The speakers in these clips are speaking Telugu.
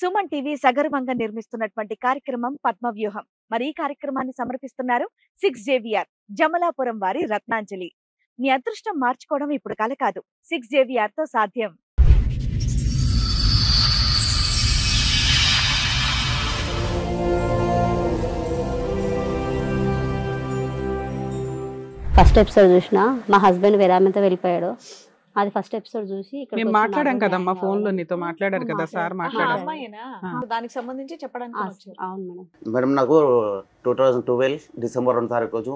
సుమన్ టీవీ సగర్వంగా నిర్మిస్తున్నటువంటి కార్యక్రమం పద్మవ్యూహం. మరి ఈ కార్యక్రమాన్ని సమర్పిస్తున్నారు 6JVR జమలాపురం వారి రత్నాంజలి. మీ అదృష్టం మార్చుకోవడం ఇప్పుడు కల కాదు, 6JVR తో సాధ్యం. ఫస్ట్ ఎపిసోడ్ చూసినా మా హస్బెండ్ వేరామెతో వెళ్ళిపోయాడు. అది ఫస్ట్ ఎపిసోడ్ చూసి మేము మాట్లాడాం కదమ్మా, ఫోన్ లో నీతో మాట్లాడారు కదా సార్, మాట్లాడారు. దానికి సంబంధించి చెప్పడానికి అవును మేడం. మేడం నాకు 2012 డిసెంబర్ 2 తారీఖు రోజు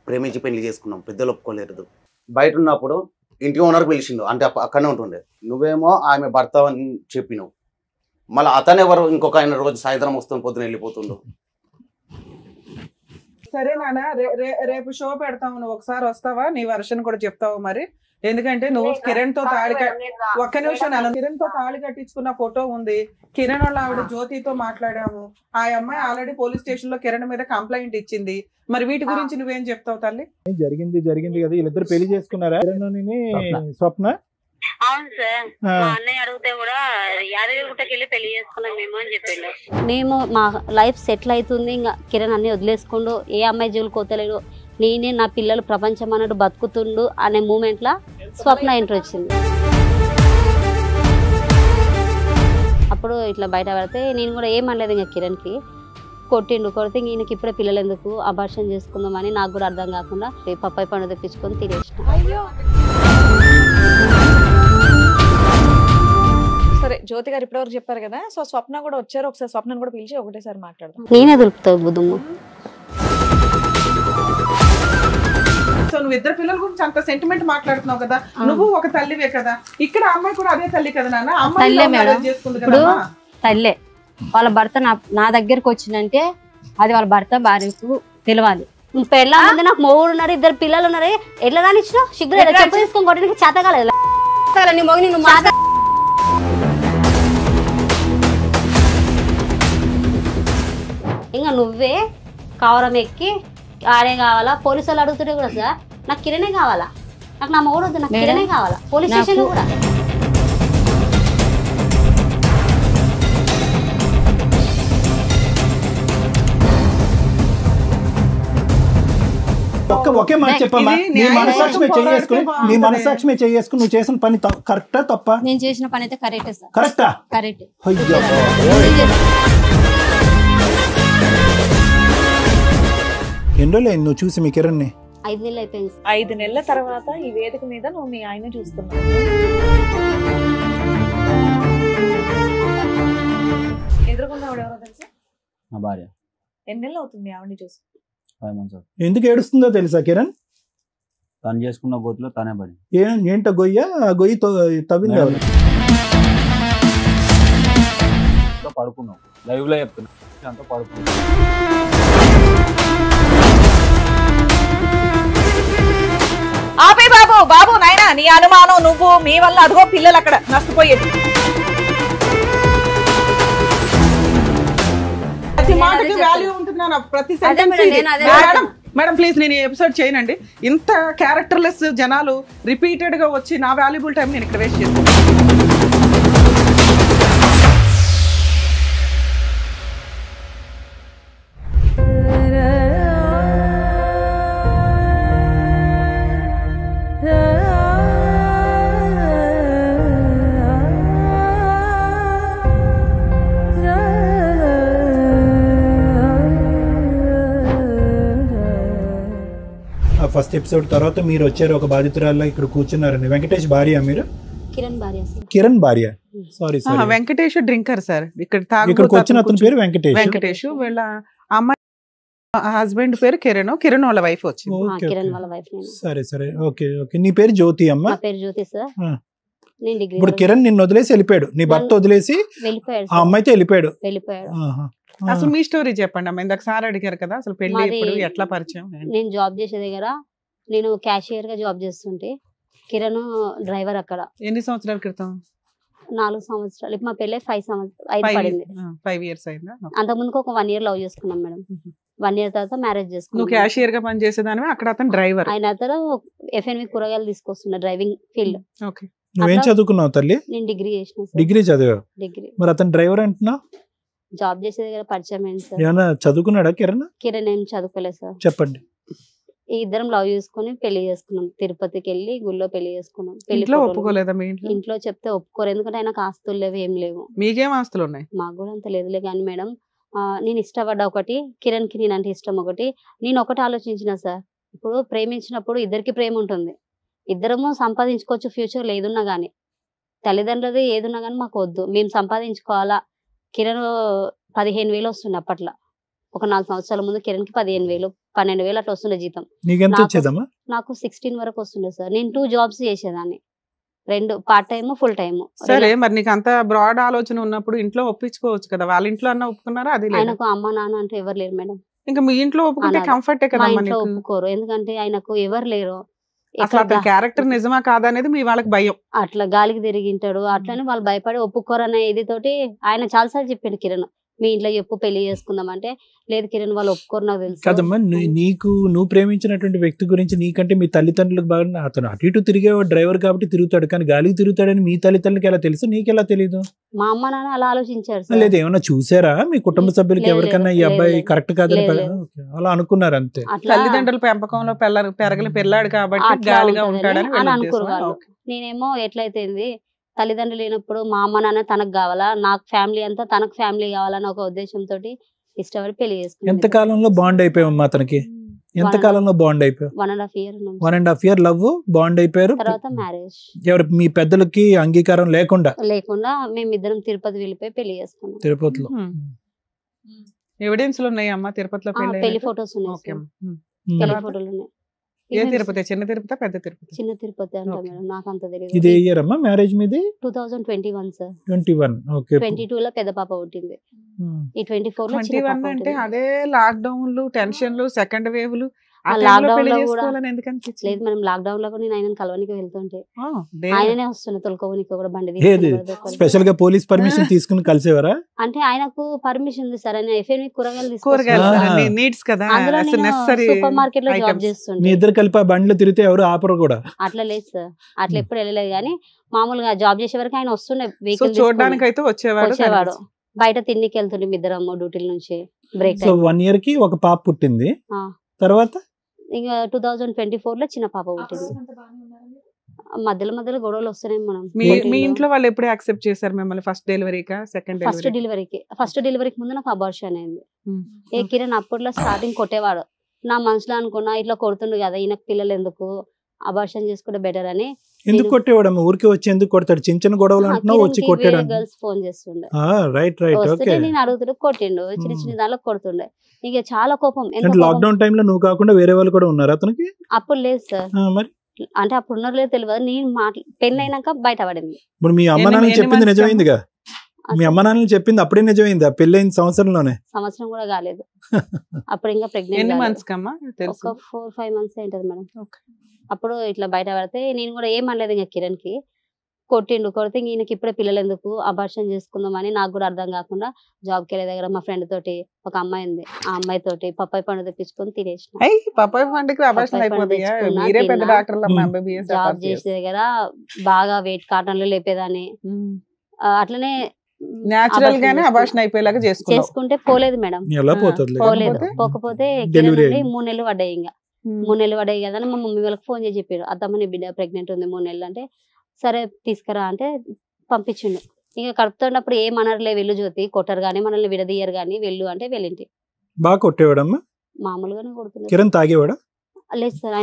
ప్రేమించి పెళ్లి చేసుకున్నాం. పెద్దలు ఒప్పుకోలేదు. బయట ఉన్నప్పుడు ఇంటి ఓనర్ పిలిచిండు, అంటే అక్కడనే ఉంటుండే. నువ్వేమో ఆమె భర్త అని చెప్పినావు. మళ్ళీ అతను ఎవరు ఇంకొక ఆయన రోజు సాయంత్రం వస్తుంది, పొద్దున వెళ్ళిపోతుండు. సరే నాన్న, రేపు షో పెడతాము, నువ్వు ఒకసారి వస్తావా? నీ వర్షన్ కూడా చెప్తావు మరి. ఎందుకంటే నువ్వు కిరణ్ తో ఒక్క నిమిషం నాన్న, కిరణ్ తో తాళి కట్టించుకున్న ఫోటో ఉంది. కిరణ్ వాళ్ళ ఆవిడ జ్యోతితో మాట్లాడాము. ఆ అమ్మాయి ఆల్రెడీ పోలీస్ స్టేషన్ లో కిరణ్ మీద కంప్లైంట్ ఇచ్చింది. మరి వీటి గురించి నువ్వేం చెప్తావు తల్లి? జరిగింది కదా, వీళ్ళిద్దరు పెళ్లి చేసుకున్నారా? స్వప్న. అవును సార్, మా అన్నయ్య అడిగితే కూడా యాదగిరిగుట్టకి వెళ్ళి పెళ్లి చేసుకున్నాం మేము అని చెప్పిండు. మేము మా లైఫ్ సెటిల్ అవుతుంది, ఇంకా కిరణ్ అన్ని వదిలేసుకుండు, ఏ అమ్మాయి జీవులు కోతలేడు, నేనే నా పిల్లలు ప్రపంచం అన్నట్టు బతుకుతుండు అనే మూమెంట్ లా స్వప్న ఎంట్రీ వచ్చింది. అప్పుడు ఇట్లా బయట పడితే నేను కూడా ఏమనలేదు, ఇంకా కిరణ్కి కొడితే ఈయనకి ఇప్పుడే పిల్లలు ఎందుకు అబార్షన్ చేసుకుందామని నాకు కూడా అర్థం కాకుండా పప్పాయి పండు తెప్పించుకొని తినేసిన. సరే, జ్యోతి గారు ఇప్పటివరకు చెప్పారు కదా, సో స్వప్న కూడా వచ్చారు. ఒకసారి స్వప్నను కూడా పిలిచి ఒకటేసారి మాట్లాడదాం. నేనే దొరుకుతావు బుద్ధుమ్మ. సో నువ్వు ఇద్దరు పిల్లల గురించి అంత సెంటిమెంట్ మాట్లాడుతున్నావు కదా, నువ్వు ఒక తల్లివే కదా. ఇక్కడ అమ్మాయి కూడా అదే తల్లి కదా నాన్న. అమ్మాయి చేసుకుంది కదా. తల్లే వాళ్ళ భర్త నా దగ్గరకు వచ్చిందంటే అది వాళ్ళ భర్త భార్యకు తెలవాలి. పెళ్ళ ముందు నాకు మొగుడు ఉన్నారు, ఇద్దరు పిల్లలు ఉన్నారు, ఎట్లా రానిచ్చిన సిగ్గు చెప్పు తీసుకొని కొట్టడానికి చేత కాలేదు. నీ మొగుని నువ్వు మాట ఇంకా నువ్వే కవరం ఎక్కి ఆడే కావాలా, పోలీసు వాళ్ళు అడుగుతుంటే కూడా సార్ నాకు కిరణే కావాలా, నాకు నా మొగుడు వద్దు, నాకు కిరణే కావాలా, పోలీస్ స్టేషన్ కూడా. ఒకే మాట చెప్పమ్మా, నీ మనసాక్షి చేసుకుని నువ్వు చేసిన పని కరెక్టా తప్ప? నేను చేసిన పని అయితే కరెక్టే సార్. కరెక్టా? కరెక్ట్. ఎన్ని రోజులు నువ్వు చూసి మీ కిరణ్ ని? 5 నెలలు అయిపోయింది. 5 నెలల తర్వాత ఈ వేదిక మీద నువ్వు మీ ఆయన చూస్తున్నావు. ఎదురుకున్న ఆవిడ ఎవరో తెలుసా? నా భార్య. ఎన్ని నెలలు అవుతుంది ఆవిడని చూసి? 5 months. ఎందుకు ఏడుస్తుందో తెలుసా కిరణ్? తను చేసుకున్న గోతులో తనే పడి. ఏంట గొయ్యి తవ్వింది. పడుకున్నావు, లైవ్ లో చెప్తున్నా, అంతా పడుకున్నావు. ఆపే బాబు నాయనా, నీ అనుమానం నువ్వు, మీ వల్ల అదిగో పిల్లలు అక్కడ నష్టపోయేది. ప్రతి మాటకి వాల్యూ ఉంటున్నాను, ప్రతి సెంటెన్స్. మేడం ప్లీజ్, నేను ఈ ఎపిసోడ్ చేయనండి. ఇంత క్యారెక్టర్లెస్ జనాలు రిపీటెడ్ గా వచ్చి నా వాల్యుబుల్ టైం నేను ఇక్కడ వేస్ట్ చేస్తాను. ఫస్ట్ ఎపిసోడ్ తర్వాత మీరు వచ్చారు, ఒక బాధితురాల్లో ఇక్కడ కూర్చున్నారండి. వెంకటేష్ భార్య మీరు? కిరణ్ భార్య. Sorry Venkatesh drinker sir. ఇక్కడికి వచ్చిన అతని పేరు వెంకటేష్. వీళ్ళ అమ్మాయి హస్బెండ్ పేరు కిరణ్ వాళ్ళ వైఫ్ వచ్చింది. సరే ఓకే. నీ పేరు జ్యోతి అమ్మ? పేరు జ్యోతి సార్. ఇప్పుడు కిరణ్ నిన్ను వదిలేసి వెళ్ళిపోయాడు, నీ భర్త వదిలేసి ఆ అమ్మాయితో వెళ్ళిపోయాడు. అసలు మీ స్టోరీ చెప్పండి అమ్మ. ఇందాక సార్ అడిగారు కదా, అసలు పెళ్లి ఎప్పుడు, ఎట్లా పరిచయం? నేను జాబ్ చేసే దగ్గర నేను క్యాషియర్ గా జాబ్ చేస్తుంటే కిరణ్ డ్రైవర్ అక్కడ. ఎన్ని సంవత్సరాల క్రితం? 4 సంవత్సరాలు. ఇప్పుడు మా పెళ్ళి 5 పడింది. 5 years అయిందా? అంతకుముందుకు ఒక 1 year లవ్ చేసుకున్నాం మేడం. 1 year తర్వాత మ్యారేజ్ చేసుకున్నాం. నువ్వు క్యాషియర్ గా పని చేసేదానివి, అక్కడ అతను డ్రైవర్. ఆయన అతను FNV కూరగాయలు తీసుకొస్తున్నా, డ్రైవింగ్ ఫీల్డ్. నువ్వేం చదువుకున్నావు తల్లి? నేను డిగ్రీ చేసిన సార్. డిగ్రీ చదివావు. డిగ్రీ. మరి అతను డ్రైవర్ అంటున్నావు, జాబ్ చేసే దగ్గర పరిచయం అయింది సార్. ఏమన్నా చదువుకున్నాడా కిరణ్? కిరణ్ ఏం చదువుకోలేదు సార్. చెప్పండి. ఈ ఇద్దరం లవ్ చేసుకుని పెళ్లి చేసుకున్నాం. తిరుపతికి వెళ్ళి గుళ్ళో పెళ్లి చేసుకున్నాం. ఇంట్లో ఒప్పుకోలేదా మీ ఇంట్లో? ఇంట్లో చెప్తే ఒప్పుకోరు, ఎందుకంటే ఆయనకు ఆస్తులు లేవు, ఏం లేవు. మీకేం ఆస్తులు ఉన్నాయి? మాకు కూడా అంత లేదులే కానీ మేడం, నేను ఇష్టపడ్డ ఒకటి, కిరణ్ కి నేనంటే ఇష్టం ఒకటి. నేను ఒకటి ఆలోచించిన సార్, ఇప్పుడు ప్రేమించినప్పుడు ఇద్దరికి ప్రేమ ఉంటుంది, ఇద్దరము సంపాదించుకోవచ్చు ఫ్యూచర్లో ఏదున్నా కానీ. తల్లిదండ్రులది ఏదున్నా కానీ మాకు వద్దు, మేము సంపాదించుకోవాలా. కిరణ్ 15,000 వస్తుండే అప్పట్లో, ఒక 4 సంవత్సరాల ముందు కిరణ్ కి 15,000 12,000 అట్లా వస్తుండే జీతం. నాకు 16 వరకు వస్తుండే సార్. నేను 2 జాబ్స్ చేసేదాన్ని, 2 పార్ట్ టైమ్ ఫుల్ టైమ్. సరే, మరి నీకు అంత బ్రాడ్ ఆలోచన ఉన్నప్పుడు ఇంట్లో ఒప్పించుకోవచ్చు కదా, వాళ్ళ ఇంట్లో అన్న ఒప్పుకున్నారా? అది ఆయనకు అమ్మ నాన్న అంటే ఎవరు లేరు మేడం. ఇంకా మీ ఇంట్లో ఒప్పుకుంటే కంఫర్టే కదా. మా ఇంట్లో ఒప్పుకోరు, ఎందుకంటే ఆయనకు ఎవరు లేరు. అసలు క్యారెక్టర్ నిజమా కాదా అనేది మీ వాళ్ళకి భయం. అట్లా గాలికి తిరిగింటాడు, అట్లనే వాళ్ళు భయపడి ఒప్పుకోరనే ఇది తోటి ఆయన చాలాసార్లు చెప్పిండు కిరణ్, మీ ఇంట్లో చెప్పు పెళ్లి చేసుకుందాం అంటే, లేదు కిరణ్ వాళ్ళు ఒప్పుకోరు నాకు తెలుసు. కదమ్మా, నువ్వు ప్రేమించినటువంటి వ్యక్తి గురించి నీకంటే మీ తల్లిదండ్రులకు బాగా, అతను అటు ఇటు తిరిగే డ్రైవర్ కాబట్టి తిరుగుతాడు, కానీ గాలికి తిరుగుతాడని మీ తల్లిదండ్రులకి ఎలా తెలుసు, నీకెలా తెలీదు? మా అమ్మ నాన్న అలా ఆలోచించారు. లేదు, ఏమన్నా చూసారా మీ కుటుంబ సభ్యులకి ఎవరికైనా ఈ అబ్బాయి కరెక్ట్ కాదని అలా అనుకున్నారు అంతే? తల్లిదండ్రుల పెంపకంలో పెరగలి పిల్లాడు కాబట్టి గాలిగా ఉంటాడని అనుకున్నారు. నేనేమో ఎట్లయితే తల్లిదండ్రులు లేనప్పుడు మా అమ్మ నాన్న తనకు కావాలా, నాకు ఫ్యామిలీ అంతా తనకు ఫ్యామిలీ కావాలని ఒక ఉద్దేశంతో ఇష్టపడి పెళ్లి చేసుకున్నాను. ఎంత కాలంలో బాండ్ అయిపోయావు అతనికి? ఎంత కాలంలో బాండ్ అయిపోయావు? 1.5 year. 1.5 year లవ్, బాండ్ అయిపోయారు. తర్వాత మ్యారేజ్. ఎవరు మీ పెద్దలకి అంగీకారం లేకుండా మేమిద్దరం తిరుపతి వెళ్ళిపోయి పెళ్లి చేసుకున్నాం. తిరుపతిలో ఎవిడెన్స్ ఉన్నాయి అమ్మా తిరుపతిలో పెళ్లి ఫోటోస్ ఉన్నాయి. పెళ్లి ఫోటోలు ఉన్నాయి. ఏ తిరుపతి? చిన్న తిరుపతి, పెద్ద తిరుపతి? చిన్న తిరుపతి అంట మేడం, నాకు అంత తెలియదు. ఇది ఏ ఇయర్ అమ్మా మ్యారేజ్ మీది? 2021 సార్. 21. ఓకే. 22 లో పెద్ద పాప పుట్టింది. ఈ 24 లో 21 అంటే అదే లాక్ డౌన్లు, టెన్షన్లు, సెకండ్ వేవ్లు. లాక్డౌన్ లో కూడా లేదు మనం, లాక్డౌన్ లో కూడా నేను ఆయన కలవనికి వెళ్తుంటే ఆయననే వస్తున్నా తొలకోవనికి కూడా బండి. స్పెషల్ గా పోలీస్ పర్మిషన్ తీసుకుని కలిసేవారా? అంటే ఆయనకు పర్మిషన్ ఉంది సార్, ఆయన ఎఫ్ఎంఈ కూరగాయలు సూపర్ మార్కెట్ లో జాబ్ చేస్తుండే. మీ ఇద్దరు కలిపి ఆ బండిలో తిరిగితే ఎవరు ఆపరు కూడా? అట్లా లేదు సార్, అట్లా ఎప్పుడు వెళ్ళలేదు కానీ మామూలుగా జాబ్ చేసే వరకు ఆయన వస్తుండే, వెహికల్ చూడడానికి అయితే వచ్చేవాడు. బయట తిండికి వెళ్తుండే ఇద్దరమ్మ డ్యూటీల నుంచి బ్రేక్. 1 year కి ఒక పాప పుట్టింది. తర్వాత ఇంకా 2024 లో చిన్న పాప పుట్టింది. మధ్యలో మధ్యలో గొడవలు వస్తున్నాయి మనం. మీ ఇంట్లో వాళ్ళు ఎప్పుడు యాక్సెప్ట్ చేశారు మిమ్మల్ని? ఫస్ట్ డెలివరీకా సెకండ్ డెలివరీ? ఫస్ట్ డెలివరీకి ముందు నాకు అబార్షన్ అయింది. ఏ కిరణ్ అప్పట్లో స్టార్టింగ్ కొట్టేవాడు, నా మనసులో అనుకున్నా ఇట్లా కొడుతుండు కదా ఈయనకు పిల్లలు ఎందుకు, అబార్షన్ చేసుకుంటే బెటర్ అని. ఎందుకు కొట్టేవాడు? ఊరికి వచ్చి ఎందుకు కొడతాడు? చిన్న చిన్న గొడవలు అంటున్నావు, వచ్చి కొట్టాడు. గర్ల్స్ ఫోన్ చేస్తుండే, నేను అడుగుతుండే కొట్టిండు, చిన్న చిన్న దానిలో కొడుతుండే. ఇక చాలా కోపం. లాక్డౌన్ టైంలో నువ్వు కాకుండా వేరే వాళ్ళు కూడా ఉన్నారు అతనికి? అప్పుడు లేదు సార్, అంటే అప్పుడు ఉన్నారు లేదు తెలియదు. నేను పెళ్లి అయినాక బయట పడింది. ఇప్పుడు మీ అమ్మ నాన్న చెప్పింది నిజమైందిగా? మీ అమ్మ నాన్న చెప్పింది అప్పుడే నిజమైందా? పెళ్ళైన సంవత్సరంలోనే? సంవత్సరం కూడా కాలేదు, అప్పుడు ఇంకా ప్రెగ్నెంట్. 4-5 months ఏంటది మేడం. అప్పుడు ఇట్లా బయట పడితే నేను కూడా ఏమనలేదు ఇంకా కిరణ్ కి. కొట్టిండు, కొడితే ఈయనకి ఇప్పుడే పిల్లలు ఎందుకు, అబార్షన్ చేసుకుందాం అని నాకు కూడా అర్థం కాకుండా జాబ్కి వెళ్ళే దగ్గర మా ఫ్రెండ్ తోటి ఒక అమ్మాయి ఉంది, ఆ అమ్మాయి తోటి పప్పాయి పండు తెప్పించుకొని తినేసిన. జాబ్ చేసే దగ్గర బాగా వెయిట్ కాటన్లు లేపేదాన్ని, అట్లనే నేచురల్ గానే అబార్షన్ అయిపోయేలాగా చేసుకుంటే పోలేదు మేడం. పోలేదు, పోకపోతే 3 నెలలు పడ్డాయి. ఇంకా 3 నెలలు పడ్డాయి కదా మా మమ్మీ వాళ్ళకి ఫోన్ చేసి చెప్పారు, అత్తమ్మ నీ బిడ్డ ప్రెగ్నెంట్ ఉంది 3 నెలలు అంటే, సరే తీసుకురా అంటే పంపించిండు. ఇక కడుపుతున్నప్పుడు ఏమనర్లే, వెళ్ళు జ్యోతి కొట్టరు కానీ మనల్ని విడదీయరు కానీ వెళ్ళు అంటే వెళ్ళింటి. బాగా కొట్టేవాడమ్మా? మామూలుగానే కొడుతున్నాడు. కిరణ్ తాగేవాడా? లేదు సార్,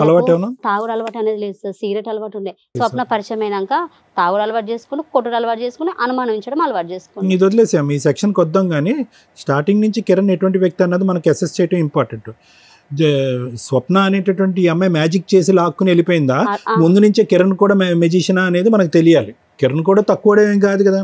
తాగుడు అలవాటు అనేది లేదు సార్, సిగరెట్ అలవాటు ఉండే. స్వప్న పరిచయం అయినాక తాగుడు అలవాటు చేసుకుని, కొట్టుడు అలవాటు చేసుకుని, అనుమానించడం అలవాటు చేసుకుని. ఇది వదిలేసాం, ఈ సెక్షన్ కొద్దాం. కానీ స్టార్టింగ్ నుంచి కిరణ్ ఎటువంటి వ్యక్తి అన్నది మనకి అసెస్ చేయడం ఇంపార్టెంట్. స్వప్న అనేటటువంటి అమ్మాయి మ్యాజిక్ చేసి లాక్కుని వెళ్ళిపోయిందా, ముందు నుంచే కిరణ్ కూడా మెజిషియనా అనేది మనకు తెలియాలి. కిరణ్ కూడా తక్కువ ఏం కాదు కదా.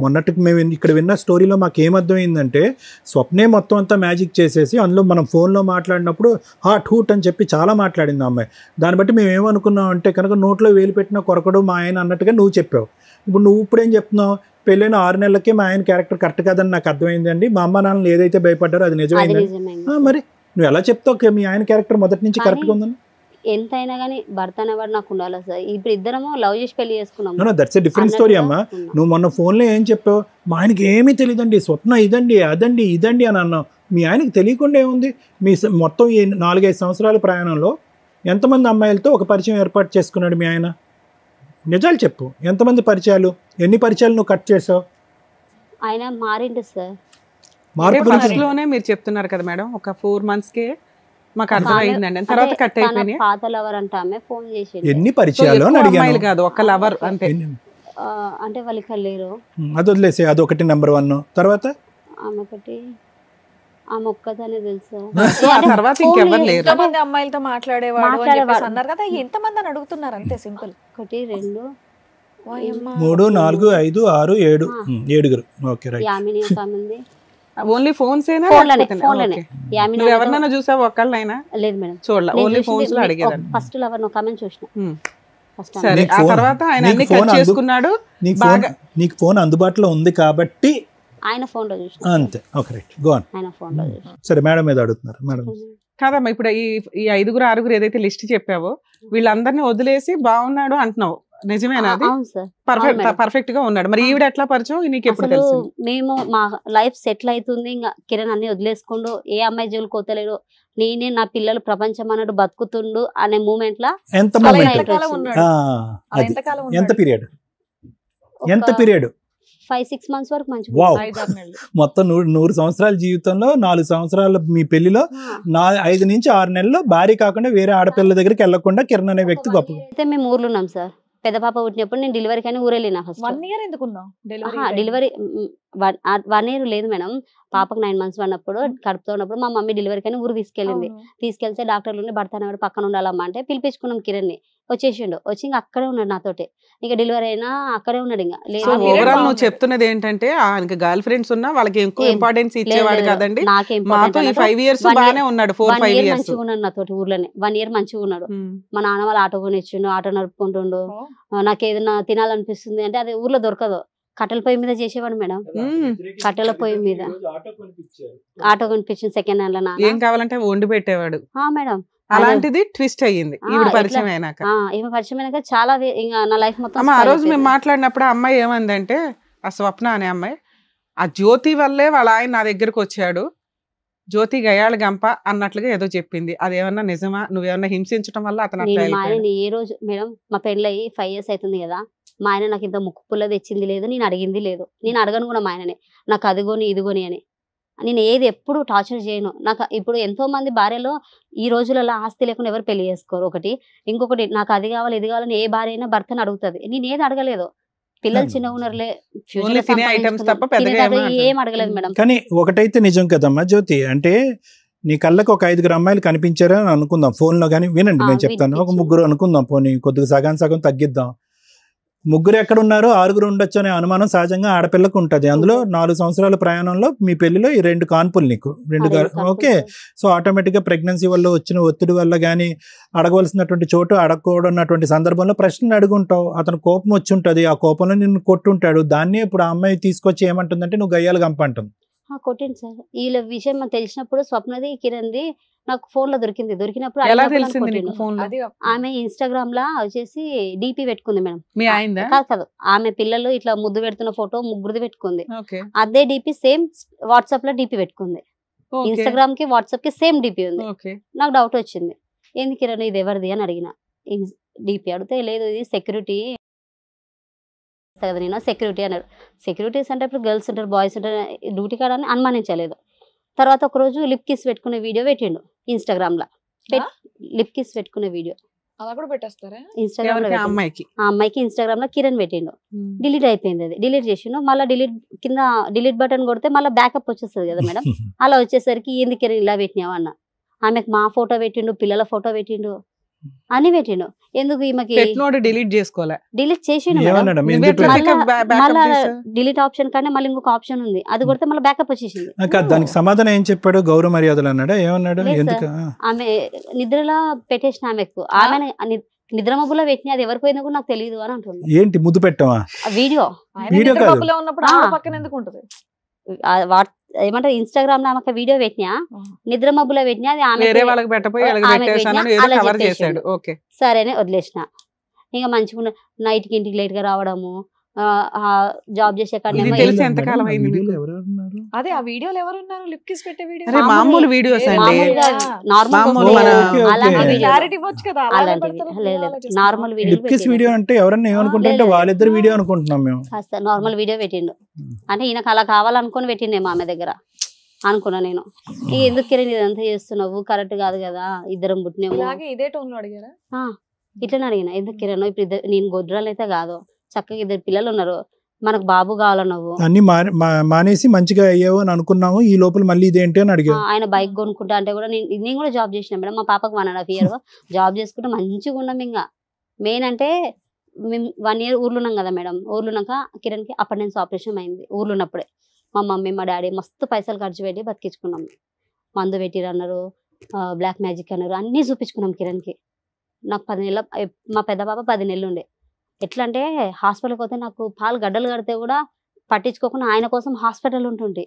మొన్నటికి మేము ఇక్కడ విన్న స్టోరీలో మాకు ఏమర్థమైందంటే, స్వప్నే మొత్తం అంతా మ్యాజిక్ చేసేసి అందులో మనం ఫోన్లో మాట్లాడినప్పుడు హాట్ హూట్ అని చెప్పి చాలా మాట్లాడింది ఆ అమ్మాయి. దాన్ని బట్టి మేము ఏమనుకున్నాం అంటే కనుక నోట్లో వేలు పెట్టిన కొరకడు మా ఆయన అన్నట్టుగా నువ్వు చెప్పావు. ఇప్పుడు నువ్వు ఇప్పుడేం చెప్తున్నావు, పెళ్ళైన 6 నెలలకే మా ఆయన క్యారెక్టర్ కరెక్ట్ కాదని నాకు అర్థమైందండి, మా అమ్మ నాన్నలు ఏదైతే భయపడ్డారో అది నిజమైంది. మరి నువ్వు ఎలా చెప్తావు మీ ఆయన క్యారెక్టర్ మొదటి నుంచి కరెక్ట్ గా ఉందని? ఎంతైనా కానీ భర్త అనేవాడు నాకు ఉండాలి సార్. ఇప్పుడు ఇద్దరము లవ్ చేసి పెళ్లి చేసుకున్నాము. దట్స్ ఎ డిఫరెంట్ స్టోరీ అమ్మా. నువ్వు మొన్న ఫోన్లో ఏం చెప్పావు, మా ఆయనకి ఏమీ తెలియదండి, స్వప్న ఇదండి అదండి ఇదండి అని అన్నావు. మీ ఆయనకి తెలియకుండా ఏముంది? మీ మొత్తం ఈ 4-5 సంవత్సరాల ప్రయాణంలో ఎంతమంది అమ్మాయిలతో ఒక పరిచయం ఏర్పాటు చేసుకున్నాడు మీ ఆయన? నిజాలు చెప్పు, ఎంతమంది పరిచయాలు, ఎన్ని పరిచయాలు నువ్వు కట్ చేసావు? ఆయన మారిండు సార్. మార్పు ఫస్ట్ లోనే మీరు చెప్తున్నారు కదా మేడం, ఒక 4 months కే మాకు అర్థమైందండి, తర్వాత కట్ అయిపోయినాయి. పాత లవర్ అంటే ఆమె ఫోన్ చేసి ఎన్ని పరిచయాలు అని అమ్మాయిలు అడిగాను. కాదు, ఒక లవర్ అంతే. అంటే వాళ్ళు ఇక్కడ లేరు. అది వదిలేసే, అదొకటి నెంబర్ 1. తర్వాత ఆమె ఒకటి, ఆమె ఒక్కదానే తెలుసు. ఆ తర్వాత ఇంకెవరు లేరు. ఎంతమంది అమ్మాయిలతో మాట్లాడేవాడు అని చెప్పేసి అన్నారు కదా, ఎంతమంది అని అడుగుతున్నారు అంతే, సింపుల్. 1 2 3 4 5 6 7 7. Okay right. యామిని ఒక ఆమె ఉంది. ఓన్లీ ఫోన్స్ ఏనా? ఫోన్లోనే యామిని. నువ్వు ఎవరినైనా చూసావు ఒక్కళ్ళైనా? లేదు మేడం, చూడలే, ఓన్లీ ఫోన్స్ లో అడిగేదాన్ని. ఫస్ట్ లవర్ ఒక ఆమెను చూసిన. ఫస్ట్ సరే, ఆ తర్వాత ఆయన అన్ని కట్ చేసుకున్నాడు. నీకు ఫోన్ అందుబాటులో ఉంది కాబట్టి ఆయన ఫోన్ లో చూసిన అంతే. Okay right, go on. ఆయన ఫోన్ లో చూసిన. సరే మేడం మీద అడుగుతున్నారు. మేడం కాదమ్మా, ఇప్పుడు ఈ 5-6 ఏదైతే లిస్ట్ చెప్పావో వీళ్ళందరినీ వదిలేసి బాగున్నాడు అంటున్నావు, నిజమేనా? అది అవును సార్, పర్ఫెక్ట్ గా ఉన్నాడు. మరి ఈవిడ ఎట్లా పరిచయం నీకు ఎప్పుడు అసలు తెలుసు? మేము మా లైఫ్ సెటిల్ అవుతుంది, ఇంకా కిరణ్ అన్ని వదిలేసుకుండు, ఏ అమ్మాయి జోలు కోతలేడు, నేనే నా పిల్లలు ప్రపంచం అన్నట్టు బతుకుతుండు అనే మూమెంట్ లా ఎంత పీరియడ్ 5-6 months వరకు మంచిగా. వావ్, మొత్తం 100 సంవత్సరాల జీవితంలో 4 సంవత్సరాల మీ పెళ్లిలో 5 నుంచి 6 నెలల్లో భార్య కాకుండా వేరే ఆడపిల్ల దగ్గరికి వెళ్లకుండా కిరణ్ అనే వ్యక్తి గొప్ప. అయితే మేము ఊర్లో ఉన్నాం సార్. పెద్ద పాప పుట్టినప్పుడు నేను డెలివరీ కానీ ఊరెళ్ళినా. ఫస్ట్ 1 year ఎందుకున్నావు డెలివరీ 1 year లేదు మేడం. పాపకు 9 months ఉన్నప్పుడు కడుపుతో ఉన్నప్పుడు మా మమ్మీ డెలివరీ కానీ ఊరు తీసుకెళ్తే డాక్టర్లు భర్త అనేవాడు పక్కన ఉండాలమ్మా అంటే పిలిపించుకున్నాం. కిరణ్ ని వచ్చేసిండు, వచ్చి ఇంకా అక్కడే ఉన్నాడు నాతోటి. ఇంకా డెలివరీ అయినా అక్కడే ఉన్నాడు. ఇంకా లేదు, ఓవరాల్ నువ్వు చెప్తున్నది ఏంటంటే ఆయనకి గర్ల్ ఫ్రెండ్స్ ఉన్నా వాళ్ళకి ఎక్కువ ఇంపార్టెన్స్ ఇచ్చేవాడు కదండి. మాతో ఈ 5 years బాగానే ఉన్నాడు. 4-5 years మంచిగా ఉన్నాడు నాతోటి ఊర్లోనే. 1 year మంచిగా ఉన్నాడు. మా నాన్న వాళ్ళు ఆటో కొనిచ్చిండు, ఆటో నడుపుకుంటుండు. నాకు ఏదైనా తినాలనిపిస్తుంది అంటే అది ఊర్లో దొరకదు, కట్టెల పొయ్యి మీద చేసేవాడు మేడం. కట్టెల పొయ్యి మీద ఆటో కొనిపించింది సెకండ్ హ్యాండ్ లో. ఏం కావాలంటే వండి పెట్టేవాడు మేడం. అలాంటిది ట్విస్ట్ అయ్యింది ఈవిడ పరిచయం అయినాక. ఈమె పరిచయం అయినాక చాలా ఇంకా నా లైఫ్ మొత్తం. ఆ రోజు మేము మాట్లాడినప్పుడు ఆ అమ్మాయి ఏమందంటే, ఆ స్వప్న అనే అమ్మాయి, ఆ జ్యోతి వల్లే వాళ్ళ ఆయన నా దగ్గరకు వచ్చాడు, జ్యోతి గయాళ గంప అన్నట్లుగా ఏదో చెప్పింది. అదేమన్నా నిజమా? నువ్వేమన్నా హింసించడం వల్ల అతను మా ఆయన ఏ రోజు మేడం, మా పెళ్ళయి 5 years అవుతుంది కదా, మా ఆయన నాకు ఇంత ముక్కు పుల్ల తెచ్చింది లేదు, నేను అడిగింది లేదు, నేను అడగను కూడా మా ఆయనని నాకు అదిగోని ఇదిగోని అని. నేను ఏది ఎప్పుడు టార్చర్ చేయను. నాకు ఇప్పుడు ఎంతో మంది భార్యలో ఈ రోజులలో ఆస్తి లేకుండా ఎవరు పెళ్లి చేసుకోరు. ఒకటి, ఇంకొకటి నాకు అది కావాలి ఇది కావాలని ఏ భార్య అయినా భర్తను అడుగుతుంది. నేను ఏది అడగలేదు. పిల్లలు చిన్నగా ఉన్నారులే, ఏం అడగలేదు మేడం. కానీ ఒకటైతే నిజం కదమ్మా జ్యోతి, అంటే నీ కళ్ళకు ఒక 5 అమ్మాయిలు కనిపించారా అని అనుకుందాం ఫోన్లో. కానీ వినండి నేను చెప్తాను, ఒక 3 అనుకుందాం, పోనీ కొద్దిగా సగం తగ్గిద్దాం. 3 ఎక్కడ ఉన్నారో 6 ఉండొచ్చు అనే అనుమానం సహజంగా ఆడపిల్లకు ఉంటుంది. అందులో 4 సంవత్సరాల ప్రయాణంలో మీ పెళ్లిలో ఈ 2 కాన్పులు నీకు 2 ఓకే. సో ఆటోమేటిక్గా ప్రెగ్నెన్సీ వల్ల వచ్చిన ఒత్తిడి వల్ల కానీ అడగవలసినటువంటి చోటు అడగకూడనటువంటి సందర్భంలో ప్రశ్నలు అడుగుంటావు. అతను కోపం వచ్చి ఉంటుంది, ఆ కోపంలో నిన్ను కొట్టుంటాడు. దాన్ని ఇప్పుడు ఆ అమ్మాయి తీసుకొచ్చి ఏమంటుందంటే నువ్వు గయ్యాలు గంపంటుంది. కొట్టింది సార్. ఈ విషయం మనకు తెలిసినప్పుడు స్వప్నది కిరణ్ది నాకు ఫోన్ లో దొరికినప్పుడు ఆమె ఇన్స్టాగ్రామ్ లా వచ్చేసి డిపి పెట్టుకుంది మేడం. కాదు, ఆమె పిల్లలు ఇట్లా ముద్దు పెడుతున్న ఫోటో 3 పెట్టుకుంది. అదే డిపి సేమ్ వాట్సాప్ లో డిపి పెట్టుకుంది. ఇన్స్టాగ్రామ్ కి వాట్సాప్ కి సేమ్ డిపి ఉంది. నాకు డౌట్ వచ్చింది, ఏంది కిరణ్ ఇది ఎవరిది అని అడిగిన. డిపి అడిగితే లేదు ఇది సెక్యూరిటీ కదా. నేను సెక్యూరిటీ అన్నాడు. సెక్యూరిటీస్ అంటే ఇప్పుడు గర్ల్స్ ఉంటారు, బాయ్స్ ఉంటారు, డ్యూటీ కాడ అని అనుమానించలేదు. తర్వాత ఒక రోజు లిప్ కిస్ పెట్టుకునే వీడియో పెట్టిండు ఇన్స్టాగ్రామ్ లో. లిప్ కిస్ పెట్టుకునే వీడియో ఇన్స్టాగ్రామ్ లో, ఆ అమ్మాయికి ఇన్స్టాగ్రామ్ లో కిరణ్ పెట్టిండు. డిలీట్ అయిపోయింది. అది డిలీట్ చేసిండు. మళ్ళీ కింద డిలీట్ బటన్ కొడితే మళ్ళీ బ్యాకప్ వచ్చేస్తుంది కదా మేడం. అలా వచ్చేసరికి ఏంది కిరణ్ ఇలా పెట్టినావా అన్న. ఆమెకు మా ఫోటో పెట్టిండు, పిల్లల ఫోటో పెట్టిండు, అని పెట్టిండు. ఎందుకు ఈమెకి డిలీట్ చేసుకోలే, డిలీట్ చేసిండు. డిలీట్ ఆప్షన్ కానీ మళ్ళీ ఇంకొక ఆప్షన్ ఉంది, అది కొడితే మళ్ళీ బ్యాకప్ వచ్చేసింది. దానికి సమాధానం ఏం చెప్పాడు? గౌరవ మర్యాదలు అన్నాడా? ఏమన్నాడు? ఆమె నిద్రలో పెట్టేసిన ఆమెకు, ఆమె నిద్ర మబ్బులో పెట్టిన అది ఎవరికి పోయిందో కూడా నాకు తెలియదు అని అంటుంది. ఏంటి ముద్దు పెట్టావా? వీడియో ఏమంటారు ఇన్స్టాగ్రామ్ లో ఆమె వీడియో పెట్టినా, నిద్ర మబ్బులో పెట్టినా, అది ఆమె వేరే వాళ్ళకి పెట్టపోయి ఆమె పెట్టేసాను పెట్టినా, ఏదో అలా కవర్ చెప్పేసిండు. చేశాడు. ఓకే సరేనే వదిలేసిన. ఇంకా మంచిగా నైట్కి ఇంటికి లేట్ గా రావడము, జాబ్ చేసే ఇది కాడనేమో తెలిసి ఎంతకాలం అయింది మీకు? అదే ఆ వీడియోలు ఎవరున్నారు లిప్ కిస్ పెట్టే వీడియో అరే మామూలు వీడియోస్ అండి. మామూలుగా నార్మల్ మామూలు అలాంటి వీడియో క్లారిటీ ఇవ్వచ్చు కదా అలాగే అలాంటివి పెడతారు, లేదు ఆలోచిస్తున్నారు. Normal lip kiss video video అంటే ఎవరన్నా ఏమనుకుంటే లేదు. వాళ్ళిద్దరు వీడియో అనుకుంటున్నాం మేము. నార్మల్ వీడియో పెట్టిండు. అంటే ఈయనకు అలా కావాలనుకుని పెట్టిండేమో ఆమె దగ్గర అనుకున్నా నేను. ఎందుకు కిరణ్ ఇదంతా చేస్తున్నావు, కరెక్ట్ కాదు కదా, ఇద్దరం పుట్టినేమో ఇలాగే ఇదే టోన్ లో అడిగారా? ఇట్లా అడిగిన. ఎందుకు కిరణ్ ఇప్పుడు నేను గొడ్రాలు అయితే కాదు, చక్కగా 2 పిల్లలు ఉన్నారు, మనకు బాబు కావాల, నువ్వు అన్ని మానేసి మంచిగా అయ్యావు అని అనుకున్నాము, ఈ లోపల మళ్ళీ ఇదేంటి అని అడిగా. ఆయన బైక్ కొనుక్కుంటా అంటే కూడా నేను కూడా జాబ్ చేసిన మేడం. మా పాపకు 1.5 year జాబ్ చేసుకుంటే మంచిగా ఉన్నాం. ఇంకా మెయిన్ అంటే మేము 1 year ఊర్లో ఉన్నాం కదా మేడం. ఊర్లో ఉన్నాక కిరణ్కి అపెండిక్స్ ఆపరేషన్ అయింది. ఊర్లో ఉన్నప్పుడే మా మమ్మీ మా డాడీ మస్తు పైసలు ఖర్చు పెట్టి బతికించుకున్నాం. మందు పెట్టిరు అన్నారు, బ్లాక్ మ్యాజిక్ అన్నారు, అన్నీ చూపించుకున్నాం కిరణ్కి. నాకు 10 నెలల, మా పెద్ద పాప 10 నెలలు ఉండే. ఎట్లా అంటే హాస్పిటల్కి పోతే నాకు పాలు గడ్డలు కడితే కూడా పట్టించుకోకుండా ఆయన కోసం హాస్పిటల్ ఉంటుంటే,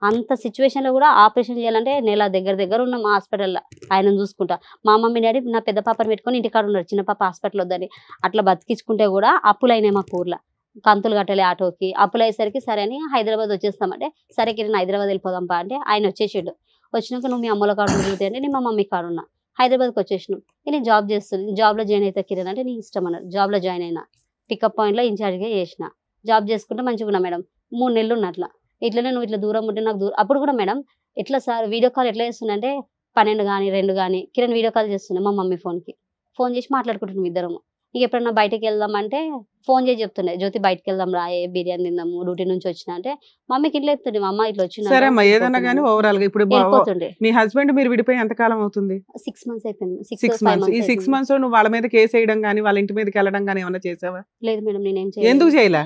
అంత సిచ్యువేషన్లో కూడా ఆపరేషన్ చేయాలంటే నెల దగ్గర ఉన్నాం హాస్పిటల్లో ఆయనను చూసుకుంటా. మా మమ్మీ డాడీ నా పెద్ద పాపని పెట్టుకొని ఇంటికాడ ఉన్నారు, చిన్న పాప హాస్పిటల్ వద్దని. అట్లా బతికించుకుంటే కూడా అప్పులు అయినాయి మాకు ఊర్లో. కంతులు కట్టలే ఆటోకి, అప్పులు అయ్యేసరికి సరే అని హైదరాబాద్ వచ్చేస్తామంటే, సరే కిరణ్ హైదరాబాద్ వెళ్ళిపోదాంపా అంటే ఆయన వచ్చేసాడు. వచ్చినాక నువ్వు మీ అమ్మల కాడు తిరుగుతాయి అంటే నేను మా మమ్మీ కాడు ఉన్నా. హైదరాబాద్కి వచ్చేసినాం. నేను జాబ్ చేస్తున్నాను, జాబ్లో జాయిన్ అయితే కిరణ్ అంటే నీ ఇష్టం అన్నారు. జాబ్లో జాయిన్ అయినా, పికప్ పాయింట్లో ఇన్ఛార్జ్గా చేసిన. జాబ్ చేసుకుంటే మంచిగా ఉన్నా మేడం. 3 నెలలు ఉన్నట్లా. ఇట్లనే నువ్వు ఇట్లా దూరం ఉంటే నాకు అప్పుడు కూడా మేడం ఎట్లా సార్ వీడియో కాల్ ఎట్లా చేస్తున్నా అంటే 12 కానీ 2 కానీ కిరణ్ వీడియో కాల్ చేస్తున్నా మా మమ్మీ ఫోన్ చేసి మాట్లాడుకుంటున్నాం ఇద్దరము. ఇక ఎప్పుడన్నా బయటకు వెళ్దామంటే ఫోన్ చేసి చెప్తుండే, జ్యోతి బయటకు వెళ్దాం రాయే, బిర్యానీ తిందాము, డ్యూటీ నుంచి వచ్చిన అంటే మమ్మీకి ఇంట్లో చెప్తుండే, మా అమ్మ ఇట్లా వచ్చింది. సరే అమ్మా, ఏదన్నా కానీ ఓవరాల్ గా ఇప్పుడు వెళ్ళిపోతుండే. మీ హస్బెండ్ మీరు విడిపోయి ఎంత కాలం అవుతుంది? 6 months అయిపోయింది. 6 months. ఈ 6 months లో నువ్వు వాళ్ళ మీద కేసు వేయడం కానీ వాళ్ళ ఇంటి మీదకి వెళ్ళడం కానీ ఏమన్నా చేసావా? లేదు మేడం, నేనేం ఎందుకు చేయలే?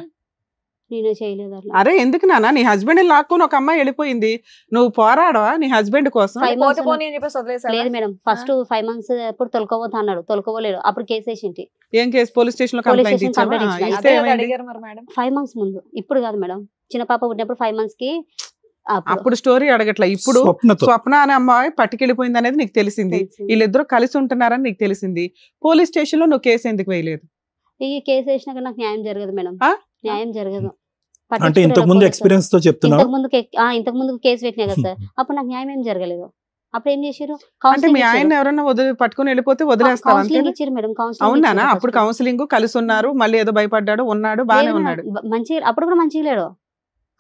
నేనే చేయలేదు అట్లా. అరే ఎందుకు నాన్న, నీ హస్బెండ్ లాక్కుని ఒక అమ్మాయి వెళ్ళిపోయింది, నువ్వు పోరాడవా నీ హస్బెండ్ కోసం? 5 months పోతే పోనీ అని చెప్పేసి వదిలేసారా? లేదు మేడం, ఫస్ట్ 5 months అప్పుడు తొలకపోతా అన్నాడు, తొలకపోలేదు. అప్పుడు కేసు వేసింటి. ఏం కేసు? పోలీస్ స్టేషన్ లో Police కంప్లైంట్ station ఇచ్చావా? complaint ఇచ్చిన. ఇస్తే అదే కదా ఏమైంది? అడిగారు మరి మేడం. 5 months ముందు, ఇప్పుడు కాదు మేడం. చిన్న పాప పుట్టినప్పుడు 5 months కి అప్పుడు స్టోరీ అడగట్లా. ఇప్పుడు స్వప్నతో స్వప్న అనే అమ్మాయి పట్టుకెళ్ళిపోయింది అనేది నీకు తెలిసింది, వీళ్ళిద్దరూ కలిసి ఉంటున్నారని నీకు తెలిసింది. పోలీస్ స్టేషన్ లో నువ్వు కేసు ఎందుకు వేయలేదు? ఈ కేసు వేసినాక నాకు న్యాయం జరగదు మేడం. న్యాయం జరగదు. అంటే ఇంతకు ముందు ఎక్స్పీరియన్స్ తో చెప్తున్నావు. ఇంతకు ముందు కేసు పెట్టినా కదా సార్, అప్పుడు నాకు న్యాయం ఏం జరగలేదు. అప్పుడు ఏం చేశారు, అంటే మీ ఆయన ఎవరన్నా పట్టుకుని వెళ్ళిపోతే వదిలేస్తావు అంతే? కౌన్సిలింగ్ ఇచ్చారు మేడం. అవునా? అప్పుడు కౌన్సిలింగ్ కలిసి ఉన్నారు, మళ్ళీ ఏదో భయపడ్డాడు, ఉన్నాడు బానే ఉన్నాడు. మంచిగా అప్పుడు కూడా మంచిగా లేడు.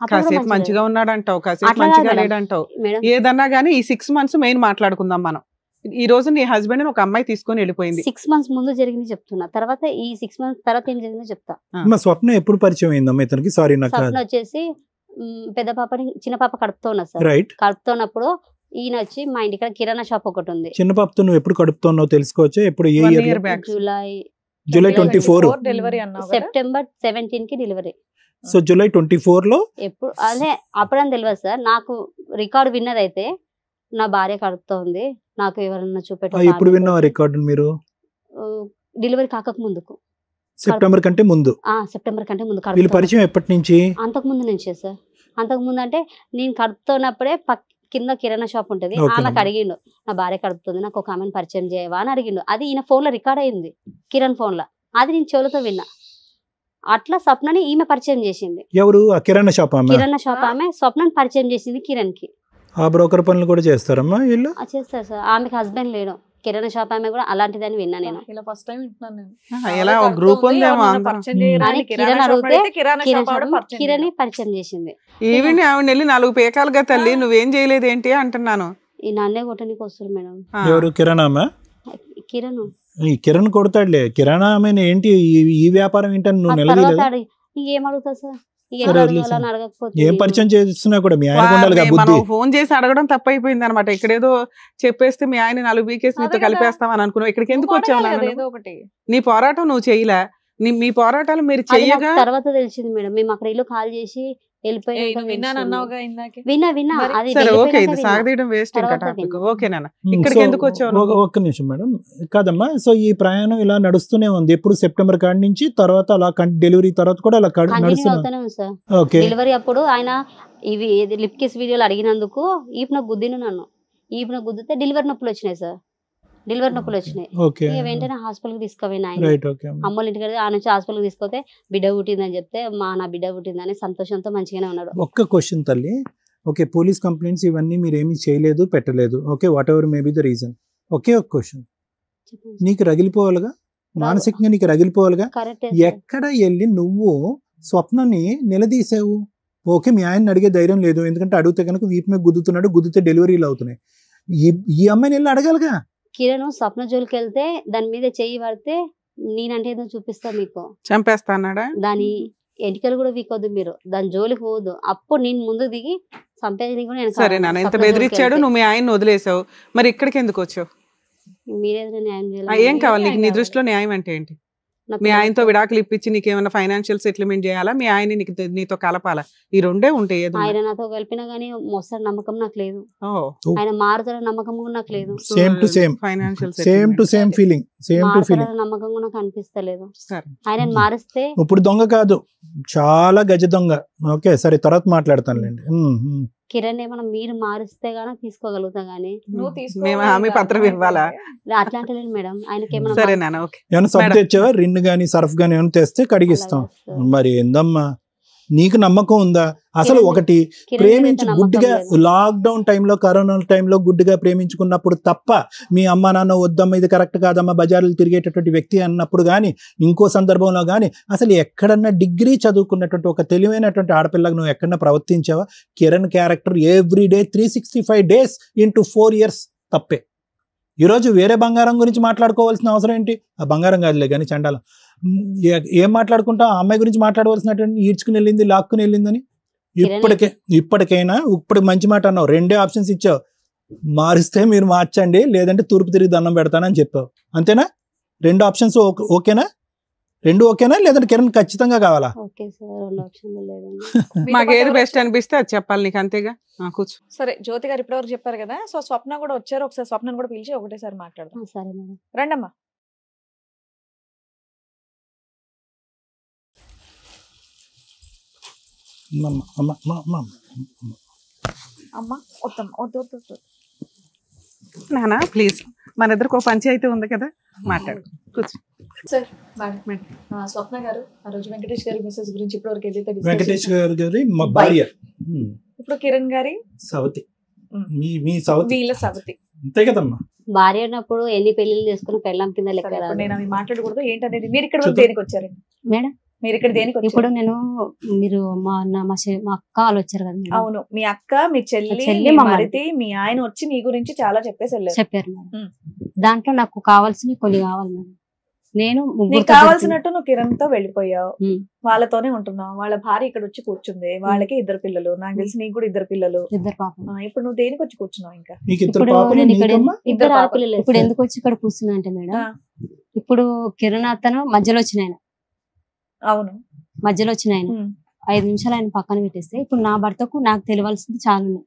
కాసేపు మంచిగా ఉన్నాడు అంటావు, కాసేపు మంచిగా లేడంటావు. ఏదన్నా గానీ ఈ 6 months మెయిన్ మాట్లాడుకుందాం మనం. ఈ రోజు నీ హస్బెండ్ ఒక అమ్మాయి తీసుకొని వెళ్ళిపోయింది. 6 months ముందు జరిగింది చెప్తున్నా, తర్వాత ఈ 6 months తర్వాత ఏం జరిగిందో చెప్తా. మా స్వప్న ఎప్పుడు పరిచయం అయిందమ్మా ఇతనికి? సారీ నాకు స్వప్న వచ్చేసి పెద్ద పాపని, చిన్న పాప కడుపుతో ఉన్నా సార్. రైట్. కడుపుతున్నప్పుడు ఈయన వచ్చి మా ఇంటికి కిరాణా షాప్ ఒకటి ఉంది. చిన్న పాపతో నువ్వు ఎప్పుడు కడుపుతున్నావు తెలుసుకోవచ్చు? ఎప్పుడు? ఏ 1 year? year back. July 24 delivery అన్నావు కదా? September 17 కి డెలివరీ. సో జూలై 24 లో ఎప్పుడు అదే అప్పుడని తెలియదు సార్. నాకు రికార్డు విన్నదైతే నా భార్య కడుపుతో ఉంది, నాకు ఎవరన్నా చూపెట్ట. ఎప్పుడు విన్నావా రికార్డు మీరు? డెలివరీ కాక ముందుకు, సెప్టెంబర్ కంటే ముందు. సెప్టెంబర్ కంటే ముందు. వీళ్ళ పరిచయం ఎప్పటి నుంచి? అంతకు ముందు నుంచే సార్. అంతకు ముందు అంటే నేను కడుపుతున్నప్పుడే కింద కిరాణా షాప్ ఉంటది, ఆమెకు అడిగిండు నా భార్య కడుపుతుంది, నాకు ఒక ఆమెను పరిచయం చేయవా అని అడిగిండు. అది ఈయన ఫోన్ లో రికార్డ్ అయింది, కిరణ్ ఫోన్ లో. అది నేను చెవులతో విన్నా. అట్లా స్వప్నని ఈమె పరిచయం చేసింది. ఎవరు? ఆ కిరాణా షాప్ ఆమె? కిరాణా షాప్ ఆమె స్వప్నని పరిచయం చేసింది కిరణ్ కి. ఆ బ్రోకర్ పనులు కూడా చేస్తారమ్మా వీళ్ళు? చేస్తారు సార్. ఆమెకి హస్బెండ్ లేడు. కిరాణా షాప్ ఆమె కూడా అలాంటిదని విన్నా నేను. ఇలా ఫస్ట్ టైం వింటున్నాను నేను. ఎలా ఒక గ్రూప్ ఉందేమో కిరణ్ పరిచయం చేసింది. ఈవిడ ఆవిడ వెళ్ళి 4 పేకాలుగా తల్లి నువ్వేం చేయలేదు ఏంటి అంటున్నాను. ఈ నాన్నే కొట్టనికి వస్తారు మేడం. ఎవరు? కిరాణా? కిరణ్. ఈ కిరణ్ కొడతాడులే. కిరాణా ఆమె ఏంటి ఈ వ్యాపారం ఏంటని నువ్వు నిలదీయలేదు? ఏం అడుగుతా సార్, ఏం పరిచయం చేస్తున్నా కూడా మీ ఆయన ఉండాలిగా బుద్ధి. ఫోన్ చేసి అడగడం తప్పైపోయింది అనమాట. ఇక్కడేదో చెప్పేస్తే మీ ఆయన 4 బీకేసి నీతో కలిపేస్తామని అనుకున్నావు. ఇక్కడికి ఎందుకు వచ్చావు? నీ పోరాటం నువ్వు చేయలే. మీ పోరాటాలు మీరు చెయ్యగా తర్వాత తెలిసింది మేడం. మేము అక్కడ ఇల్లు కాల్ చేసి వెళ్ళిపోయినాక విన్నాను తెలిసింది. అన్నావుగా ఇందాకే. విన్నా మరి అది సరే ఓకే, వెళ్ళిపోయినాక ఇది విన్నా. సాగదీయడం వేస్ట్ ఇంకా తర్వాత టాపిక్. విన్నా. ఓకే నాన్న, ఇక్కడికి ఎందుకు వచ్చావు నువ్వు? ఒక్క నిమిషం మేడం. కాదమ్మా, సో ఈ ప్రయాణం ఇలా నడుస్తూనే ఉంది ఎప్పుడు సెప్టెంబర్ కాడి నుంచి, తర్వాత అలా డెలివరీ తర్వాత కూడా అలా కంటిన్యూ నడుస్తున్నా. అవుతానే ఉంది సార్. ఓకే. డెలివరీ అప్పుడు ఆయన ఇవి లిప్ కిస్ వీడియోలు అడిగినందుకు ఈపున గుద్దిను నన్ను. ఈపున గుద్దితే డెలివరీ నొప్పులు వచ్చినాయి సార్. డెలివరీ నొప్పులు వచ్చినాయి. ఓకే. ఇక వెంటనే హాస్పిటల్కి తీసుకుపోయిన ఆయన. రైట్. ఓకే. అమ్మోళ్ళ ఇంటికి ఆ నుంచి హాస్పిటల్కి తీసుకొస్తే బిడ్డ పుట్టిందని చెప్తే నా బిడ్డ పుట్టిందని సంతోషంతో మంచిగానే ఉన్నాడు. ఒక్క క్వశ్చన్ తల్లి. ఓకే, పోలీస్ కంప్లైంట్స్ ఇవన్నీ మీరు ఏమీ చేయలేదు, పెట్టలేదు. Okay, whatever may be the reason. ఒకే ఒక క్వశ్చన్, నీకు రగిలిపోవాలిగా, మానసికంగా నీకు రగిలిపోవాలిగా. కరెక్ట్. ఎక్కడ వెళ్ళి నువ్వు స్వప్నని నిలదీసావు? ఓకే, మీ ఆయన అడిగే ధైర్యం లేదు, ఎందుకంటే అడిగితే కనుక వీపు మీద గుద్దుతున్నాడు, గుద్దితే డెలివరీలు అవుతున్నాయి. ఈ అమ్మాయిని వెళ్ళి అడగాలిగా. కిరణ్ స్వప్న జోలికి వెళ్తే దాని మీద చెయ్యి పడితే నేనంటే ఏదో చూపిస్తా మీకు, చంపేస్తా అన్నాడా? దాని ఎంటికలు కూడా వీకొద్దు, మీరు దాని జోలికి పోవద్దు. అప్పుడు నేను ముందు దిగి చంపేది కూడా నేను. సరే నాన్న, ఇంత బెదిరించాడు, నువ్వు మీ ఆయన్ని వదిలేసావు, మరి ఇక్కడికి ఎందుకు వచ్చావు? మీరేదో న్యాయం ఏం కావాలి నీకు? నీ దృష్టిలో న్యాయం అంటే ఏంటి? మీ ఆయనతో విడాకులు ఇప్పించి నీకేమైనా ఫైనాన్షియల్ సెటిల్మెంట్ చేయాలా, మీ ఆయన నీతో కలపాలా? ఈ రెండే ఉంటాయి. ఆయన నాతో కలిపినా గానీ మోస్తాడు నమ్మకం నాకు లేదు. ఆయన మారుతాడు నమ్మకం కూడా నాకు లేదు. Same to same financial same to same feeling, same to feeling. మారుతాడు నమ్మకం కూడా నాకు అనిపిస్తలేదు. ఆయన మారిస్తే ఇప్పుడు దొంగ కాదు, చాలా గజ దొంగ. ఓకే సరే, తర్వాత మాట్లాడతానులేండి. కిరణ్ ఏమన్నా మీరు మారిస్తే గానీ తీసుకోగలుగుతా గానీ మేము హామీ పత్రం ఇవ్వాలా? అట్లా అంటలేదు మేడం. ఆయనకి సరే నాన్న, ఓకే. ఏమైనా సబ్బు తెచ్చావా? రిన్ గానీ సర్ఫ్ గానీ ఏమైనా తెస్తే కడిగిస్తాం. మరి ఏందమ్మా, నీకు నమ్మకం ఉందా అసలు? ఒకటి ప్రేమించి గుడ్డిగా లాక్డౌన్ టైంలో, కరోనా టైంలో గుడ్డిగా ప్రేమించుకున్నప్పుడు తప్ప, మీ అమ్మ నాన్న వద్దమ్మ ఇది కరెక్ట్ కాదమ్మా బజార్లు తిరిగేటటువంటి వ్యక్తి అన్నప్పుడు కానీ, ఇంకో సందర్భంలో కానీ, అసలు ఎక్కడన్నా డిగ్రీ చదువుకున్నటువంటి ఒక తెలివైనటువంటి ఆడపిల్లకు నువ్వు ఎక్కడన్నా ప్రవర్తించావా? Kiran character everyday 365 days into 4 years తప్పే. ఈరోజు వేరే బంగారం గురించి మాట్లాడుకోవాల్సిన అవసరం ఏంటి? ఆ బంగారం కాదులే కానీ చండాలం. ఏం మాట్లాడుకుంటా? ఆ అమ్మాయి గురించి మాట్లాడవలసినటువంటి ఈడ్చుకుని వెళ్ళింది, లాక్కుని వెళ్ళిందని. ఇప్పటికైనా ఇప్పుడు మంచి మాట అన్నావు, 2 options ఇచ్చావు. మారిస్తే మీరు మార్చండి, లేదంటే తూర్పు తిరిగి దండం పెడతానని చెప్పావు. అంతేనా? 2 options ఓకేనా? 2 ఓకేనా, లేదంటే కిరణ్ ఖచ్చితంగా కావాలా? ఓకే సార్, 2 ఆప్షన్లు లేదండి. మాకు ఏది బెస్ట్ అనిపిస్తే అది చెప్పాలి నీకు, అంతేగా. కూర్చో. సరే, జ్యోతి గారు ఇప్పటివరకు చెప్పారు కదా, సో స్వప్న కూడా వచ్చారు. ఒకసారి స్వప్నను కూడా పిలిచి ఒకటేసారి మాట్లాడదాం. సరే మేడం. రండమ్మా. అమ్మా వద్దు. నానా ప్లీజ్, మన ఇద్దరికి ఒక పంచాయతీ ఉంది కదా, మాట్లాడు. కూర్చో. సార్ స్వప్న గారు ఆ రోజు వెంకటేష్ గారి మెసేజ్ గురించి ఇప్పటివరకు ఏదైతే వెంకటేష్ గారి మా భార్య, ఇప్పుడు కిరణ్ గారి సవతి, మీ సవతి, వీళ్ళ సవతి అంతే కదమ్మా. భార్య ఉన్నప్పుడు ఎన్ని పెళ్లిళ్ళు చేసుకుని పెళ్ళం కింద లెక్క. నేను అవి మాట్లాడకూడదు ఏంటనేది. మీరు ఇక్కడ దేనికి వచ్చారండి మేడం? మీరు ఇక్కడ దేనికి వచ్చారు? ఇప్పుడు నేను మీరు మా అక్క వాళ్ళు వచ్చారు కదా. అవును, మీ అక్క, మీ చెల్లి, మా మరిది, మీ ఆయన వచ్చి మీ గురించి చాలా చెప్పేసి వెళ్ళారు. చెప్పారు మేడం. దాంట్లో నాకు కావాల్సినవి కొన్ని కావాలి మేడం. నేను నీకు కావాల్సినట్టు నువ్వు కిరణ్ తో వెళ్ళిపోయావు, వాళ్ళతోనే ఉంటున్నావు. వాళ్ళ భార్య ఇక్కడ వచ్చి కూర్చుంది, వాళ్ళకి 2 పిల్లలు. నాకు తెలిసి నీకు కూడా 2 పిల్లలు, 2 పాపలు. ఇప్పుడు నువ్వు దేనికి వచ్చి కూర్చున్నావు? ఇంకా ఇద్దరు ఆడపిల్లలు. ఇప్పుడు ఎందుకు వచ్చి ఇక్కడ కూర్చున్నా అంటే మేడం, ఇప్పుడు కిరణ్ అతను మధ్యలో వచ్చిన ఆయన. అవును, మధ్యలో వచ్చిన ఆయన 5 నిమిషాలు ఆయన పక్కన పెట్టేస్తే, ఇప్పుడు నా భర్తకు నాకు తెలియాల్సింది చాలా.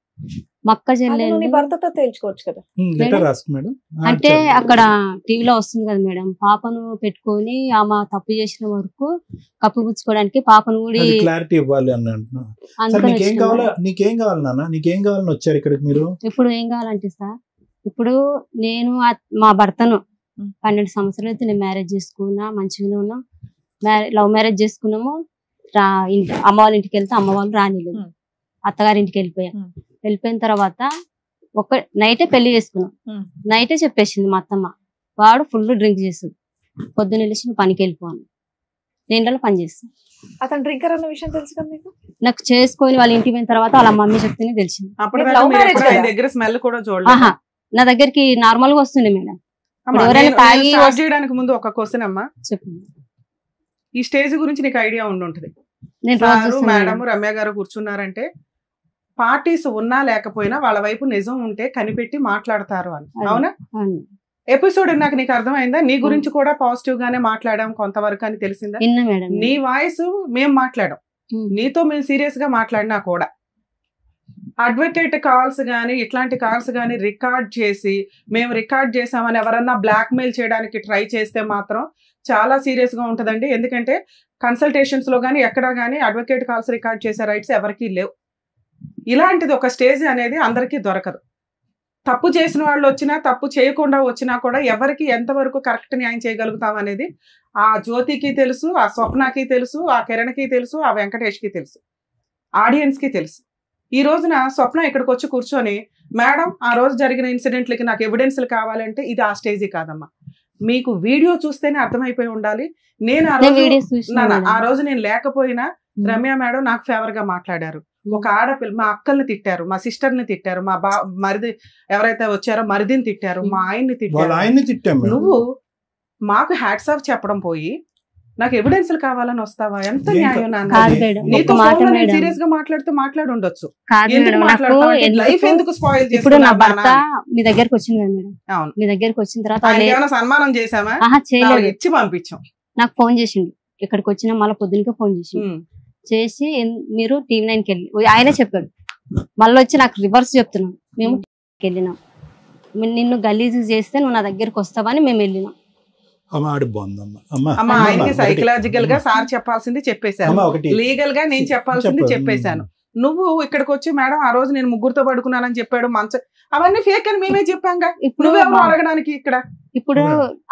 మక్క చెల్లెలు భర్తతో తేల్చుకోవచ్చు కదా అంటే అక్కడ టీవీలో వస్తుంది కదా మేడం. పాపను పెట్టుకొని ఆమె తప్పు చేసిన వరకు కప్పుపుచ్చుకోవడానికి పాపను కూడా క్లారిటీ ఇవ్వాలి అన్నట్టు. నీకేం కావాలి నాన్న? నీకేం కావాలని వచ్చారు ఇక్కడికి మీరు? ఇప్పుడు ఏం కావాలంటే సార్, ఇప్పుడు నేను మా భర్తను 12 సంవత్సరాలు అయితే నేను మ్యారేజ్ చేసుకున్నా, మంచిగానే ఉన్నా. లవ్ మ్యారేజ్ చేసుకున్నాము. అమ్మ వాళ్ళ ఇంటికి వెళ్తే అమ్మ వాళ్ళు రానిలేదు. అత్తగారింటికి వెళ్ళిపోయిన తర్వాత నైటే పెళ్లి చేసుకున్నాం. నైటే చెప్పేసింది మా అత్తమ్మ, వాడు ఫుల్ డ్రింక్ చేస్తుంది, పొద్దున్న వెళ్ళి నువ్వు పనికి వెళ్ళిపోను, నేను పని చేస్తాను. అతను డ్రింకర్ అన్న విషయం తెలుసు కదా మీకు? నాకు చేసుకొని వాళ్ళ ఇంటికి పోయిన తర్వాత వాళ్ళ మమ్మీ చెప్తేనే తెలిసింది. నా దగ్గరికి నార్మల్ గా వస్తుంది మేడం. ఎవరైనా తాగి చేయడానికి ముందు ఒక క్వశ్చన్ అమ్మా, చెప్పండి. ఈ స్టేజ్ గురించి నీకు ఐడియా ఉండుంటది. మేడం రమ్య గారు కూర్చున్నారంటే పార్టీస్ ఉన్నా లేకపోయినా వాళ్ళ వైపు నిజం ఉంటే కనిపెట్టి మాట్లాడతారు అని, అవునా? ఎపిసోడ్ నాకు నీకు అర్థమైందా? నీ గురించి కూడా పాజిటివ్ గానే మాట్లాడాం కొంతవరకు అని తెలిసిందా? నీ వాయిస్ మేము మాట్లాడాం, నీతో మేము సీరియస్ గా మాట్లాడినా కూడా అడ్వకేట్ కాల్స్ కానీ ఇట్లాంటి కాల్స్ కానీ రికార్డ్ చేసి మేము రికార్డ్ చేసామని ఎవరన్నా బ్లాక్ మెయిల్ చేయడానికి ట్రై చేస్తే మాత్రం చాలా సీరియస్ గా ఉంటుందండి. ఎందుకంటే కన్సల్టేషన్స్ లో కానీ ఎక్కడా కానీ అడ్వకేట్ కాల్స్ రికార్డ్ చేసే రైట్స్ ఎవరికీ లేవు. ఇలాంటిది ఒక స్టేజ్ అనేది అందరికీ దొరకదు. తప్పు చేసిన వాళ్ళు వచ్చినా తప్పు చేయకుండా వచ్చినా కూడా ఎవరికి ఎంతవరకు కరెక్ట్ న్యాయం చేయగలుగుతాం అనేది ఆ జ్యోతికి తెలుసు, ఆ స్వప్నకి తెలుసు, ఆ కిరణ్కి తెలుసు, ఆ వెంకటేష్కి తెలుసు, ఆడియన్స్కి తెలుసు. ఈ రోజున స్వప్న ఇక్కడికి వచ్చి కూర్చొని మేడం ఆ రోజు జరిగిన ఇన్సిడెంట్లకి నాకు ఎవిడెన్స్లు కావాలంటే ఇది ఆ స్టేజీ కాదమ్మా. మీకు వీడియో చూస్తేనే అర్థమైపోయి ఉండాలి. నేను ఆ రోజు నేను లేకపోయినా రమ్య మేడం నాకు ఫేవర్ గా మాట్లాడారు. ఒక ఆడపిల్ల మా అక్కల్ని తిట్టారు, మా సిస్టర్ ని తిట్టారు, మా మరిది ఎవరైతే వచ్చారో మరిదిని తిట్టారు, మా ఆయన్ని తిట్టారు. నువ్వు మాకు హ్యాట్స్ ఆఫ్ చెప్పడం పోయి నాకు ఎవిడెన్స్లు కావాలని వస్తావా? ఎంత న్యాయం నాన్న. సీరియస్ గా మాట్లాడి ఉండొచ్చు. లైఫ్ ఎందుకు స్పాయిల్ ఇప్పుడు నా భర్త మీ దగ్గరకు వచ్చింది కదా మేడం. అవును, మీ దగ్గరకు వచ్చిన తర్వాత సన్మానం చేసామా? ఇచ్చి పంపించాం. నాకు ఫోన్ చేసిండు, ఇక్కడికి వచ్చిన మళ్ళీ పొద్దునకే ఫోన్ చేసి మీరు TV9కి వెళ్ళి ఆయనే చెప్పాడు. మళ్ళీ వచ్చి నాకు రివర్స్ చెప్తున్నాం. మేము వెళ్ళినాం, నిన్ను గలీజు చేస్తే నువ్వు నా దగ్గరకు వస్తావని మేము వెళ్ళినాం. సైకలాజికల్ గా సార్ చెప్పాల్సింది చెప్పేశాను, లీగల్ గా నేను చెప్పాల్సింది చెప్పేశాను. నువ్వు ఇక్కడికి వచ్చి మేడం ఆ రోజు నేను ముగ్గురుతో పడుకున్నానని చెప్పాడు అవన్నీ ఫేక్ అని మేమే చెప్పాంగా. ఇప్పుడు అడగడానికి ఇక్కడ ఇప్పుడు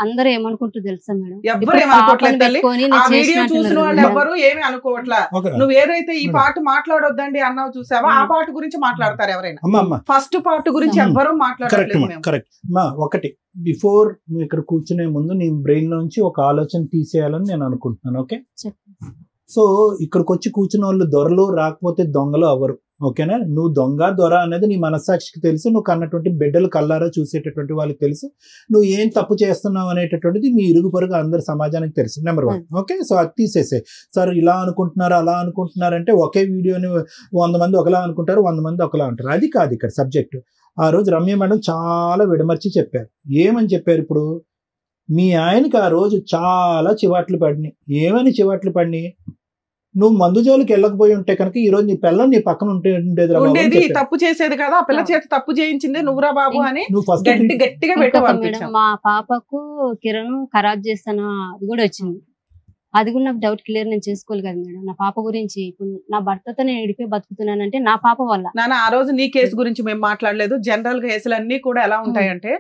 అందరూ ఏమనుకుంటారు తెలుసా మేడం? ఎవ్వరు ఏమనుకోవట్లేదు తల్లి. ఆ వీడియో చూసిన వాళ్ళు ఎవ్వరు ఏమి అనుకోవట్లా. నువ్వు ఏదైతే ఈ పాట మాట్లాడొద్దండి అన్నావు చూసావా, ఆ పాట గురించి మాట్లాడతారు ఎవరైనా. ఫస్ట్ పార్ట్ గురించి ఎవ్వరూ మాట్లాడలేదు. ఒకటి బిఫోర్ నువ్వు ఇక్కడ కూర్చునే ముందు నీ బ్రెయిన్ లోంచి ఒక ఆలోచన తీసేయాలని నేను అనుకుంటున్నాను. ఓకే, సో ఇక్కడికి వచ్చి కూర్చున్న వాళ్ళు దొరలు రాకపోతే దొంగలు అవరు. ఓకేనా? నువ్వు దొంగ దొర అనేది నీ మనస్సాక్షికి తెలుసు, నువ్వు కన్నటువంటి బిడ్డలు కల్లారా చూసేటటువంటి వాళ్ళకి తెలుసు, నువ్వు ఏం తప్పు చేస్తున్నావు అనేటటువంటిది మీ ఇరుగు పొరుగు అందరు సమాజానికి తెలుసు. నెంబర్ 1. ఓకే, సో అది తీసేసే. సార్ ఇలా అనుకుంటున్నారు అలా అనుకుంటున్నారంటే ఒకే వీడియోని 100 మంది ఒకలా అనుకుంటారు, 100 మంది ఒకలా అంటారు. అది కాదు ఇక్కడ సబ్జెక్టు. ఆ రోజు రమ్య మేడం చాలా విడమర్చి చెప్పారు. ఏమని చెప్పారు? ఇప్పుడు మీ ఆయనకి ఆ రోజు చాలా చివాట్లు పడినాయి. ఏమని చివాట్లు పడినాయి? నువ్వు మందు జోలికి వెళ్ళకపోయి ఉంటే కనుక ఈ రోజు నీ పిల్లలు నీ పక్కన ఉండేది. తప్పు చేసేది కదా, ఆ పిల్ల చేత తప్పు చేయించింది నువ్వురా బాబు అని నువ్వు ఫస్ట్ గట్టిగా మేడం. మా పాపకు కిరణ్ ఖరాబ్ చేస్తాను అది కూడా వచ్చింది. అది కూడా నాకు డౌట్ క్లియర్ నేను చేసుకోవాలి కదా మేడం. నా పాప గురించి ఇప్పుడు నా భర్తతో నేను ఎడిపోయి బతుకుతున్నానంటే నా పాప వల్ల. నాన్న ఆ రోజు నీ కేసు గురించి మేము మాట్లాడలేదు. జనరల్ గా కేసులు అన్ని కూడా ఎలా ఉంటాయంటే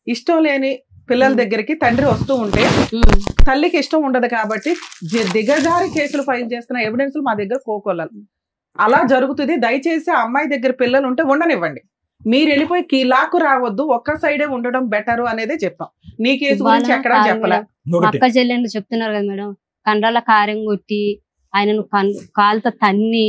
ఇష్టం లేని పిల్లల దగ్గరికి తండ్రి వస్తూ ఉంటే తల్లికి ఇష్టం ఉండదు కాబట్టి దిగజారి కేసులు ఫైల్ చేస్తున్న ఎవిడెన్స్ మా దగ్గర కోకొల్లాలి. అలా జరుగుతుంది. దయచేసి ఆ అమ్మాయి దగ్గర పిల్లలు ఉంటే ఉండనివ్వండి. మీరు వెళ్ళిపోయి లాక్కు రావద్దు, ఒక్క సైడే ఉండడం బెటర్ అనేది చెప్పాం. నీ కేసు గురించి ఎక్కడా చెప్పలే. అక్క చెల్లెళ్ళు చెప్తున్నారు కదా మేడం, కండ్రాల కారం కొట్టి ఆయనను కాలుతో తన్ని.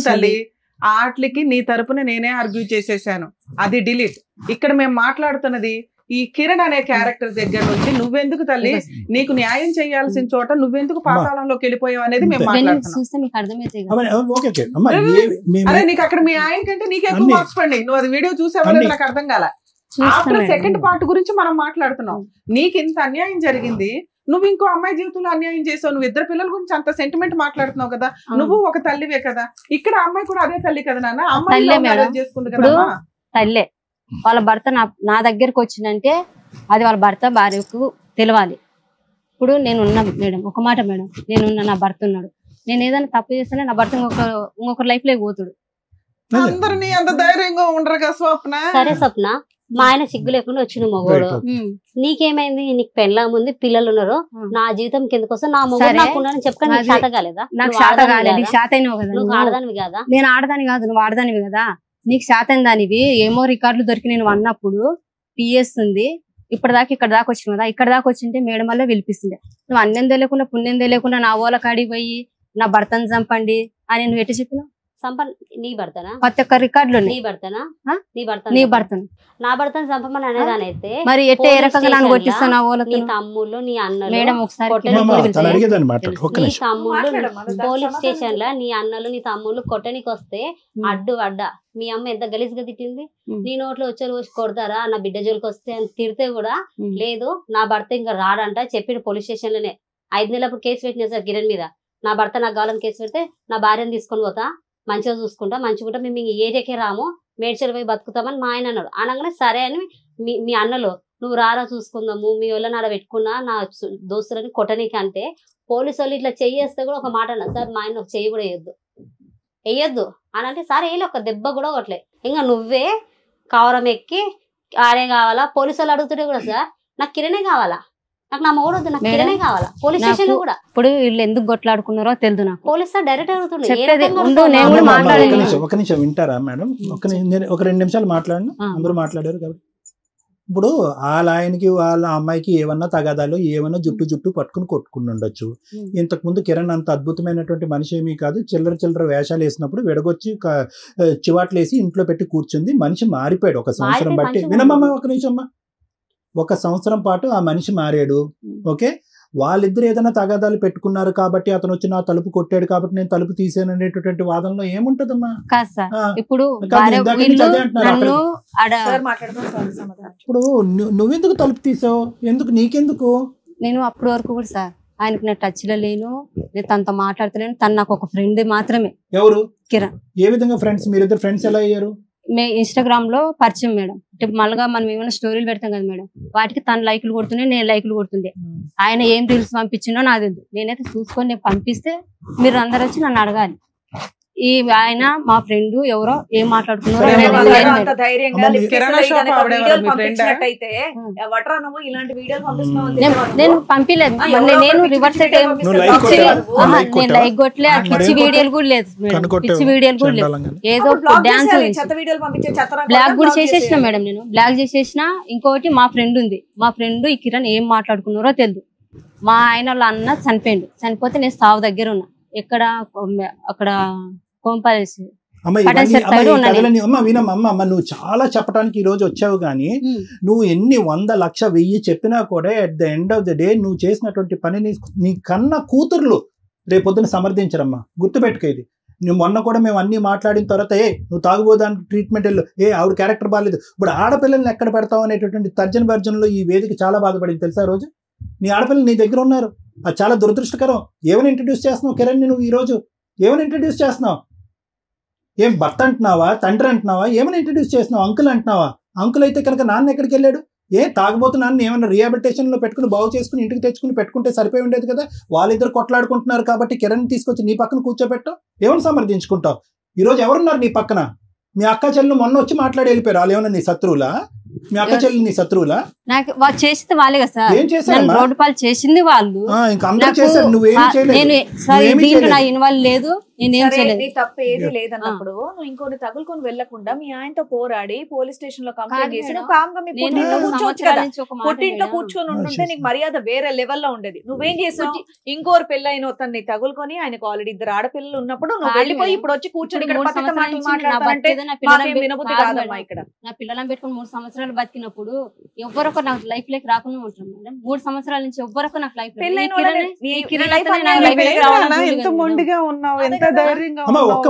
తల్లి ఆటలకి నీ తరపున నేనే ఆర్గ్యూ చేసేసాను, అది డిలీట్. ఇక్కడ మేము మాట్లాడుతున్నది ఈ కిరణ్ అనే క్యారెక్టర్ దగ్గర నుంచి నువ్వెందుకు తల్లి నీకు న్యాయం చేయాల్సిన చోట నువ్వెందుకు పాతాళంలోకి వెళ్ళిపోయావు అనేది మేము మాట్లాడుతున్నాం. అరే నీకు అక్కడ మీ ఆయన కంటే నీకు ఎక్కువ మార్క్స్ పడి నువ్వు అది వీడియో చూసావనేది నాకు అర్థం కాల. ఆఫ్టర్ సెకండ్ పార్ట్ గురించి మనం మాట్లాడుతున్నాం. నీకు ఇంత అన్యాయం జరిగింది, నువ్వు ఇంకో అమ్మాయి జీవితంలో అన్యాయం చేసావు, నువ్వు ఇద్దరు పిల్లల గురించి అంత సెంటిమెంట్ మాట్లాడుతున్నావు కదా, నువ్వు ఒక తల్లివే కదా, ఇక్కడ అమ్మాయి కూడా అదే తల్లి కదా నాన్న, అమ్మాయి చేసుకుంది కదా తల్లే. వాళ్ళ భర్త నా దగ్గరకు వచ్చిందంటే అది వాళ్ళ భర్త భార్యకు తెలవాలి. ఇప్పుడు నేనున్నా మేడం, ఒక మాట మేడం, నేనున్నా, నా భర్త ఉన్నాడు, నేను ఏదైనా తప్పు చేస్తేనే నా భర్త ఇంకొకరి లైఫ్ లోకి పోతాడు. అందరినీ అంత ధైర్యంగా ఉండరుగా స్వప్న. సరే స్వప్న, మా ఆయన సిగ్గు లేకుండా వచ్చిన మగోడు, నీకేమైంది? నీకు పెళ్ళాం ఉంది, పిల్లలు ఉన్నారు, నా జీవితం కిందకు వస్తే నా మొగుడు నాకు ఉన్నాడని చెప్పక నీకు శాత కాలేదా? నాకు శాత కాలేదు, నీకు శాత అయినావు కదా. నువ్వు ఆడదానివి కదా. నేను ఆడదాని కాదు, నువ్వు ఆడదానివి కదా. నీకు శాత అయిన దానివి ఏమో రికార్డులు దొరికి నేను అన్నప్పుడు పిఎస్ ఉంది, ఇప్పటిదాకా ఇక్కడ దాకా వచ్చిన కదా, ఇక్కడ దాకా వచ్చింటే మేడం వల్ల పిలిపిస్తుండే. నువ్వు అన్నం తెలియకుండా పుణ్యం తెలియకుండా నా ఓల కాడికి పోయి నా భర్తను చంపండి అని నువ్వు ఎట్లా చెప్పినావు? నీ భర్తనా? ప్రతి ఒక్క రికార్డులు నీ భర్తనా? నీ భర్తను నా భర్తను చంపమని అనేదానైతే మరి ఎట్లా ఏ రకంగా నన్ను కొట్టిస్తాను? నీ తమ్ముళ్ళు నీ అన్నలు మేడం ఒకసారి నీ తమ్ముళ్ళు పోలీస్ స్టేషన్ లో నీ అన్నలు నీ తమ్ముళ్ళు కొట్టనికి వస్తే అడ్డా మీ అమ్మ ఎంత గలీజ్గా తిట్టింది. నీ నోట్లో వచ్చే రోజు కొడతారా నా బిడ్డ జోలికి వస్తే అని తిడితే కూడా లేదు, నా భర్త ఇంకా రాడంట చెప్పిన పోలీస్ స్టేషన్ లోనే 5 నెలలప్పుడు కేసు పెట్టిన సార్ కిరణ్ మీద. నా భర్త నాకు కావాలని కేసు పెడితే నా భార్యను తీసుకొని పోతా, మంచిగా చూసుకుంటా, మంచిగా మేము ఈ ఏరియాకే రాము, మేడ్చల్ పోయి బతుకుతామని మా ఆయన అన్నాడు. అనగానే సరే అని మీ అన్నలో నువ్వు రారా చూసుకుందాము, మీ వాళ్ళని ఆడ పెట్టుకున్నా నా దోస్తులని కొట్టనీకి అంటే పోలీసు వాళ్ళు ఇట్లా చెయ్యేస్తే కూడా ఒక మాట అన్నారు, సార్ మా ఆయన ఒక చెయ్యి కూడా వేయొద్దు అని అంటే, సార్ వేయలే, ఒక దెబ్బ కూడా కొట్టలే. ఇంకా నువ్వే కవరం ఎక్కి ఆడే కావాలా, పోలీసు వాళ్ళు అడుగుతుంటే కూడా సార్ నాకు కిరణే కావాలా, నాకు నా మొగుడు వద్దు, నాకు కిరణే కావాలా. పోలీస్ స్టేషన్ కూడా ఇప్పుడు వీళ్ళు ఎందుకు కొట్లాడుకున్నారో తెలియదు నాకు. పోలీస్ సార్ డైరెక్ట్ అడుగుతుండే. ఒక నిమిషం వింటారా మేడం? ఒక 2 నిమిషాలు మాట్లాడండి, అందరూ మాట్లాడారు కాబట్టి. ఇప్పుడు వాళ్ళ ఆయనకి వాళ్ళ అమ్మాయికి ఏమన్నా తగాదాలు ఏమన్నా జుట్టు పట్టుకుని కొట్టుకుని ఉండొచ్చు. ఇంతకు ముందు కిరణ్ అంత అద్భుతమైనటువంటి మనిషి ఏమీ కాదు. చిల్లర వేషాలు వేసినప్పుడు విడగొచ్చి చివాట్లు వేసి ఇంట్లో పెట్టి కూర్చుంది. మనిషి మారిపోయాడు ఒక సంవత్సరం బట్టి. వినమ్మా ఒక నిమిషం అమ్మా. ఒక సంవత్సరం పాటు ఆ మనిషి మారాడు. ఓకే, వాళ్ళిద్దరు ఏదైనా తగాదాలు పెట్టుకున్నారు కాబట్టి అతను వచ్చి నా తలుపు కొట్టాడు కాబట్టి నేను తలుపు తీసాను అనేటటువంటి వాదనలో ఏముంటదమ్మా? ఇప్పుడు ఇప్పుడు నువ్వెందుకు తలుపు తీసావు? ఎందుకు? నీకెందుకు? నేను అప్పటి వరకు కూడా సార్ ఆయనకు నేను టచ్ లో లేను, నేను తనతో మాట్లాడతలేను. తను నాకు ఒక ఫ్రెండ్ మాత్రమే. ఎవరు? కిరణ్. ఏ విధంగా ఫ్రెండ్స్? మీరిద్దరు ఫ్రెండ్స్ ఎలా అయ్యారు? ఇన్స్టాగ్రామ్ లో పరిచయం మేడం. మళ్ళీ మనం ఏమైనా స్టోరీలు పెడతాం కదా మేడం, వాటికి తను లైకులు కొడుతుండే, నేను లైకులు కొడుతుండే. ఆయన ఏం రీల్స్ పంపించిండో నాకు తెలియదు. నేనైతే చూసుకొని నేను పంపిస్తే మీరు అందరు వచ్చి నన్ను అడగాలి. ఈ ఆయన మా ఫ్రెండ్ ఎవరో ఏం మాట్లాడుకున్నారో నేను పంపిలేదు. నేను రివర్స్ అయితే నేను లైక్ కొట్టలే, పిచ్చి వీడియోలు కూడా లేదు మేడం, పిచ్చి వీడియోలు కూడా లేదు. ఏదో డాన్స్ బ్లాక్ కూడా చేసేసిన మేడం. నేను బ్లాక్ చేసేసిన. ఇంకొకటి మా ఫ్రెండ్ ఉంది, మా ఫ్రెండ్ ఈ కిరణ్ ఏం మాట్లాడుకున్నారో తెలియదు. మా ఆయన వాళ్ళ అన్న చనిపోయిండు. చనిపోతే నేను సావు దగ్గర ఉన్నా. ఎక్కడ అక్కడ వినమ్మా, నువ్వు చాలా చెప్పడానికి ఈ రోజు వచ్చావు కానీ నువ్వు ఎన్ని 100, 1,00,000, 1000 చెప్పినా కూడా at the end of the day నువ్వు చేసినటువంటి పనిని నీ కన్న కూతుర్లు రేపొద్దున సమర్థించరమ్మా. గుర్తుపెట్టుకో ఇది. నువ్వు మొన్న కూడా మేము అన్ని మాట్లాడిన తర్వాత నువ్వు తాగుబోదానికి ట్రీట్మెంట్ వెళ్ళు, ఆవిడ క్యారెక్టర్ బాగాలేదు, ఇప్పుడు ఆడపిల్లల్ని ఎక్కడ పెడతావు అనేటటువంటి తర్జన భర్జనలో ఈ వేదిక చాలా బాధపడింది తెలుసా? రోజు నీ ఆడపిల్లలు నీ దగ్గర ఉన్నారు, అది చాలా దురదృష్టకరం. ఏమని ఇంట్రడ్యూస్ చేస్తున్నావు కిరణ్? నువ్వు ఈ రోజు ఏమని ఇంట్రడ్యూస్ చేస్తున్నావు? ఏం భర్త అంటున్నావా, తండ్రి అంటున్నావా, ఏమైనా ఇంట్రడ్యూస్ చేస్తున్నావు? అంకుల్ అంటున్నావా? అంకుల్ అయితే కనుక నాన్న ఎక్కడికి వెళ్ళాడు? తాగబోతున్నాను ఏమైనా రిహాబిలిటేషన్ లో పెట్టుకుని బాగు చేసుకుని ఇంటికి తెచ్చుకుని పెట్టుకుంటే సరిపోయి ఉండేది కదా. వాళ్ళిద్దరు కొట్లాడుకుంటున్నారు కాబట్టి కిరణ్ తీసుకొచ్చి నీ పక్కన కూర్చోబెట్టావు. ఏమని సమర్థించుకుంటావు? ఈరోజు ఎవరున్నారు నీ పక్కన? మీ అక్క చెల్లెలు మొన్న వచ్చి మాట్లాడి వెళ్ళిపోయారు. వాళ్ళు ఏమన్నా నీ శత్రువులా? మీ అక్క చెల్లెలు నీ శత్రువులా? నాకు వాళ్ళు చేసింది వాళ్ళే కదా సార్. ఏం చేశారు? రోడ్డు పాలు చేసింది వాళ్ళు. ఇంకా అందరూ చేశారు, నువ్వేం చేయలేదు. నా ఇన్వాల్వ్ లేదు, నేనేం చేయలేదు. తప్ప ఏది లేదన్నప్పుడు నువ్వు ఇంకోటి తగులుకొని వెళ్లకుండా మీ ఆయనతో పోరాడి పోలీస్ స్టేషన్ లో కంప్లైంట్ చేసి నువ్వు కామ్గా మీ పుట్టింట్లో కూర్చోవచ్చు కదా. పుట్టింట్లో కూర్చొని ఉంటుంటే నీకు మర్యాద వేరే లెవెల్లో ఉండేది. నువ్వేం చేసావు? ఇంకోరు పెళ్ళైన తన్ని తగులుకొని ఆయనకు ఆల్రెడీ 2 ఆడపిల్లలు ఉన్నప్పుడు నువ్వు వెళ్ళిపోయి ఇప్పుడు వచ్చి కూర్చొని ఇక్కడ పక్కన మాట్లాడతానంటే వినబుద్ధి కాదమ్మా. ఇక్కడ నా పిల్లలను పెట్టుకుని 3 సంవత్సరాలు బతికినప్పుడు ఎవ్వరొక నాకు లైఫ్ లేక రాకుండా ఉంటాను మేడం. 3 సంవత్సరాల నుంచి ఎవ్వరొక నాకు లైఫ్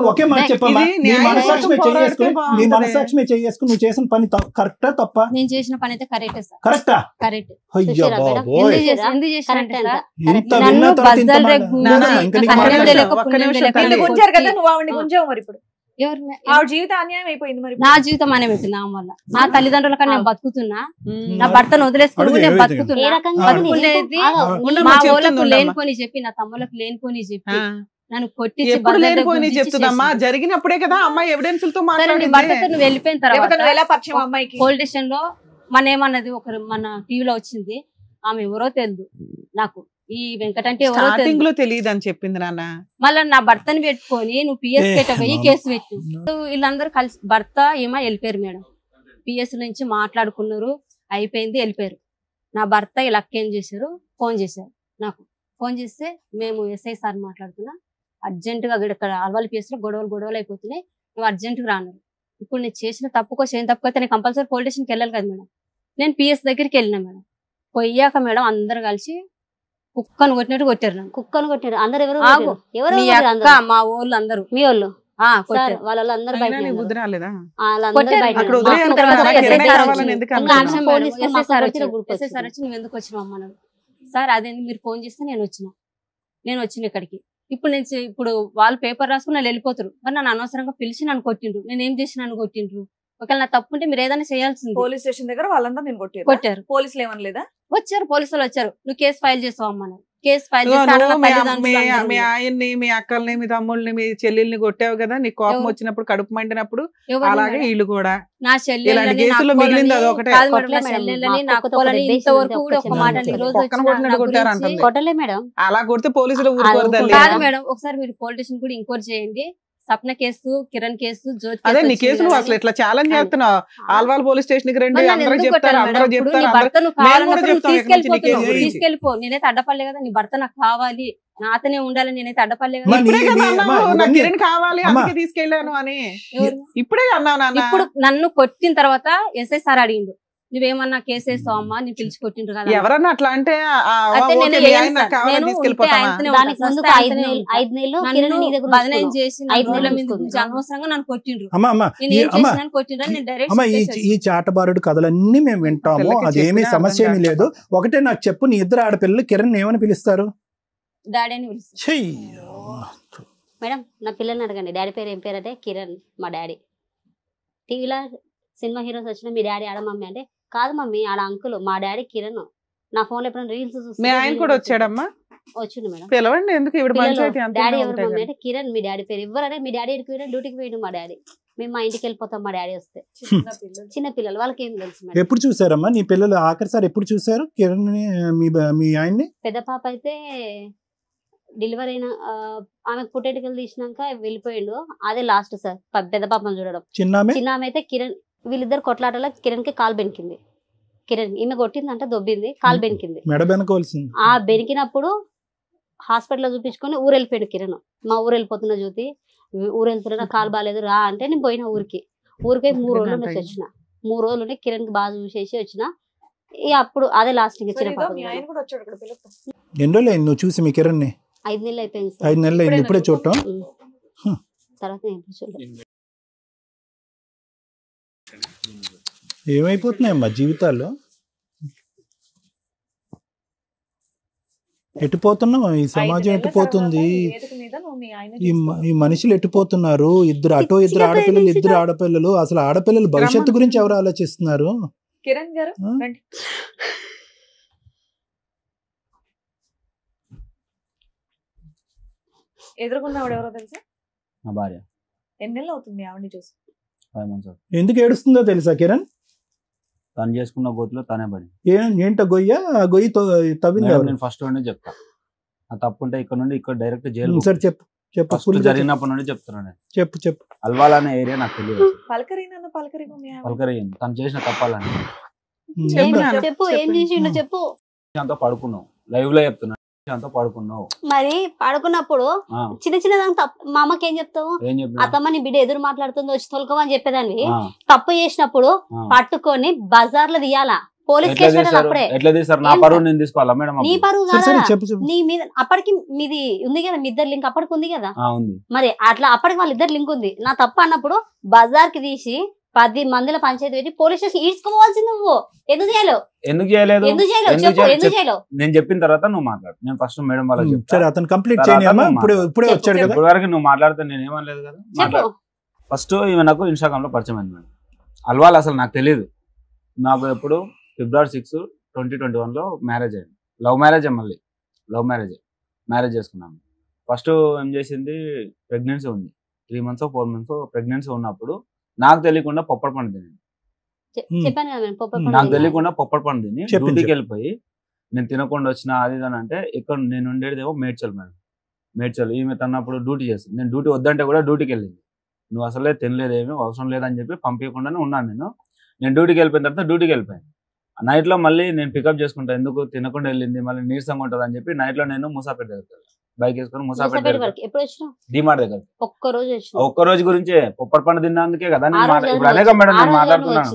ఒకే మాట చెప్పమ్మా. నీ మనసాక్షి మీద చేసుకుని నువ్వు చేసిన పని కరెక్టా తప్ప? నేను చేసిన పని అయితే కరెక్టే సార్. కరెక్టా? కరెక్ట్. ఎందుకు చేశారంటే ఆవిడ జీవితం అన్యాయం అయిపోయింది. మరి నా జీవితం అనే పెట్టింది నా వల్ల. నా తల్లిదండ్రుల కన్నా నేను బతుకుతున్నా, నా భర్తను వదిలేసుకుని నేను బతుకుతున్నా. బతుకునేది మా వాళ్ళకు లేనిపోని చెప్పి, నా తమ్ములకు లేనిపోని చెప్పి నన్ను కొట్టి చెప్తుందమ్మా. జరిగినప్పుడే కదా అమ్మాయి ఎవిడెన్స్ తో భర్తతో నువ్వు వెళ్ళిపోయిన తర్వాత పోలీస్ స్టేషన్ లో మన ఏమన్నది మన టీవీలో వచ్చింది. ఆమె ఎవరో తెలియదు నాకు. ఈ వెంకటంటే ఎవరో తెలియదు అని చెప్పింది నాన్న. మళ్ళీ నా భర్తని పెట్టుకొని నువ్వు పిఎస్ పెట్టబోయి కేసు పెట్టు. వీళ్ళందరూ కలిసి భర్త ఏమో వెళ్ళిపోయారు మేడం. పిఎస్ నుంచి మాట్లాడుకున్నారు, అయిపోయింది, వెళ్ళిపోయారు. నా భర్త ఇలా ఏం చేశారు, ఫోన్ చేశారు నాకు. ఫోన్ చేస్తే మేము ఎస్ఐ సార్ మాట్లాడుతున్నా, అర్జెంటుగా ఇక్కడ అల్వాల్ పిఎస్ లో గొడవలు అయిపోతున్నాయి, నువ్వు అర్జెంటుగా రాన్నారు. ఇప్పుడు నేను చేసిన తప్పుకో చేయని తప్పుకైతే నేను కంపల్సరీ పోలీస్ స్టేషన్కి వెళ్ళాలి కదా మేడం. నేను పిఎస్ దగ్గరికి వెళ్ళినా మేడం. పోయాక మేడం అందరు కలిసి కుక్కను కొట్టినట్టు కొట్టారు. కుక్కను కొట్టారు అందరు. ఎవరు మా వాళ్ళు అందరూ. మీ వాళ్ళు వాళ్ళందరూ నువ్వు ఎందుకు వచ్చినావు అమ్మన్నాడు. సార్ అదేంది మీరు ఫోన్ చేస్తే నేను వచ్చిన ఇక్కడికి. ఇప్పుడు ఇప్పుడు వాళ్ళు పేపర్ రాసుకుని వాళ్ళు వెళ్ళిపోతారు. మరి నన్ను అనవసరంగా పిలిచి నన్ను కొట్టిండ్రు. నేను ఏం చేసి నన్ను కొట్టిండ్రు? ఒకవేళ నా తప్పు ఉంటే మీరు ఏదైనా చేయాల్సింది. పోలీస్ స్టేషన్ దగ్గర వాళ్ళందరూ నేను కొట్టారు. పోలీసులు ఏమనలేదా? వచ్చారు, పోలీసులు వచ్చారు. నువ్వు కేసు ఫైల్ చేస్తావు అమ్మ, కేసు ఫైల్ మీ ఆయన్ని, మీ అక్కల్ని, మీ తమ్ముళ్ళని, మీ చెల్లెల్ని కొట్టావు కదా, నీకు కోపం వచ్చినప్పుడు, కడుపు మండినప్పుడు. అలాగే వీళ్ళు కూడా నా చెల్లెళ్ళని కేసులో మిగిలింది అదొకటే. ఇంతవరకు కూడా ఒక మాట కొట్టలే మేడం. అలా కొడితే పోలీసులు ఊరుకోరు తల్లి. కాదు మేడం, ఒకసారి మీరు పోలీస్ స్టేషన్ కూడా ఎంక్వైరీ చేయండి. సప్న కేసు, కిరణ్ కేసు, జ్యోతి అదే నీ కేసు నువ్వు అసలు ఇట్లా ఛాలెంజ్ చేస్తున్నావు. ఆల్వాల్ పోలీస్ స్టేషన్ కి రండి, అందరూ చెప్తారు, అందరూ తీసుకెళ్ళిపో. నేనైతే అడ్డపడలే కదా, నీ భర్త నాకు కావాలి, నాతోనే ఉండాలని నేనైతే అడ్డపడలే కదా. నాకు కిరణ్ కావాలి అందుకే తీసుకెళ్ళాను అని ఇప్పుడే అన్నావు నాన్న. ఇప్పుడు నన్ను కొట్టిన తర్వాత ఎస్ఐ సార్ అడిగిండు, నువ్వేమన్నా కేసు వేస్తావు అమ్మా, నేను పిలిచి కొట్టిండ్రు కదా. ఎవరన్నా అట్లా అంటే అనవసరంగా నన్ను కొట్టిండ్రు. ఈ చాటబారుడు కథలన్నీ మేము వింటాము, అదేమీ సమస్య ఏమీ లేదు. ఒకటే నాకు చెప్పు, నీ ఇద్దరు ఆడపిల్లలు కిరణ్ ఏమని పిలుస్తారు? డాడీ అని పిలుస్తారు. మేడం నా పిల్లల్ని అడగండి, డాడీ పేరు ఏం పేరు అంటే కిరణ్ మా డాడీ. టీవీలో సినిమా హీరోస్ వచ్చిన మీ డాడీ ఆడ మమ్మీ అంటే, కాదు మమ్మీ ఆడ అంకుల్, మా డాడీ కిరణ్. నా ఫోన్ లో ఎప్పుడైనా రీల్స్ చూస్తే ఆయన కూడా వచ్చాడమ్మా. వచ్చిండు మేడం. పిలవండి, ఎందుకు డాడీ ఎవరు మమ్మీ అంటే కిరణ్ మీ డాడీ పేరు. ఎవరంటే మీ డాడీ ఎడికి డ్యూటీకి పోయిండు మా డాడీ. మేము మా ఇంటికి వెళ్ళిపోతాం మా డాడీ వస్తే. చిన్న పిల్లలు, వాళ్ళకి ఏం తెలుసు మేడం. ఎప్పుడు చూసారమ్మా నీ పిల్లలు ఆఖరిసారి ఎప్పుడు చూసారు కిరణ్ మీ ఆయన్ని? పెద్ద పాప అయితే డెలివరీ అయిన ఆమెకు పుట్టేటికలు తీసినాక వెళ్ళిపోయిండు, అదే లాస్ట్ సార్ పెద్ద పాపను చూడడం. చిన్న ఆమె అయితే కిరణ్, వీళ్ళిద్దరు కొట్లాటలో కిరణ్ కి కాలు బెనికింది. కిరణ్ ఈమె కొట్టిందంటే దొబ్బింది, కాలు బెనికింది. ఆ బెనికినప్పుడు హాస్పిటల్లో చూపించుకొని ఊరు వెళ్ళిపోయాడు కిరణ్. మా ఊరు వెళ్ళిపోతున్నా జ్యోతి, ఊరు వెళ్తున్నా, కాలు బాగాలేదు రా అంటే నేను పోయిన ఊరికి 3 రోజులు ఉండొచ్చి వచ్చిన. 3 రోజులు ఉంటే కిరణ్ కి బాగా చూసేసి వచ్చిన. అప్పుడు అదే లాస్ట్ చిన్న పాప. ఎన్ని రోజులు అయింది నువ్వు చూసి మీ కిరణ్ ని? 5 నెలలు అయిపోయింది. 5 నెలలు అయింది ఇప్పుడే చూడటం. తర్వాత చూడలేదు. ఏమైపోతున్నాయమ్మా జీవితాల్లో, ఎట్టిపోతున్నాం, ఈ సమాజం ఎట్టిపోతుంది, ఈ మనుషులు ఎట్టిపోతున్నారు. ఇద్దరు ఆడపిల్లలు, ఇద్దరు ఆడపిల్లలు. అసలు ఆడపిల్లలు భవిష్యత్తు గురించి ఎవరు ఆలోచిస్తున్నారు? కిరణ్ గారు ఎదురుకున్నవాడు ఎవరో తెలుసా? నా భార్య. ఎన్ని నెలలు అవుతుంది ఆవిడని చూసి? 5 months. ఎందుకు ఏడుస్తుందో తెలుసా కిరణ్? తను చేసుకున్న గోతిలో తనే పడి. ఏంటో గొయ్యి తవ్వింది. నేను ఫస్ట్ నుండి చెప్తా, ఆ తప్పు ఉంటే ఇక్కడ నుండి ఇక్కడ డైరెక్ట్ జైలు. సరే చెప్పు. జరిగినప్పటి నుండి చెప్తున్నాను. చెప్పు. అల్వాల్ అనే ఏరియా నాకు తెలియదు. పలకరి తను చేసిన తప్పాలని చెప్పు. ఏం చేసిండు చెప్పు. అంతా పడుకున్నావు, లైవ్ లో చెప్తున్నా, అంతా పడుకున్నావు. మరి పడుకున్నప్పుడు చిన్న దానికి మా అమ్మకి ఏం చెప్తావు? అత్తమ్మ నీ బిడ్డ ఎదురు మాట్లాడుతుంది వచ్చి తొలకమని చెప్పేదాన్ని. తప్పు చేసినప్పుడు పట్టుకొని బజార్ లో తీయాలా, పోలీస్ కేసు పెట్టాలి. అప్పుడే ఎట్లా తీస్తారు? నా పరువు నేను తీసుకోవాలా మేడం? నీ పరువు కాదా, నీ మీద అప్పటికి మీది ఉంది కదా, మీ ఇద్దరు లింక్ అప్పటికి ఉంది కదా. మరి అట్లా అప్పటికి వాళ్ళిద్దరు లింక్ ఉంది. నా తప్పు అన్నప్పుడు బజార్ కి తీసి 10 మందిలో పంచాయతీ పెట్టి పోలీస్ స్టేషన్ ఈడ్చుకోవాల్సింది. నువ్వు ఎందుకు చేయలేదు? నేను చెప్పిన తర్వాత నువ్వు మాట్లాడు. నేను ఫస్ట్ మేడం వాళ్ళకి అతను కంప్లీట్ చేయని ఇప్పుడే వచ్చాడు కదా. ఇప్పుడు వరకు నువ్వు మాట్లాడితే నేను ఏమనలేదు కదా. ఫస్ట్ ఈమె నాకు ఇన్స్టాగ్రామ్ లో పరిచయం అయింది మేడం. అల్వాల్ అసలు నాకు తెలియదు. నాకు ఎప్పుడు February 6, 2021 మ్యారేజ్ అయింది. లవ్ మ్యారేజ్, మళ్ళీ లవ్ మ్యారేజ్ చేసుకున్నాను. ఫస్ట్ ఏం చేసింది, ప్రెగ్నెన్సీ ఉంది. 3 months 4 months ప్రెగ్నెన్సీ ఉన్నప్పుడు నాకు తెలియకుండా పొప్పడి పండు తిని, నాకు తెలియకుండా పొప్పడి పండు తిని డ్యూటీకి వెళ్ళిపోయి, నేను తినకుండా వచ్చిన అది అని అంటే, ఇక్కడ నేను ఉండేదేమో మేడ్చల్ మేడం. మేడ్చల్ ఈమె తన్నప్పుడు డ్యూటీ చేస్తుంది. నేను డ్యూటీ వద్దంటే కూడా డ్యూటీకి వెళ్ళింది. నువ్వు అసలే తినలేదేమీ అవసరం లేదని చెప్పి పంపించకుండానే ఉన్నాను. నేను డ్యూటీకి వెళ్ళిపోయిన తర్వాత డ్యూటీకి వెళ్ళిపోయాను. నైట్ లో మళ్ళీ నేను పికప్ చేసుకుంటా, ఎందుకు తినకుండా వెళ్ళింది మళ్ళీ నీరసంగా ఉంటుంది అని చెప్పి నైట్ లో నేను ముసాపేట దగ్గర బైక్ వేసుకొని ముసాపేట డిమార్ట్ దగ్గర ఒక్క రోజు గురించే పొప్పడి పండు తిన్నందుకే కదా ఇప్పుడు అనేక మేడం నేను మాట్లాడుతున్నాను.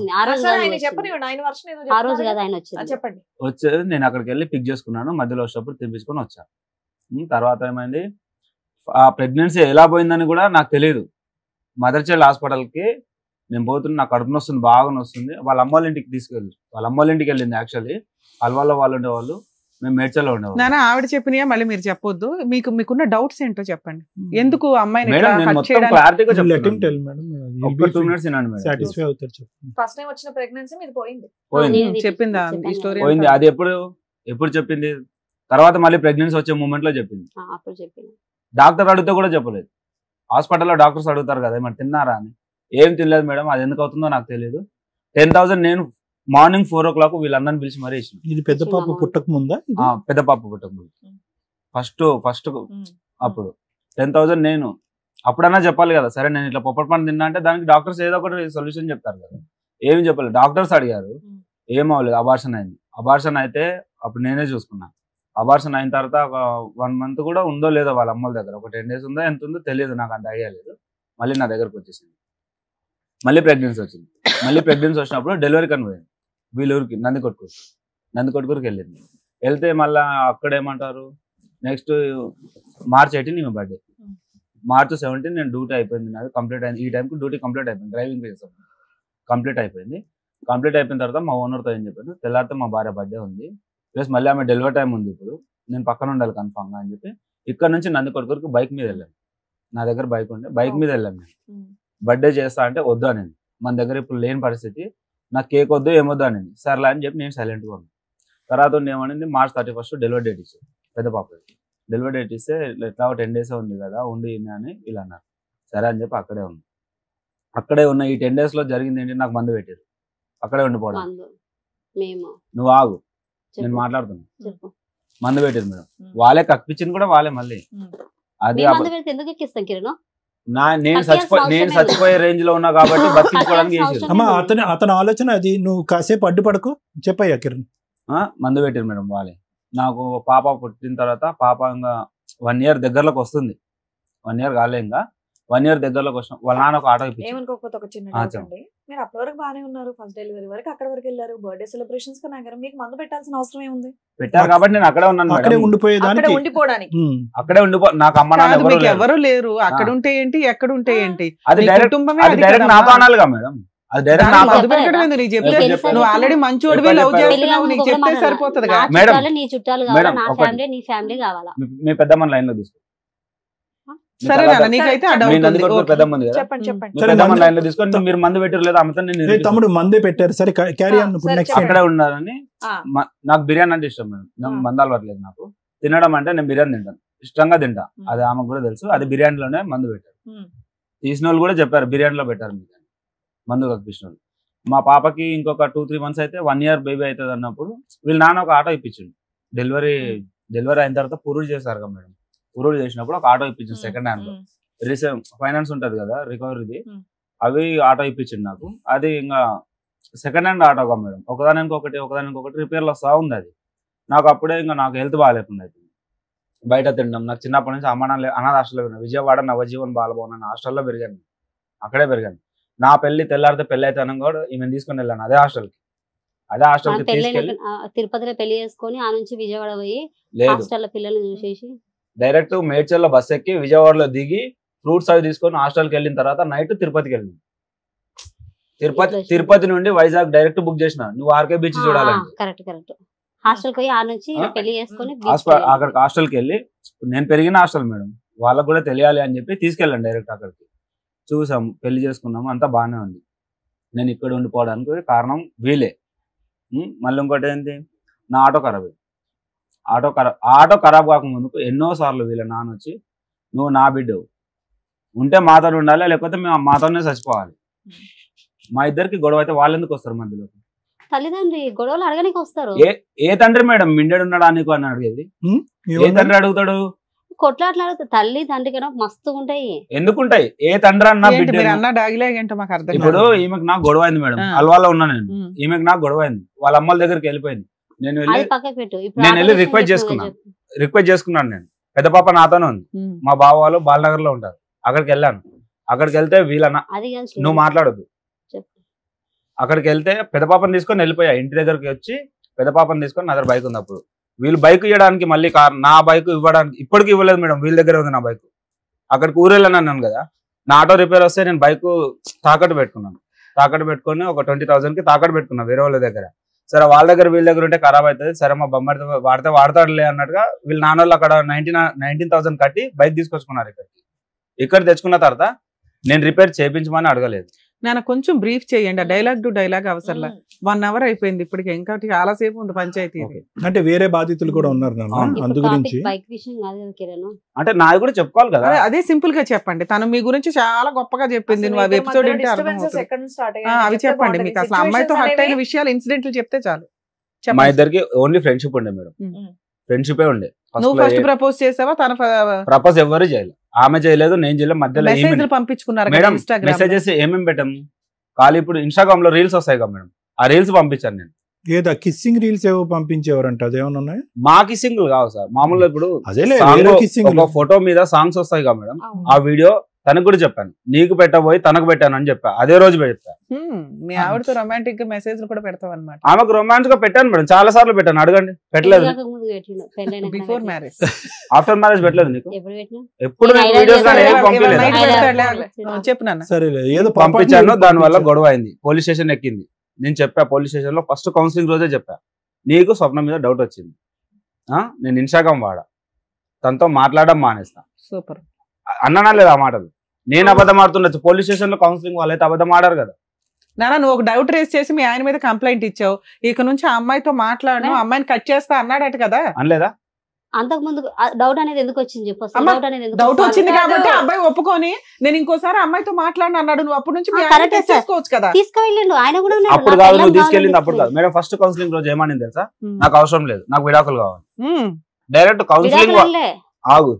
వచ్చేది నేను అక్కడికి వెళ్ళి పిక్ చేసుకున్నాను. మధ్యలో వచ్చేటప్పుడు తినిపించుకొని వచ్చాను. తర్వాత ఏమైంది, ఆ ప్రెగ్నెన్సీ ఎలా పోయిందని కూడా నాకు తెలియదు. మదర్ చైల్డ్ హాస్పిటల్కి నేను పోతున్నా, నాకు కడుపు నొస్తుంది, బాగా నొస్తుంది. వాళ్ళ అమ్మ వాళ్ళ ఇంటికి తీసుకెళ్ళి, వాళ్ళ అమ్మ వాళ్ళ ఇంటికి వెళ్ళింది. యాక్చువల్లీ అల్వాలో వాళ్ళు ఉండేవాళ్ళు. మేము మేడ్చల్లో ఉండేవాళ్ళం. నాన్న ఆవిడ చెప్పినయా మళ్ళీ మీరు చెప్పొద్దు, మీకున్న డౌట్స్ ఏంటో చెప్పండి. ఎందుకు అమ్మాయిని మేడం ఇట్లా నేను hurt మొత్తం చేయడానికి- క్లారిటీగా Let him tell, చెప్తాను. madam. ఒక్క 2 minutes వినండి మేడం. సాటిస్ఫై అవుతారు చెప్పండి. ఫస్ట్ టైం వచ్చిన ప్రెగ్నెన్సీ మీది పోయింది. పోయింది చెప్పిందా చెప్పాను ఈ స్టోరీ? పోయింది. అది ఎప్పుడు చెప్పింది? తర్వాత మళ్ళీ ప్రెగ్నెన్సీ వచ్చే మూమెంట్ లో చెప్పింది. అప్పుడు చెప్పిన డాక్టర్ అడిగితే కూడా చెప్పలేదు. హాస్పిటల్లో డాక్టర్స్ అడుగుతారు కదా మరి తిన్నారా అని. ఏం తినలేదు మేడం, అది ఎందుకు అవుతుందో నాకు తెలియదు. 10,000 నేను మార్నింగ్ 4 o'clock వీళ్ళందరిని పిలిచి మరీ ఇచ్చిన. ఇది పెద్ద పాప పుట్టక ముందా? పెద్ద పాప పుట్టక ముందు ఫస్ట్ అప్పుడు 10,000 నేను అప్పుడన్నా చెప్పాలి కదా. సరే నేను ఇట్లా పొప్పటి పండు తిన్నా అంటే దానికి డాక్టర్స్ ఏదో ఒకటి సొల్యూషన్ చెప్తారు కదా. ఏమి చెప్పలేదు. డాక్టర్స్ అడిగారు, ఏమవ్వలేదు, అబార్షన్ అయింది. అబార్షన్ అయితే అప్పుడు నేనే చూసుకున్నా. అబార్షన్ అయిన తర్వాత ఒక 1 month కూడా ఉందో లేదో వాళ్ళ అమ్మల దగ్గర, ఒక 10 days ఉందో ఎంత ఉందో తెలియదు, నాకు అంత ఐడియా లేదు. మళ్ళీ నా దగ్గరకు వచ్చేసింది. మళ్ళీ ప్రెగ్నెన్సీ వచ్చింది. మళ్ళీ ప్రెగ్నెన్సీ వచ్చినప్పుడు డెలివరీ కని పోయింది వీళ్ళూరికి, నందికొట్కూరుకి వెళ్ళింది. వెళ్తే మళ్ళీ అక్కడ ఏమంటారు, నెక్స్ట్ March 18 ఈమె బర్త్డే, March 17 నేను డ్యూటీ అయిపోయింది, నాది కంప్లీట్ అయింది. ఈ టైంకి డ్యూటీ కంప్లీట్ అయిపోయింది, డ్రైవింగ్ చేసాను, కంప్లీట్ అయిపోయింది. కంప్లీట్ అయిపోయిన తర్వాత మా ఓనర్తో ఏం చెప్పాను, తెల్లారితే మా భార్య బర్త్డే ఉంది, ప్లస్ మళ్ళీ ఆమె డెలివరీ టైం ఉంది, ఇప్పుడు నేను పక్కన ఉండాలి కన్ఫామ్గా అని చెప్పి ఇక్కడ నుంచి నందికొట్కూరుకి బైక్ మీద వెళ్ళాను. నా దగ్గర బైక్ ఉండే, బైక్ మీద వెళ్ళాను నేను. బర్త్డే చేస్తా అంటే వద్దు అని, మన దగ్గర ఇప్పుడు లేని పరిస్థితి, నాకు కేక్ వద్దు ఏమొద్దు అని. సర్లే అని చెప్పి నేను సైలెంట్గా ఉన్నాను. తర్వాత ఏమనింది, March 31 డెలివరీ డేట్ ఇచ్చారు పెద్ద పాప. డెలివరీ డేట్ ఇస్తే ఎట్లా 10 days ఉంది కదా ఉండి అని ఇలా అన్నారు. సరే అని చెప్పి అక్కడే ఉన్న ఈ 10 days లో జరిగింది ఏంటి, నాకు మందు పెట్టారు, అక్కడే ఉండిపోవడం. నువ్వు ఆగు, నేను మాట్లాడుతున్నా. మందు పెట్టారు మేడం, వాళ్ళే కక్కిపించింది కూడా వాళ్ళే. మళ్ళీ అది ఎందుకు ఎక్కిస్తాం కిరణ్? నేను చచ్చిపోయే రేంజ్ లో ఉన్నా కాబట్టి బతికించుకోవడానికి అమ్మా అతని ఆలోచన అది. నువ్వు కాసేపు అడ్డుపడకు, చెప్పయ్యా కిరణ్. మందు పెట్టారు మేడం వాళ్ళే. నాకు పాప పుట్టిన తర్వాత పాప ఇంకా 1 year దగ్గరలోకి వస్తుంది, 1 year కాలే, ఇంకా 1 year దగ్గరలోకి వచ్చిన వాళ్ళ నాన్న ఒక ఆటో ఇప్పించారు. ఏమనుకోకపోతే ఒక చిన్న డౌట్ అండి, మీరు అప్పటి వరకు బాగానే ఉన్నారు, ఫస్ట్ డెలివరీ వరకు అక్కడ వరకు వెళ్ళారు, బర్త్డే సెలబ్రేషన్స్ కి నాగరం, మీకు మందు పెట్టాల్సిన అవసరం ఏముంది? పెట్టారు కాబట్టి నేను అక్కడే ఉన్నాను, అక్కడే ఉండిపోయేదానికి, అక్కడే నాకు అమ్మ నాన్న ఎవరు లేరు. అక్కడ ఉంటే ఏంటి, ఎక్కడ ఉంటే ఏంటి, అది డైరెక్ట్ నాతో అనాలిగా మేడం. అది డైరెక్ట్ నువ్వు ఆల్రెడీ మంచోడివి, లవ్ చేస్తున్నావు, నీకు చెప్తే సరిపోతుంది కదా మేడం. నీ చుట్టాలు కావాలా, నా ఫ్యామిలీ నీ ఫ్యామిలీ కావాలా? మీ పెద్దమ్మ లైన్ లో తీసుకో. సరే నీకైతే పెద్దమ్మ లైన్ లో తీసుకొని మీరు మందు పెట్టారు లేదా అమ్మతో తమ్ముడు మందే పెట్టారు. సరే క్యారీ ఆన్. అక్కడే ఉండాలని. నాకు బిర్యానీ అంటే ఇష్టం మేడం, నాకు మందు అలవాట్లేదు. నాకు తినడం అంటే నేను బిర్యానీ తింటాను, ఇష్టంగా తింటా, అది ఆమెకు కూడా తెలుసు. అది బిర్యానీలోనే మందు పెట్టారు. తీసిన వాళ్ళు కూడా చెప్పారు బిర్యానీలో పెట్టారు మీరు మందు కప్పించిన వాళ్ళు. మా పాపకి ఇంకొక 2-3 months అయితే 1 year బేబీ అవుతుంది అన్నప్పుడు వీళ్ళ నాన్న ఒక ఆటో ఇప్పించిండు. డెలివరీ అయిన తర్వాత పురుడు చేశారు కదా మేడం, పురుడు చేసినప్పుడు ఒక ఆటో ఇప్పించింది సెకండ్ హ్యాండ్ లో. ఫైనాన్స్ ఉంటది కదా రికవరీది, అవి ఆటో ఇప్పించింది నాకు. అది ఇంకా సెకండ్ హ్యాండ్ ఆటోగా మేడం, ఒకదానికి రిపేర్లు వస్తా ఉంది. అది నాకు అప్పుడే ఇంకా నాకు హెల్త్ బాగాలేకుండా అవుతుంది, బయట తినడం. నాకు చిన్నప్పటి నుంచి అనాథ హాస్టల్లో పెరిగాను, విజయవాడ నవజీవన్ బాలభవన్ అనే హాస్టల్లో పెరిగాను, అక్కడే పెరిగాను. నా పెళ్లి తెల్లారితే పెళ్లి అయితే కూడా ఈమెను తీసుకుని వెళ్ళాను అదే హాస్టల్కి. తీసుకెళ్ళి తిరుపతిలో పెళ్లి చేసుకొని ఆ నుంచి విజయవాడ పోయి హాస్టల్ పిల్లల్ని చూసేసి డైరెక్ట్ మేడ్చల్లో బస్ ఎక్కి విజయవాడలో దిగి ఫ్రూట్స్ అవి తీసుకొని హాస్టల్కి వెళ్ళిన తర్వాత నైట్ తిరుపతికి వెళ్ళింది. తిరుపతి నుండి వైజాగ్ డైరెక్ట్ బుక్ చేసిన, నువ్వు ఆర్కే బీచ్ చూడాలంటే. కరెక్ట్ హాస్టల్ పోయి ఆ నుంచి పెళ్లి చేసుకొని అక్కడికి హాస్టల్కి వెళ్ళి, నేను పెరిగిన హాస్టల్ మేడం, వాళ్ళకు కూడా తెలియాలి అని చెప్పి తీసుకెళ్ళాను డైరెక్ట్ అక్కడికి. చూసాము, పెళ్లి చేసుకున్నాము, అంతా బాగానే ఉంది. నేను ఇక్కడ ఉండిపోవడానికి కారణం వీలే. మళ్ళీ ఇంకోటి ఏంటి, నా ఆటో ఖరాబ్ అయింది. ఆటో ఖరాబ్ కాకముందుకు ఎన్నోసార్లు వీళ్ళ నాన్న వచ్చి, నువ్వు నా బిడ్డవు, ఉంటే మాతో ఉండాలి, లేకపోతే మేము మాతోనే చచ్చిపోవాలి. మా ఇద్దరికి గొడవ అయితే వాళ్ళు ఎందుకు వస్తారు మధ్యలో? తల్లిదండ్రి గొడవలు అడగడానికి వస్తారు. ఏ తండ్రి మేడం మిండెడు ఉన్నాడా నీకు అని అడిగేది? ఏ తండ్రి అడుగుతాడు? కొట్లాట్లాడుతూ తల్లి తండ్రి కన్నా మస్తు ఉంటాయి. ఎందుకుంటాయి? ఏ తండ్రి అన్నా ఇప్పుడు ఈమెకు నాకు గొడవ అయింది మేడం, అల్వాలో ఉన్నా నేను, ఈమెకు నాకు గొడవ అయింది, వాళ్ళ అమ్మల దగ్గరికి వెళ్ళిపోయింది. నేను వెళ్ళి రిక్వెస్ట్ చేసుకున్నాను. నేను పెద్ద పాప నాతోనే ఉంది, మా బావ వాళ్ళు బాలనగర్ లో ఉంటారు, అక్కడికి వెళ్ళాను. అక్కడికి వెళ్తే వీళ్ళన్న నువ్వు మాట్లాడద్దు, అక్కడికి వెళ్తే పెద్ద పాపని తీసుకొని వెళ్ళిపోయా. ఇంటి దగ్గరికి వచ్చి పెద్ద పాపని తీసుకొని నా దగ్గర బైక్ ఉంది. అప్పుడు వీళ్ళు బైక్ ఇవ్వడానికి మళ్ళీ నా బైక్ ఇవ్వడానికి ఇప్పటికి ఇవ్వలేదు మేడం, వీళ్ళ దగ్గర ఉంది నా బైక్. అక్కడికి ఊరెళ్ళాను అన్నాను కదా, నా ఆటో రిపేర్ వస్తే నేను బైక్ తాకట్టు పెట్టుకున్నాను. తాకట్టు పెట్టుకొని ఒక 20,000కి తాకట్టు పెట్టుకున్నా వేరే వాళ్ళ దగ్గర. సరే వాళ్ళ దగ్గర వీళ్ళ దగ్గర ఉంటే ఖరాబ్ అవుతుంది, సరే మా బొమ్మడితో వాడతాడులే అన్నట్టుగా వీళ్ళ నాన్న వాళ్ళు అక్కడ 19,000 కట్టి బైక్ తీసుకొచ్చుకున్నారు ఇక్కడ తెచ్చుకున్న తర్వాత నేను రిపేర్ చేయించమని అడగలేదు. నేను కొంచెం బ్రీఫ్ చేయండి, ఆ డైలాగ్ టు డైలాగ్ అవసరం. 1 hour అయిపోయింది ఇప్పటికి, ఇంకా చాలా సేపు ఉంది పంచాయతీ. అంటే వేరే బాధితులు కూడా ఉన్నారు అందు గురించి అంటే నాది కూడా చెప్పుకోవాలి కదా. అదే సింపుల్ గా చెప్పండి, తను మీ గురించి చాలా గొప్పగా చెప్పింది, నువ్వు అది ఎపిసోడ్ అంటే అవి చెప్పండి. మీకు అసలు అమ్మాయితో హర్ట్ అయిన విషయాలు ఇన్సిడెంట్లు చెప్తే చాలు. మా ఇద్దరికి ఓన్లీ ఫ్రెండ్షిప్ ఉండే మేడం, ఫ్రెండ్షిపే ఉండే. నువ్వు ఫస్ట్ ప్రపోజ్ చేసావా? తన ప్రపోజ్ ఎవరు చేయలేదు, ఆమె చేయలేదు, నేను చేయలేదు. మధ్యలో మెసేజ్లు పంపించుకున్నారు మేడం, మెసేజెస్ ఏమేమి పెట్టాము ఖాళీ. ఇప్పుడు ఇన్స్టాగ్రామ్ లో రీల్స్ వస్తాయి కదా మేడం, ఆ రీల్స్ పంపించాను నేను. ఏదా కిస్సింగ్ రీల్స్ ఏవో పంపించేవారంట, అదేమన్నా ఉన్నాయి? మా కిస్సింగ్ కావు సార్, మామూలుగా ఇప్పుడు ఒక ఫోటో మీద సాంగ్స్ వస్తాయి కదా మేడం, ఆ వీడియో తనకు కూడా చెప్పాను, నీకు పెట్టబోయి తనకు పెట్టాను అని చెప్పా, అదే రోజు పెట్టా. మీ ఆవిడతో రొమాంటిక్ గా మెసేజ్ కూడా పెడతావు అనమాట? ఆమెకు రొమాన్స్ గా పెట్టాను మేడం, చాలా సార్లు పెట్టాను, అడగండి. పెట్టలేదు. బిఫోర్ మ్యారేజ్, ఆఫ్టర్ మ్యారేజ్ పెట్టలేదు నీకు ఎప్పుడు? చెప్పినా సరే ఏదో పంపించాను, దాని వల్ల గొడవ అయింది, పోలీస్ స్టేషన్ ఎక్కింది. నేను చెప్పా పోలీస్ స్టేషన్ లో, ఫస్ట్ కౌన్సిలింగ్ రోజే చెప్పా, నీకు స్వప్న మీద డౌట్ వచ్చింది, నేను ఇన్స్టాగ్రామ్ వాడా, తనతో మాట్లాడడం మానేస్తా. సూపర్ అన్నానా లేదా ఆ మాటలు? నేను అబద్ధం ఆడుతుండొచ్చు, పోలీస్ స్టేషన్ లో కౌన్సిలింగ్ వాళ్ళైతే అబద్ధం ఆడారు కదా. నాన్న నువ్వు ఒక డౌట్ రేస్ చేసి మీ ఆయన మీద కంప్లైంట్ ఇచ్చావు, ఇక నుంచి ఆ అమ్మాయితో మాట్లాడను, అమ్మాయిని కట్ చేస్తా అన్నాడట కదా, అనలేదా? అంతకు ముందు డౌట్ అనేది ఎందుకు వచ్చింది చెప్పు? డౌట్ వచ్చింది కాబట్టి అబ్బాయి ఒప్పుకొని నేను ఇంకోసారి అమ్మాయితో మాట్లాడిన అన్నాడు, నువ్వు అప్పటి నుంచి తీసుకోవచ్చు కదా. తీసుకెళ్ళండు ఆయన కూడా. అప్పుడు కాదు నువ్వు తీసుకెళ్ళింది, అప్పుడు కాదు మేడం. ఫస్ట్ కౌన్సిలింగ్ రోజు ఏమని తెలుసా, నాకు అవసరం లేదు, నాకు విడాకులు కావాలి. డైరెక్ట్ కౌన్సిలింగ్ ఆగు,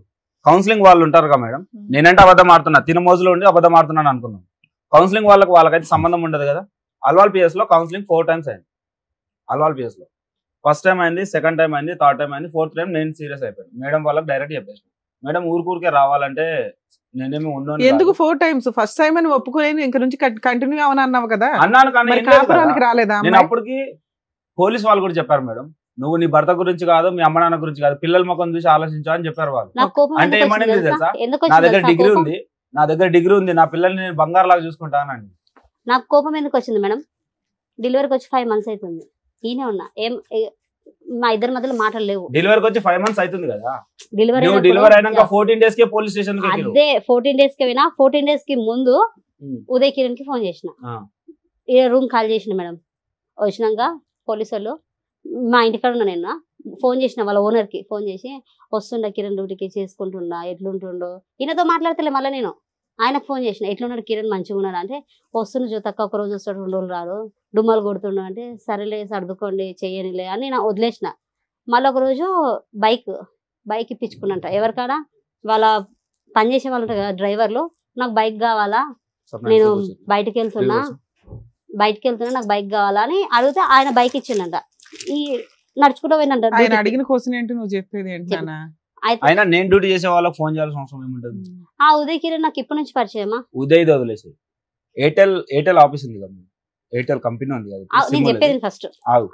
కౌన్సిలింగ్ వాళ్ళు ఉంటారు కదా మేడం, నేనంటే అబద్ధం ఆడుతున్నా, తిన మోజులో ఉండి అబద్ధం ఆడుతున్నాను అనుకున్నాను. కౌన్సిలింగ్ వాళ్ళకైతే సంబంధం ఉండదు కదా. అల్వాల్ పిఎస్ లో కౌన్సిలింగ్ 4 times అయింది. అల్వాల్ పిఎస్ లో ఫస్ట్ టైం అయింది, సెకండ్ టైం అయింది, థర్డ్ టైం అయింది, ఫోర్త్ టైం నేను సీరియస్ అయిపోయాను. మేడం వాళ్ళకి డైరెక్ట్ చెప్పేసి, మేడం ఊరికే రావాలంటే నేనేమి ఉన్నాను. ఎందుకు 4 times? ఫస్ట్ టైం అని ఒప్పుకోలేను, ఇంక నుంచి కంటిన్యూ అవని అన్నావు కదా. అన్నాను కానీ రాలేదా? నేను అప్పటికి పోలీస్ వాళ్ళు కూడా చెప్పారు, మేడం నువ్వు నీ భర్త గురించి కాదు, మీ అమ్మ నాన్న గురించి కాదు, పిల్లల ముఖం చూసి ఆలోచించు అని చెప్పారు వాళ్ళు. అంటే ఏమనేది తెలుసా, నా దగ్గర డిగ్రీ ఉంది, నా పిల్లల్ని నేను బంగారు లాగా చూసుకుంటానండి. నాకు కోపం ఎందుకు వచ్చింది మేడం? డెలివరీకి వచ్చి 5 months అవుతుంది, ఈయనే ఉన్నా, మా ఇద్దరి మధ్యలో మాటలు లేవు. డెలివరీకి వచ్చి 5 months అవుతుంది కదా. డెలివరీ అయినాక 14 days కే పోలీస్ స్టేషన్ కి అదే 14 days కి పోయినా, 14 days కి ముందు ఉదయ్ కిరణ్ కి ఫోన్ చేసిన, రూమ్ కాల్ చేసిన మేడం. వచ్చినాక పోలీసు వాళ్ళు మా ఇంటికాడ ఉన్నా, నేను ఫోన్ చేసిన వాళ్ళ ఓనర్ కి ఫోన్ చేసి, వస్తుండ కిరణ్ డ్యూటీకి చేసుకుంటుండా, ఎట్లుంటుండో, ఈయనతో మాట్లాడతలే. మళ్ళీ నేను ఆయనకు ఫోన్ చేసిన, ఎట్లున్నాడు కిరణ్, మంచిగా ఉన్నాడు అంటే, వస్తుండు జ్యోతక్క ఒక రోజు వస్తాడు, 2 రోజులు రాదు, డుమ్మలు కొడుతుండు అంటే, సరేలే సర్దుకోండి చెయ్యనిలే అని నేను వదిలేసిన. మళ్ళీ ఒక రోజు బైక్ ఇప్పించుకున్నంట ఎవరికాడ, వాళ్ళ పనిచేసే వాళ్ళు ఉంటారు కదా డ్రైవర్లు, నాకు బైక్ కావాలా, నేను బయటకు వెళ్తున్నా నాకు బైక్ కావాలా అని అడిగితే ఆయన బైక్ ఇచ్చిండంట. ఈ నడుచుకుంటూ పోయిందంట. ఆయన అడిగిన కోసం ఏంటి నువ్వు చెప్పేది ఏంటి? అయినా నేను డ్యూటీ చేసే వాళ్ళకి ఫోన్ చేయాల్సిన అవసరం ఏముంటది? ఆ ఉదయ్ కిరణ్ నాకు ఇప్పటి నుంచి పరిచయమా? ఉదయ్ వదిలేసి ఎయిర్టెల్ ఆఫీస్ ఉంది కదా, ఎయిర్టెల్ కంపెనీ ఉంది కదా, నేను చెప్పేది ఫస్ట్.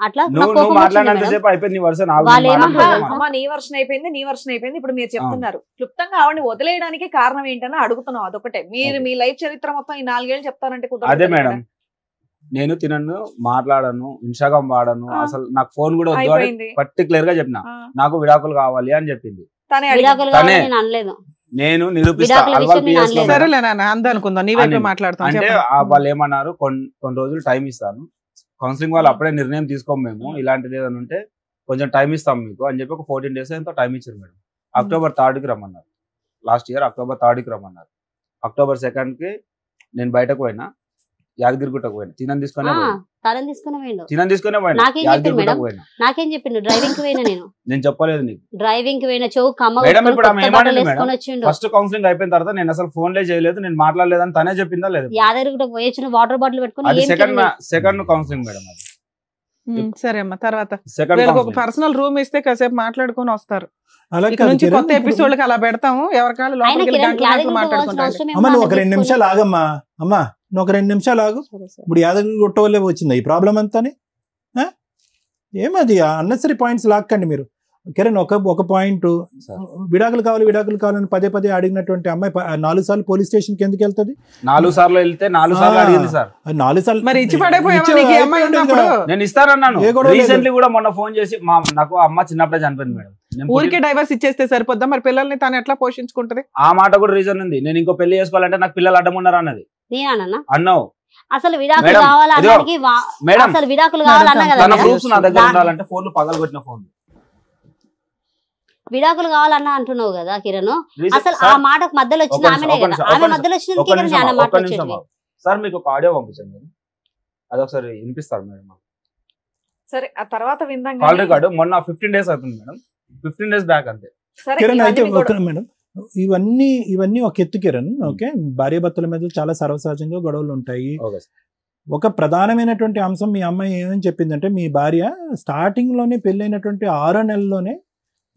అట్లా నువ్వు మాట్లాడినంతసేపు అయిపోయింది నీ వర్షన్. నీ వర్షన్ అయిపోయింది. ఇప్పుడు మీరు చెప్తున్నారు క్లుప్తంగా ఆవిడని వదిలేయడానికి కారణం ఏంటని అడుగుతున్నాం. అదొకటే. మీరు మీ లైఫ్ చరిత్ర మొత్తం ఈ 4 ఏళ్ళు చెప్తారంటే కుదరదు. అదే మేడం, నేను తినను, మాట్లాడను, ఇన్స్టాగ్రామ్ వాడను, అసలు నాకు ఫోన్ కూడా వద్దు అని పర్టికులర్ గా చెప్పిన. నాకు విడాకులు కావాలి అని చెప్పింది. నేను నిరూపిస్తా. అంటే వాళ్ళు ఏమన్నారు, కొన్ని రోజులు టైం ఇస్తాను, కౌన్సిలింగ్ వాళ్ళు అప్పుడే నిర్ణయం తీసుకోము మేము, ఇలాంటిది ఏదైనా ఉంటే కొంచెం టైం ఇస్తాం మీకు అని చెప్పి ఒక 14 days ఎంతో టైం ఇచ్చారు మేడం. October 3rd రమ్మన్నారు, లాస్ట్ ఇయర్ October 3rd రమ్మన్నారు. October 2nd నేను బయటకు పోయినా, యాదగిరిగుట్టకు పోయినా, తినం తీసుకునే పోయినా. నాకేం చెప్పిండు? డ్రైవింగ్ కి పోయినా నేను చెప్పలేదు నీకు. డ్రైవింగ్ కి పోయినా ఫస్ట్ కౌన్సిలింగ్ అయిపోయిన తర్వాత నేను అసలు ఫోన్ లే చేయలేదు, నేను మాట్లాడలేదు అని తనే చెప్పిందా లేదు? యాదగిరిగుట్టకు పోయి వాటర్ బాటిల్ పెట్టుకుని సెకండ్ కౌన్సిలింగ్ మేడం అది. సరే అమ్మా, తర్వాత ఒక పర్సనల్ రూమ్ ఇస్తే కాసేపు మాట్లాడుకుని వస్తారు. కొత్త ఎపిసోడ్ అలా పెడతాము, ఎవరికాలు ఒక 2 నిమిషాలు ఆగమ్మా. అమ్మా నువ్వు ఒక 2 నిమిషాలు ఆగు. ఇప్పుడు యాదగిరిగుట్ట వల్లే వచ్చిందా ఈ ప్రాబ్లం అంతా? ఏమది అన్నెసరీ పాయింట్స్ లాక్కండి మీరు. కిరణ్ ఒక పాయింట్, విడాకులు కావాలని పదే అడిగినటువంటి అమ్మాయి 4 సార్లు పోలీస్ స్టేషన్ కి ఎందుకు వెళ్తుంది? 4 సార్లు వెళ్తే 4 సార్లు అడిగింది సార్. 4 సార్లు మరి ఇచ్చి పడైపోయావా నీకు ఈ అమ్మాయి ఉన్నప్పుడు? నేను ఇస్తానన్నాను. రీసెంట్లీ కూడా మొన్న ఫోన్ చేసి నాకు అమ్మ చిన్నప్పుడే చనిపోయింది మేడం, ఊరికే డైవర్స్ ఇచ్చేస్తే సరిపోద్దా? మరి పిల్లల్ని తాను ఎట్లా పోషించుకుంటది? ఆ మాట కూడా రీజన్ ఉంది. నేను ఇంకో పెళ్లి చేసుకోవాలంటే నాకు పిల్లలు అడ్డం ఉన్నారు అన్నది. అన్నావు అసలు విడాకులు కావాలన్నానికి అసలు విడాకులు కావాలన్నా కదా తన ప్రూఫ్స్ నా దగ్గర ఉండాలంటే ఫోన్లు పగలగొట్టిన ఫోన్ విడాకులు కావాలన్నా అంటున్నావు కదా కిరణ్. అసలు ఆ మాటకు మధ్యలో వచ్చింది ఆమెనే కదా, ఆమె మధ్యలో వచ్చింది కిరణ్ అన్న మాట వచ్చేది. సార్ మీకు ఒక ఆడియో పంపించండి మేడం, అదొకసారి వినిపిస్తారు మేడం. సరే ఆ తర్వాత విందాం. కాల్ రికార్డు మొన్న 15 days అవుతుంది మేడం, 15 days బ్యాక్ అంతే. కిరణ్ అయితే మేడం ఇవన్నీ ఒక ఎత్తు కిరణ్. ఓకే, భార్యాభర్తల మీద చాలా సర్వసహజంగా గొడవలు ఉంటాయి. ఒక ప్రధానమైనటువంటి అంశం మీ అమ్మాయి ఏమని చెప్పిందంటే, మీ భార్య స్టార్టింగ్ లోనే పెళ్ళైనటువంటి 6 నెలల్లోనే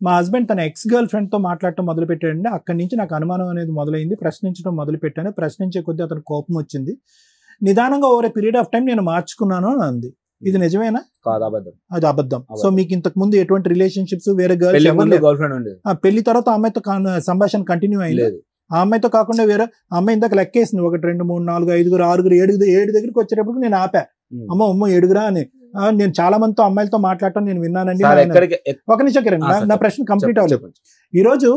మా హస్బెండ్ తన ఎక్స్ గర్ల్ ఫ్రెండ్ తో మాట్లాడటం మొదలు పెట్టాడండి. అక్కడి నుంచి నాకు అనుమానం అనేది మొదలైంది, ప్రశ్నించడం మొదలు పెట్టాను. ప్రశ్నించే కొద్దీ అతను కోపం వచ్చింది. నిదానంగా over a period of time నేను మార్చుకున్నాను అని అంది. ఇది నిజమేనా? కాదు, అబద్ధం. అది అబద్ధం. సో మీకు ఇంతకు ముందు ఎటువంటి రిలేషన్షిప్స్ వేరే గర్ల్ ఫ్రెండ్ ఉండేది? పెళ్లి తర్వాత అమ్మాయితో సంభాషణ కంటిన్యూ అయింది. ఆ అమ్మాయితో కాకుండా వేరే అమ్మాయి ఇందాక లెక్కేసింది, 1 2 3 4 5 6 7 దగ్గరికి వచ్చేటప్పుడు నేను ఆపా, అమ్మ 7 అని. నేను చాలా మందితో అమ్మాయిలతో మాట్లాడటం నేను విన్నానండి. ఒక నిమిషం కిరణ్, నా ప్రశ్న కంప్లీట్ అవ్వలేదు. ఈరోజు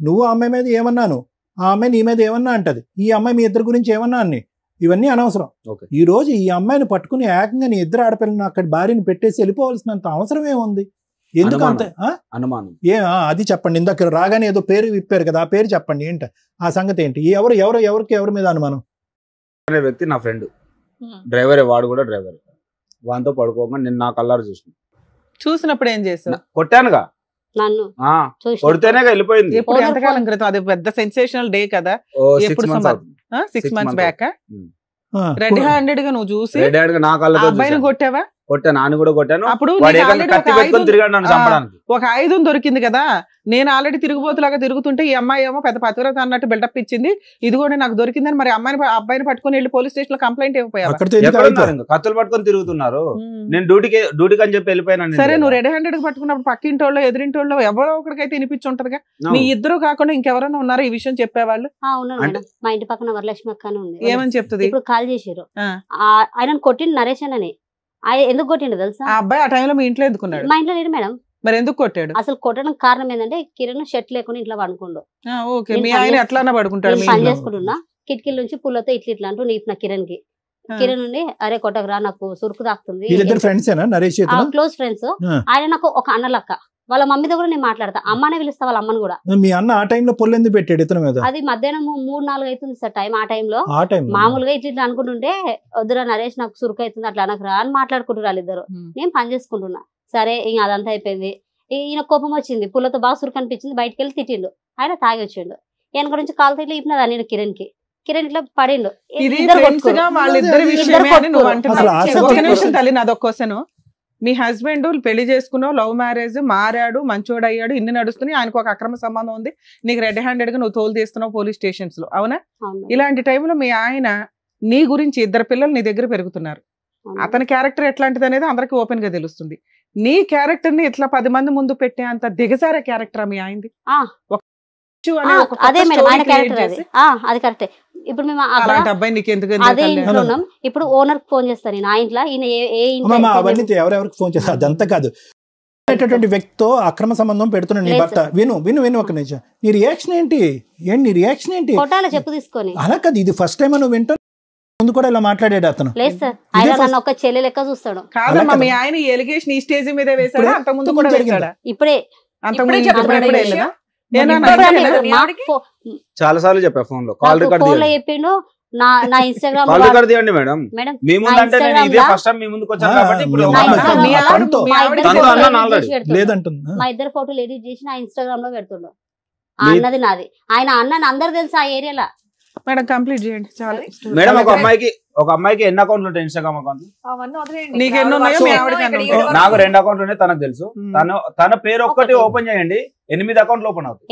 నువ్వు ఆ అమ్మాయి మీద ఏమన్నాను, ఆ అమ్మాయి నీ మీద ఏమన్నా అంటది, ఈ అమ్మాయి మీ ఇద్దరు గురించి ఏమన్నా అని, ఇవన్నీ అనవసరం. ఈ రోజు ఈ అమ్మాయిని పట్టుకుని ఏకంగా నీ ఇద్దరు ఆడపిల్లని అక్కడ భార్యని పెట్టేసి వెళ్ళిపోవాల్సినంత అవసరం ఏముంది? ఎందుకు అంత అనుమానం? అది చెప్పండి. ఇందాక రాగానే ఏదో పేరు విప్పారు కదా, ఆ పేరు చెప్పండి. ఏంటి ఆ సంగతి? ఏంటి ఎవరి మీద అనుమానం? అనే వ్యక్తి నా ఫ్రెండ్, డ్రైవరే, వాడు కూడా డ్రైవర్. వాంతో పడుకోమని నేను నా కల్లారు చూసినప్పుడు ఏం చేసావు? కొట్టానుగా, కొడితేనే వెళ్ళిపోయింది. ఎప్పుడు, ఎంతకాలం క్రితం? అది పెద్ద సెన్సేషనల్ డే కదా. 6 months బ్యాక్. రెడ్ హ్యాండెడ్ గా నువ్వు చూసి నా కళ్ళతో అబ్బాయిని కొట్టావా? కొట్టా, నాన్న కూడా కొట్టాను. అప్పుడు ఒక ఆయుధం దొరికింది కదా. నేను ఆల్రెడీ తిరుగుబోతులాగా తిరుగుతుంటే ఈ అమ్మాయి ఏమో పెద్ద పతివ్రత అన్నట్టు బిల్డప్ ఇచ్చింది. ఇది కూడా నాకు దొరికిందని మరి అబ్బాయిని పట్టుకుని వెళ్ళి పోలీస్ స్టేషన్ లో కంప్లైంట్ ఇవ్వపోయావు? కత్తులు పట్టుకొని తిరుగుతున్నారు. నేను డ్యూటీకి అని చెప్పి వెళ్ళిపోయాను. సరే, నువ్వు రెడ్ హ్యాండెడ్ పట్టుకున్నప్పుడు పక్కింటోళ్ళు ఎదురింటోళ్ళు ఎవరో ఒకరికైతే వినిపించి ఉంటదిగా. మీ ఇద్దరు కాకుండా ఇంకెవరైనా ఉన్నారు ఈ విషయం చెప్పేవాళ్ళు? మా ఇంటి పక్కన వరలక్ష్మి అక్క ఉంది. ఏమని చెప్తుంది? ఇప్పుడు కాల్ చేసారు, ఆయన కొట్టిండు నరేష్ అని. ఎందుకు కొట్టిండు తెలుసా? ఆ అబ్బాయి ఆ టైంలో మీ ఇంట్లో ఎందుకున్నాడు? మా ఇంట్లో లేడు మేడం. మరి ఎందుకు కొట్టాడు? అసలు కొట్టడం కారణం ఏంటంటే కిరణ్ షర్ట్ లేకుండా ఇంట్లో పడుకుండు. మీ ఆయన ఎట్లా పడుకుంటాడు? పని చేసుకుంటున్నా, కిటికీల నుంచి పుల్లతో ఇట్లా అంటూ నీపు నా కిరణ్ కి. కిరణ్ నుండి అరే కొట్టకరా, నాకు సురుకు తాకుతుంది. Close friends. ఆయన నాకు ఒక అన్నలక్క. వాళ్ళ మమ్మీతో కూడా నేను మాట్లాడతా, అమ్మనే పిలుస్తా వాళ్ళ అమ్మని కూడా. మీ అన్న ఆ టైంలో పొల్లెందుకు పెట్టాడు ఇతని మీద? అది మధ్యాహ్నం 3-4 అవుతుంది సార్ టైం. ఆ టైంలో మామూలుగా ఇట్లా అనుకుంటుంటే, వద్దురా నరేష్ నాకు సురుకు అవుతుంది అట్లా అనకరా అని మాట్లాడుకుంటారు వాళ్ళిద్దరు. నేను పని చేసుకుంటున్నా. సరే, ఇంక అదంతా అయిపోయింది. ఈయన కోపం వచ్చింది, పుల్లతో బాగా సురుకు అనిపించింది. బయటకు వెళ్ళి తిట్టిండు. ఆయన తాగి వచ్చిండు. వెనక నుంచి కాలుతో ఇట్లా ఇప్పినదా నేను కిరణ్ కి. కిరణ్ ఇట్లా పడిండు. మీ హస్బెండ్ పెళ్లి చేసుకున్నావు, లవ్ మ్యారేజ్, మారాడు, మంచోడు అయ్యాడు, ఇన్ని నడుస్తున్నాయి, ఆయనకు ఒక అక్రమ సంబంధం ఉంది, నీకు రెడ్ హ్యాండెడ్ గా నువ్వు తోలు తీస్తున్నావు పోలీస్ స్టేషన్స్ లో, అవునా? ఇలాంటి టైంలో మీ ఆయన నీ గురించి, 2 పిల్లలు నీ దగ్గర పెరుగుతున్నారు, అతని క్యారెక్టర్ ఎట్లాంటిది అనేది అందరికి ఓపెన్ గా తెలుస్తుంది. నీ క్యారెక్టర్ ని ఇట్లా 10 మంది ముందు పెట్టే అంత దిగజారే క్యారెక్టర్ మీ ఆయనది. అదే మేడం, ఆయన క్యారెక్టర్ అది కరెక్టే. ఇప్పుడు మేము అదే ఇంట్లో ఉన్నాం. ఇప్పుడు ఓనర్ ఫోన్ చేస్తాను నేను, ఆ ఇంట్లో ఎవరెవరికి ఫోన్ చేస్తారు అదంతా కాదు. వ్యక్తితో అక్రమ సంబంధం పెడుతున్నాను నీ భర్త. విను ఒక నిజం. నీ రియాక్షన్ ఏంటి? నీ రియాక్షన్ ఏంటి? చెప్పు తీసుకొని. అలా కాదు, ఇది ఫస్ట్ టైం నువ్వు వింటూ ముందు కూడా ఇలా మాట్లాడాడు అతను. లేదు సార్, ఆయన నన్ను ఒక చెల్లె లెక్క చూస్తాడు. కాదమ్మా, మీ ఆయన ఎలిగేషన్ ఈ స్టేజ్ మీద వేసాడు, అంత ముందు కూడా వేసాడా? ఇప్పుడే చాలా సార్లు చెప్పా ఫోన్ లో. కాల్ రికార్డ్ చెప్పిండు. నా ఇన్స్టాగ్రామ్ కాల్ రికార్డ్ తీయండి మేడం. మీ ముందు అంటే నేను ఇదే ఫస్ట్ టైం మీ ముందుకు వచ్చాను కాబట్టి ఇప్పుడు లేదంటుంది. మా ఇద్దరు ఫోటోలు ఎడిట్ చేసి నా ఇన్స్టాగ్రామ్ లో పెడుతుండు. అన్నది నాది. ఆయన అన్నని అందరు తెలుసు ఆ ఏరియాలో. మేడం కంప్లీట్ చేయండి చాలు. మేడం ఒక అమ్మాయికి ఎన్ని అకౌంట్లు ఉంటాయి? ఇన్స్టాగ్రామ్ అకౌంట్ నాకు 2 అకౌంట్లు ఉన్నాయి, తనకు తెలుసు. తన పేరు ఒక్కటి ఓపెన్ చేయండి, 8 అకౌంట్లు ఓపెన్ అవుతాయి.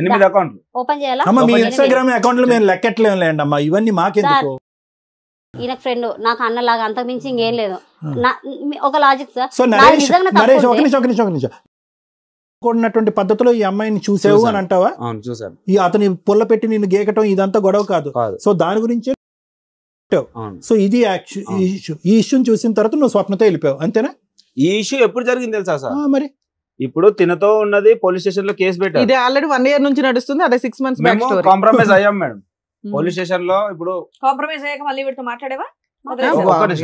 8 అకౌంట్లు ఓపెన్ చేయాలా? మీ ఇన్స్టాగ్రామ్ అకౌంట్లు మేము లెక్కట్లేండి అమ్మా, ఇవన్నీ మాకెందుకు? ఈయన ఫ్రెండ్, నాకు అన్నలాగా, అంతకు మించి ఇంకేం లేదు. ఒక లాజిక్ సార్. సో నరేష్ ఒక నిమిషం కూడినటువంటి పద్ధతిలో ఈ అమ్మాయిని చూసావు అని అంటావా? అవును చూసాను. ఈ అతని పుల్ల పెట్టి నిన్ను గేకటం ఇదంతా గొడవ కాదు. సో దాని గురించే సో ఇది ఈ ఇష్యూని చూసిన తర్వాత నువ్వు స్వప్నతో వెళ్ళిపోయావు అంతేనా? ఈ ఇష్యూ ఎప్పుడు జరిగింది తెలుసా సార్? మరి ఇప్పుడు తినతో ఉన్నది పోలీస్ స్టేషన్ లో కేసు పెట్టారు. ఇది ఆల్రెడీ 1 year నుంచి నడుస్తుంది. అదే 6 months మేము కాంప్రమైజ్ అయ్యాం మేడం పోలీస్ స్టేషన్ లో. ఇప్పుడు కాంప్రమైజ్ అయ్యాక మళ్ళీ వీటితో మాట్లాడేవా?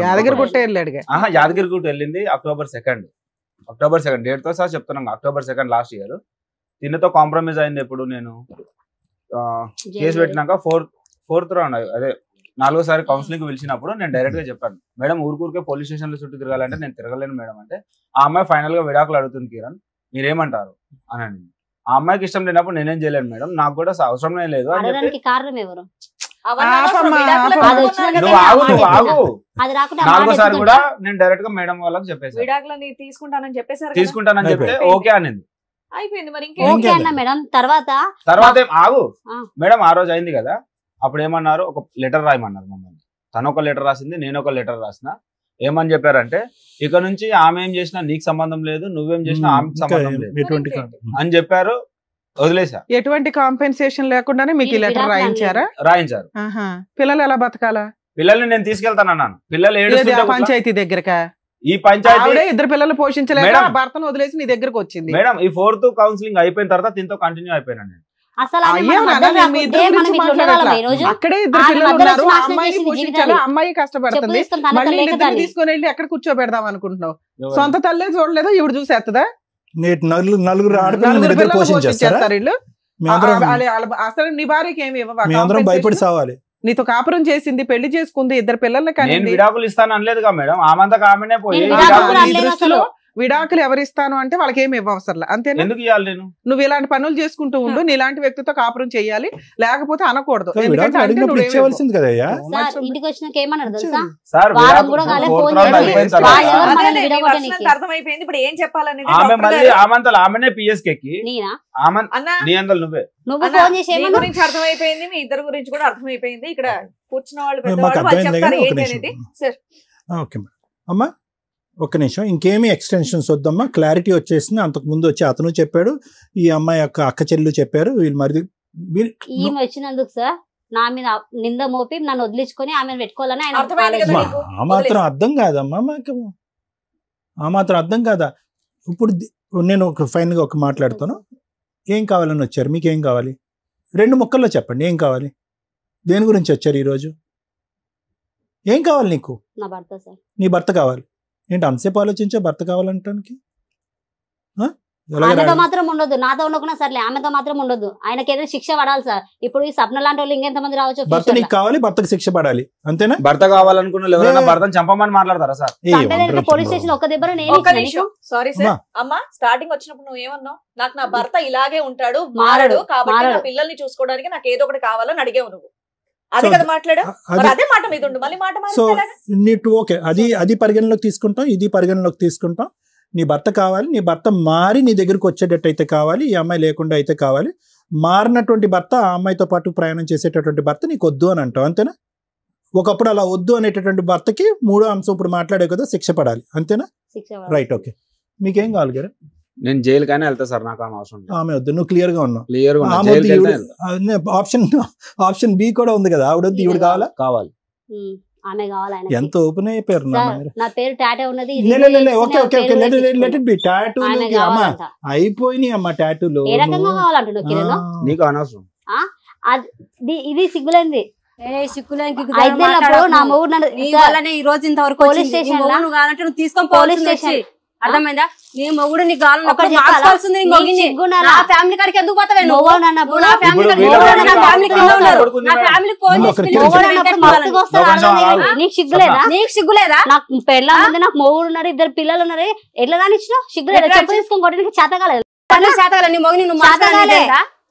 యాదగిరిగుట్ట వెళ్ళాడుగా. యాదగిరిగుట్ట వెళ్ళింది October 2 డేట్ తో సార్ చెప్తున్నాను. October 2 లాస్ట్ ఇయర్ తినతో కాంప్రమైజ్ అయింది. ఎప్పుడు నేను కేసు పెట్టినాక 4th రౌండ్ అదే 4వ కౌన్సిలింగ్ పిలిచినప్పుడు నేను డైరెక్ట్ గా చెప్పాను, మేడం ఊరికే పోలీస్ స్టేషన్ లో చుట్టూ తిరగాలంటే నేను తిరగలేను మేడం అంటే, ఆ అమ్మాయి ఫైనల్ గా విడాకులు అడుగుతుంది కిరణ్ మీరేమంటారు అని అండి. ఆ అమ్మాయికి ఇష్టం లేనప్పుడు నేనేం చేయలేను మేడం, నాకు కూడా అవసరం లేదు అని చెప్పి. కారణం ఎవరు? నువ్వు ఆగు. 4వ కూడా నేను డైరెక్ట్ గా మేడం వాళ్ళకి చెప్పేసి విడాకులని తీసుకుంటానని చెప్తే ఓకే అనింది. అయిపోయింది. మరి ఓకే అన్న మేడం. తర్వాత ఆగు మేడం, ఆ రోజు అయింది కదా, అప్పుడు ఏమన్నారు, ఒక లెటర్ రాయమన్నారు మమ్మల్ని. తను ఒక లెటర్ రాసింది, నేను ఒక లెటర్ రాసిన. ఏమని చెప్పారంటే, ఇక నుంచి ఆమె ఏం చేసినా నీకు సంబంధం లేదు, నువ్వేం చేసినా ఆమెకు సంబంధం లేదు అని చెప్పారు. వదిలేసా. ఎటువంటి కాంపెన్సేషన్ లేకుండానే మీకు ఈ లెటర్ రాయించారా? రాయించారు. పిల్లలు ఎలా బతకాలా? పిల్లల్ని నేను తీసుకెళ్తానన్నాను. పిల్లలు ఏడుస్తుంటే పంచాయతీ దగ్గరకా? ఈ పంచాయతీ 2 పిల్లలు పోషించలేక భర్తను వదిలేసి నీ దగ్గరకు వచ్చింది మేడం. ఈ 4th కౌన్సిలింగ్ అయిపోయిన తర్వాత దీంతో కంటిన్యూ అయిపోయినాను నేను. అక్కడే 2 పిల్లలు ఉన్నారు. అమ్మాయిని పోషించాలి, అమ్మాయి కష్టపడుతుంది. మళ్ళీ ఇద్దరు తీసుకొని వెళ్ళి ఎక్కడ కూర్చోబెడదాం అనుకుంటున్నావు? సొంత తల్లే చూడలేదా? ఇవిడు చూసేస్తుందా? నలుగురు ఆడపిల్లలు పోషించేస్తారు వీళ్ళు. అసలు నీ భార్యకి ఏమి భయపడి సావాలి. నీతో కాపురం చేసింది, పెళ్లి చేసుకుంది, 2 పిల్లల్ని కానీ విడాకులు ఇస్తాను అనలేదుగా మేడం. ఆమె ఆమెనే పోయి దృష్టిలో విడాకులు ఎవరిస్తాను అంటే వాళ్ళకి ఏమి ఇవ్వవసరం అంతేనా? ఎందుకు ఇవ్వాలి? నేను నువ్వు ఇలాంటి పనులు చేసుకుంటూ ఉండు, నీలాంటి వ్యక్తితో కాపురం చేయాలి, లేకపోతే అనకూడదు. అర్థమైపోయింది. ఇప్పుడు ఏం చెప్పాలని ఆమెనే పిఎస్కి గురించి అర్థమైపోయింది, మీ ఇద్దరు గురించి కూడా అర్థమైపోయింది. ఇక్కడ కూర్చున్న వాళ్ళు చెప్తారు ఏంటి అనేది. సార్ అమ్మా ఒక్క నిమిషం, ఇంకేమీ ఎక్స్టెన్షన్స్ వద్దమ్మా, క్లారిటీ వచ్చేసింది. అంతకు ముందు వచ్చి అతను చెప్పాడు, ఈ అమ్మాయి యొక్క అక్క చెల్లెలు చెప్పారు. వీళ్ళు మరి ఈమె వచ్చినందుకు సార్ నా మీద నింద మోపి నన్ను వదిలించుకొని ఆమెను పెట్టుకోవాలని ఆయన ఆ మాత్రం అర్థం కాదమ్మా, మాకు ఆ మాత్రం అర్థం కాదా? ఇప్పుడు నేను ఒక ఫైనల్గా ఒక మాట్లాడతాను. ఏం కావాలని వచ్చారు? మీకు ఏం కావాలి? 2 ముక్కల్లో చెప్పండి, ఏం కావాలి? దేని గురించి వచ్చారు ఈరోజు? ఏం కావాలి నీకు? నా భర్త సార్. నీ భర్త కావాలి ఏంటి? అంతసేపు ఆలోచించే భర్త కావాలంటానికి? ఆమెతో మాత్రం ఉండదు, నాతో ఉండకున్నా సర్లే, ఆమెతో మాత్రం ఉండదు. ఆయనకి ఏదైనా శిక్ష పడాలి సార్. ఇప్పుడు ఈ సప్న లాంటి వాళ్ళు ఇంకెంత మంది రావచ్చు? భర్త నీకు కావాలి, భర్తకు శిక్ష పడాలి అంతేనా? భర్త కావాలనుకున్న ఎవరైనా భర్తను చంపమని మాట్లాడతారా సార్? పోలీస్ స్టేషన్ ఒక దెబ్బ. సారీ సార్, అమ్మా స్టార్టింగ్ వచ్చినప్పుడు నువ్వు ఏమన్నావు? నాకు నా భర్త ఇలాగే ఉంటాడు, మారడు, కాబట్టి నా పిల్లల్ని చూసుకోవడానికి నాకు ఏదో ఒకటి కావాలని అడిగావు నువ్వు. అదే కదా మాట్లాడా? అదే మాట మీద ఉండు, మళ్ళీ మాట. సో నీకు ఓకే, అది పరిగణలోకి తీసుకుంటాం, ఇది పరిగణలోకి తీసుకుంటాం. నీ భర్త కావాలి, నీ భర్త మారి నీ దగ్గరకు వచ్చేటట్టు అయితే కావాలి, ఈ అమ్మాయి లేకుండా అయితే కావాలి. మారినటువంటి భర్త, ఆ అమ్మాయితో పాటు ప్రయాణం చేసేటటువంటి భర్త నీకు వద్దు అని అంటావు అంతేనా? ఒకప్పుడు అలా వద్దు అనేటటువంటి భర్తకి 3వ అంశం ఇప్పుడు మాట్లాడే కదా, శిక్ష పడాలి అంతేనా? Right, okay. మీకేం కావాలి గారు? నేను జైలుకైనా వెళ్తా సార్, నాకు అవసరం. ఆమె వద్దు, నువ్వు క్లియర్ గా ఉన్నావు. ఆప్షన్ బి కూడా ఉంది కదా, ఆవిడ వద్దు, ఈవిడ కావాలా? కావాలి. ఎంత ఓపెన్ అయిపోయారు. నా పేరు టాటూ ఉన్నది. అయిపోయినాయి అమ్మా టాటూలు. ఏ రకంగా కావాలంటున్నావు? నీకు అనవసరం. ఇది సిగ్గులేంది. నా మూడు ఈ రోజు ఇంతవరకు పోలీస్ స్టేషన్ నువ్వు తీసుకొని పోలీస్ స్టేషన్ అర్థమైందా? నీ మొగుడు నీ గాల్సింది నా ఫ్యామిలీ కాడికి ఎందుకు పోతావే నువ్వు? నీకు సిగ్గులేదా? నీకు సిగ్గులేదా? నాకు పెళ్ళ ఉంది, నాకు మొగుడు ఉన్నారు, 2 పిల్లలు ఉన్నారు. ఎట్లా రానిచ్చినావు? సిగ్గులేదా? చెప్పు తీసుకొని కొట్టడానికి చేతగాలేదు. నీ మొగుడు నువ్వు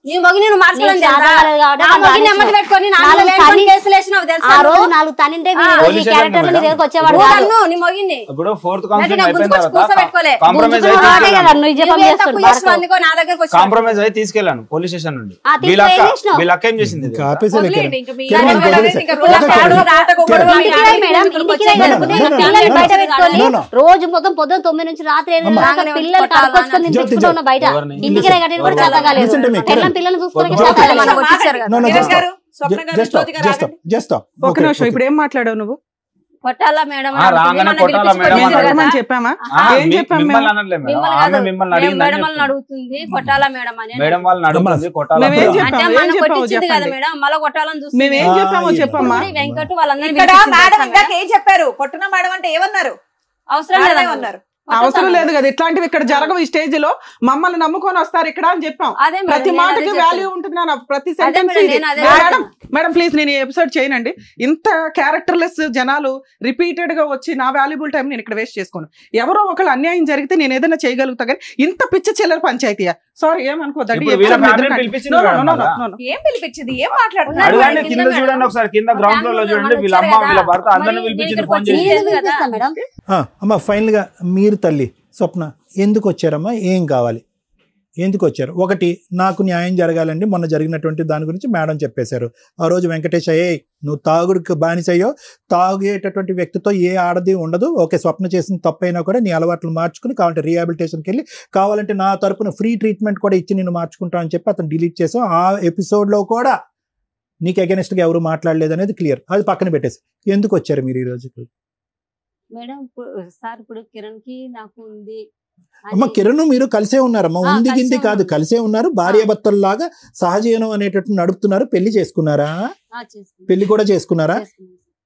నీ మొగి నేను మార్చుకోలేదు నీకు చేత కాలేదు కాబట్టి నా మొగి నెమ్మది పెట్టుకొని నా మీద లేని కేసులు వేసినావు తెలుసా ఆ రోజు 4 తనింటే ఈ క్యారెక్టర్ నీ దగ్గరికి వచ్చేవాడు కాదు. నువ్వు నీ మొగిని ఇప్పుడు ఫోర్త్ అంటే నా గురించి కూర్చోబెట్టుకోలే కాంప్రమైజ్ వాడే కదా నువ్వు జపం చేస్తాడు అందుకో నా దగ్గరకు వచ్చి కాంప్రమైజ్ అయి తీసుకెళ్ళాను పోలీస్ స్టేషన్ నుండి. వీళ్ళ అక్క ఏం చేసింది ఇంకా ఆపేసేలే వదిలేయండి, ఇంకా మీ కిరణ్ ఇద్దరి వదిలేసే. ఇంకా రోజు ఆటకు రాటకు గొడవ, మీ ఇంటికి ఆడపిల్లలు మేడం, ఇక్కడికి ఇంటికి వచ్చారు. లేకపోతే No, no, no, పిల్లల్ని no, బయట no. పెట్టుకొని No, no. రోజు మొత్తం పొద్దున 9 నుంచి రాత్రి 8 అమ్మా. దాకా పిల్లలు కడుకొచ్చుకొని నేను జ్యోతి, తెచ్చుకుంటా ఉన్నా బయట. ఎవరిని? ఇంటికి కట్టి కూడా చేత కాలేదు. Listen to me, పిల్లలు కిరణ్. పిల్లల్ని చూసుకోవడానికి జ్యోతి, చేత కాలేదు. మనకు వచ్చేసారు కదా. No, no, కిరణ్ just గారు, స్వప్న గారు, just stop, జ్యోతి గారు just stop, ఆగండి. just stop. ఒక Okay, నిమిషం okay. ఇప్పుడు ఏం మాట్లాడావు నువ్వు? కొట్టాలా మేడం రాగానే కొట్టాలా మేడం మేము అన్నాడు. కొట్టమని చెప్పామా? ఏం చెప్పాం మేము? మిమ్మల్ని అనట్లేదు మేడం, ఆమె మిమ్మల్ని అడిగిందని మేడం వాళ్ళని చెప్తుంది. అడుగుతుంది కొట్టాలా మేడం అని మేడం వాళ్ళని అడుగుతుంది కొట్టాలా మేమేం మేడం. చెప్పాము? అంటే ఏం మనం చెప్పామో కొట్టించింది కదా చెప్పండి. మేడం మళ్ళీ కొట్టాలని చూస్తుంది. మేమేం చెప్పామో చెప్పమ్మా. ఇప్పుడు వెంకట్ వాళ్ళందరినీ ఇక్కడ పిలిపించింది మేడం తెలుసా ఇందాక మేడం? ఏం చెప్పారు? కొట్టున మేడం అంటే ఏమన్నారు? అవసరం మేడమే లేదా ఉన్నారు. అవసరం లేదు కదా, ఇట్లాంటివి ఇక్కడ జరగవు. ఈ స్టేజ్ లో మమ్మల్ని నమ్ముకొని వస్తారు ఇక్కడ అని చెప్పాం. అదే మేడం, ప్రతి నేను మాటకి అదే వాల్యూ చెప్తాను. ఉంటున్నాను. ప్రతి అదే సెంటెన్స్ మేడం, నేను అదే మేడం చెప్తాను. మేడం ప్లీజ్ నేను ఈ ఎపిసోడ్ చేయనండి. ఇంత క్యారెక్టర్లెస్ జనాలు రిపీటెడ్ గా వచ్చి నా వాల్యుబుల్ టైం నేను ఇక్కడ వేస్ట్ చేసుకోను. ఎవరో ఒకళ్ళు అన్యాయం జరిగితే నేను ఏదైనా చేయగలుగుతా కానీ ఇంత పిచ్చ చిల్లర పంచాయతీయా? సారీ ఏమనుకోదండి. ఇప్పుడు వీళ్ళ family పిలిపించింది మేడం మళ్ళా. ఏం పిలిపించింది? ఏం మాట్లాడుతున్నారు? అడగండి, కింద చూడండి ఒకసారి, కింద గ్రౌండ్ ఫ్లోర్ లో చూడండి. వీళ్ళ అమ్మ వీళ్ళ భర్త అందరిని పిలిపించింది ఫోన్ చేసి. నేను ఎందుకు పిలిపిస్తా మేడం? అమ్మ ఫైనల్ గా మీరు తల్లి స్వప్న ఎందుకు వచ్చారమ్మా? ఏం కావాలి? ఎందుకు వచ్చారు? ఒకటి, నాకు న్యాయం జరగాలండి. మొన్న జరిగినటువంటి దాని గురించి మేడం చెప్పేశారు. ఆ రోజు వెంకటేష్ అయ్యే నువ్వు తాగుడికి బానిసయ్యో, తాగేటటువంటి వ్యక్తితో ఏ ఆడది ఉండదు. ఓకే, స్వప్న చేసిన తప్పైనా కూడా నీ అలవాట్లు మార్చుకుని కావాలంటే రీహాబిలిటేషన్కి వెళ్ళి కావాలంటే నా తరపున ఫ్రీ ట్రీట్మెంట్ కూడా ఇచ్చి నేను మార్చుకుంటా అని చెప్పి అతను డిలీట్ చేసాం. ఆ ఎపిసోడ్లో కూడా నీకు అగెనిస్ట్గా ఎవరు మాట్లాడలేదు అనేది క్లియర్. అది పక్కన పెట్టేసి ఎందుకు వచ్చారు మీరు ఈ రోజు? మేడం సార్ ఇప్పుడు కిరణ్ కి నాకు ఉంది అమ్మ కిరణ్ మీరు కలిసే ఉన్నారమ్మా. ఉంది గింది కాదు, కలిసే ఉన్నారు. భార్యాభర్తల్లాగా సహజీవనం అనేటట్టు నడుపుతున్నారు. పెళ్లి చేసుకున్నారా? పెళ్లి కూడా చేసుకున్నారా